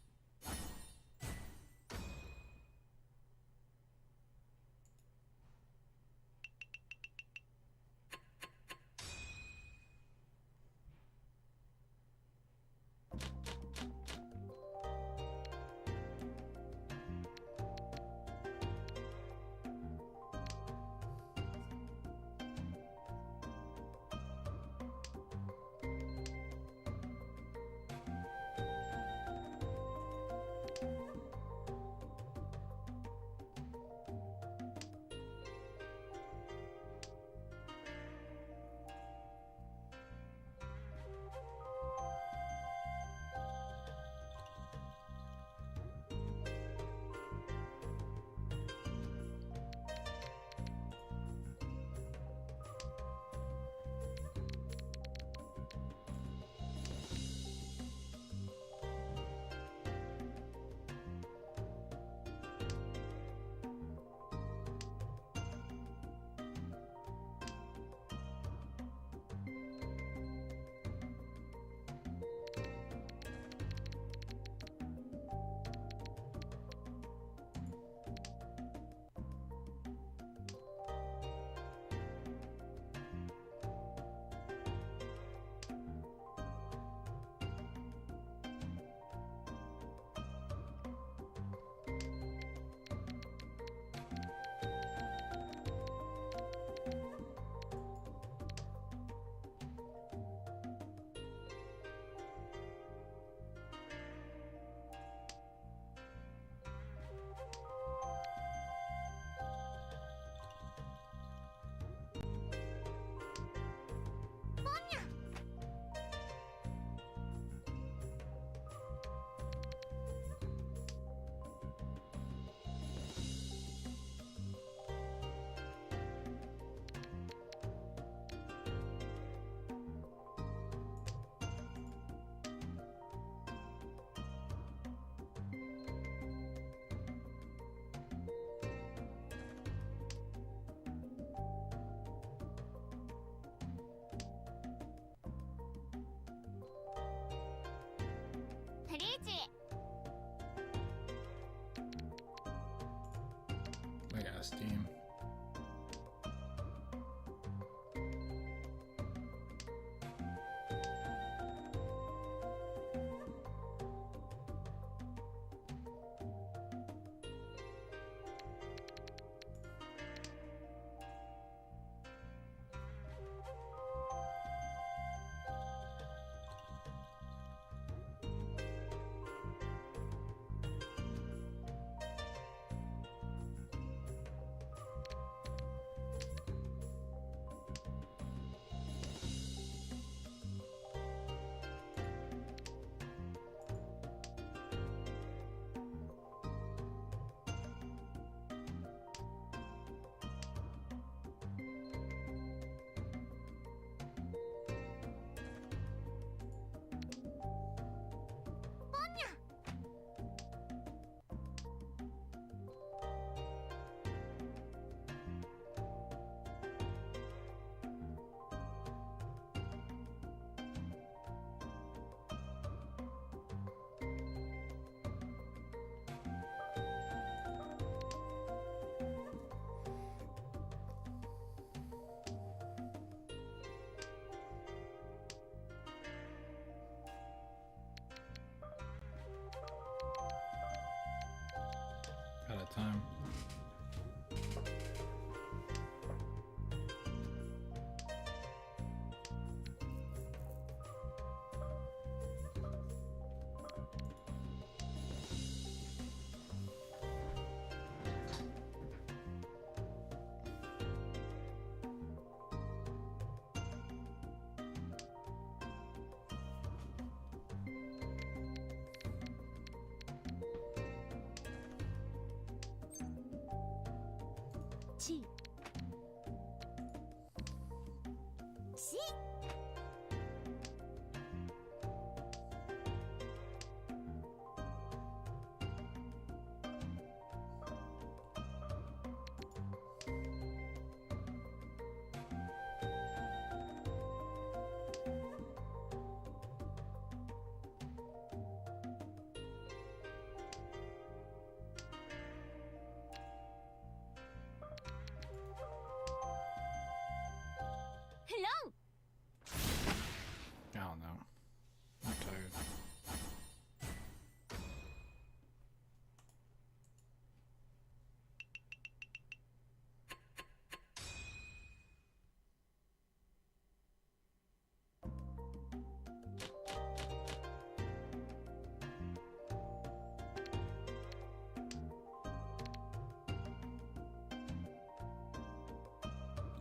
リーチ。 I got Steam. Out of time. Chi. Si. Long. I don't know. I'm tired.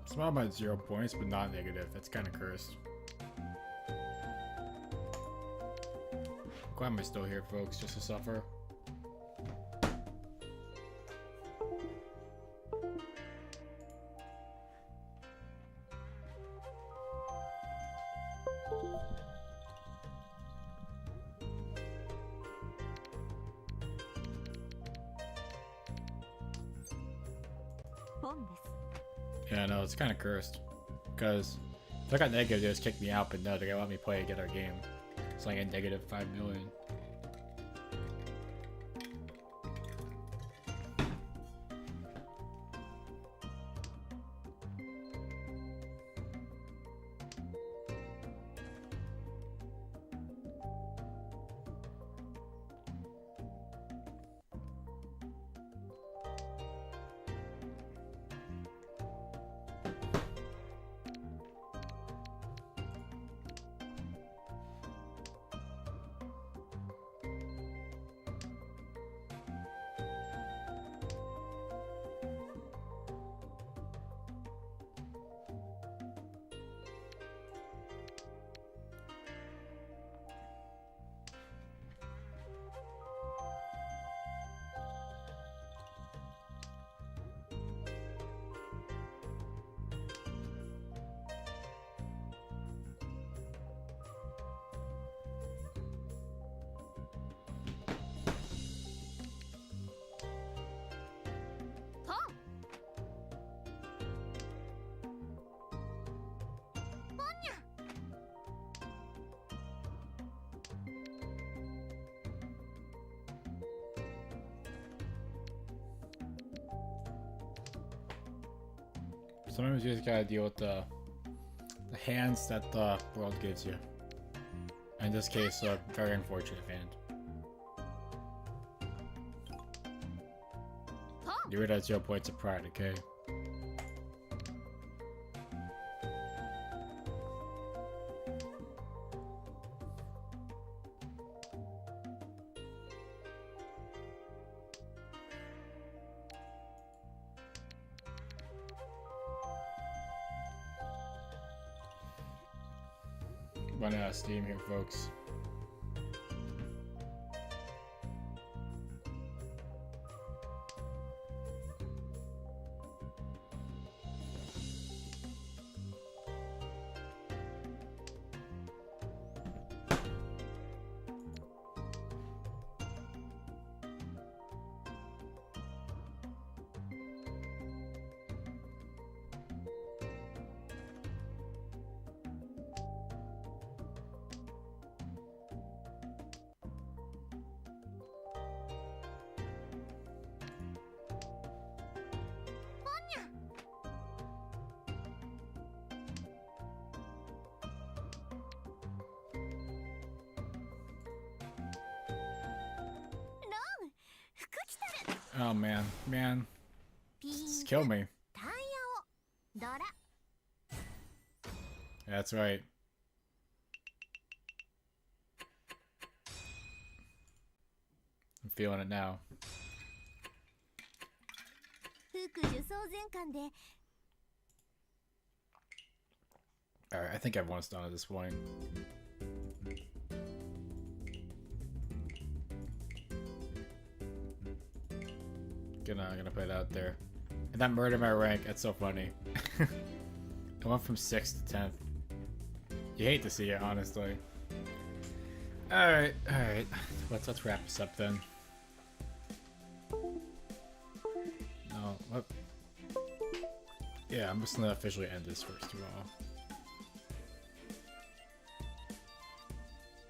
Somehow I'm at 0 points, but not negative. That's kind of cursed. Why am I still here, folks? Just to suffer? Yeah, no, it's kind of cursed. Because if I got negative, they just kick me out, but no, they're gonna let me play and get our game. It's like a negative 5 million. Sometimes you just gotta deal with the hands that the world gives you. In this case, a very unfortunate hand. You read at 0 points of pride, okay? Running out of steam here, folks. Oh man, just kill me. That's right. I'm feeling it now. Alright, I think everyone's done at this point. Gonna put it out there. And that murdered my rank, that's so funny. I went from 6th to 10th. You hate to see it, honestly. Alright. Let's wrap this up then. No, what? Yeah, I'm just gonna officially end this first of all.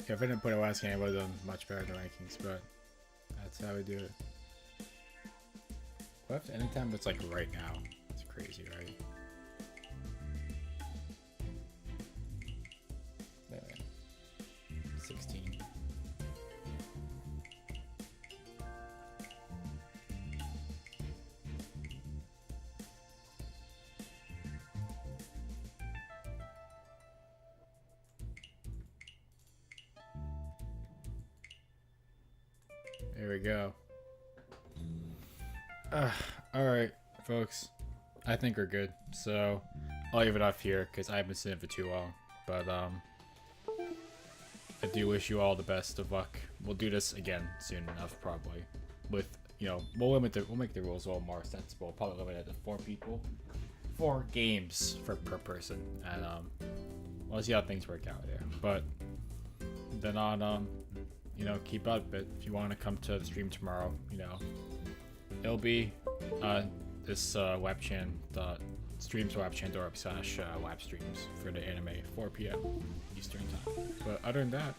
Okay, if I didn't put a last game, I would have done much better in the rankings, but that's how we do it. What if anytime it's like right now? It's crazy, right? 16. There we go. Alright, folks. I think we're good. So, I'll leave it off here because I've been sitting for too long. But, I do wish you all the best of luck. We'll do this again soon enough, probably. With, you know, we'll make the rules a little more sensible. Probably limit it to 4 people. 4 games per person. And, we'll see how things work out there. But, then on, you know, keep up it. If you want to come to the stream tomorrow, you know, it'll be this Wapchan streams Wapchan.org/Wap streams for the anime 4 p.m. Eastern time. But other than that,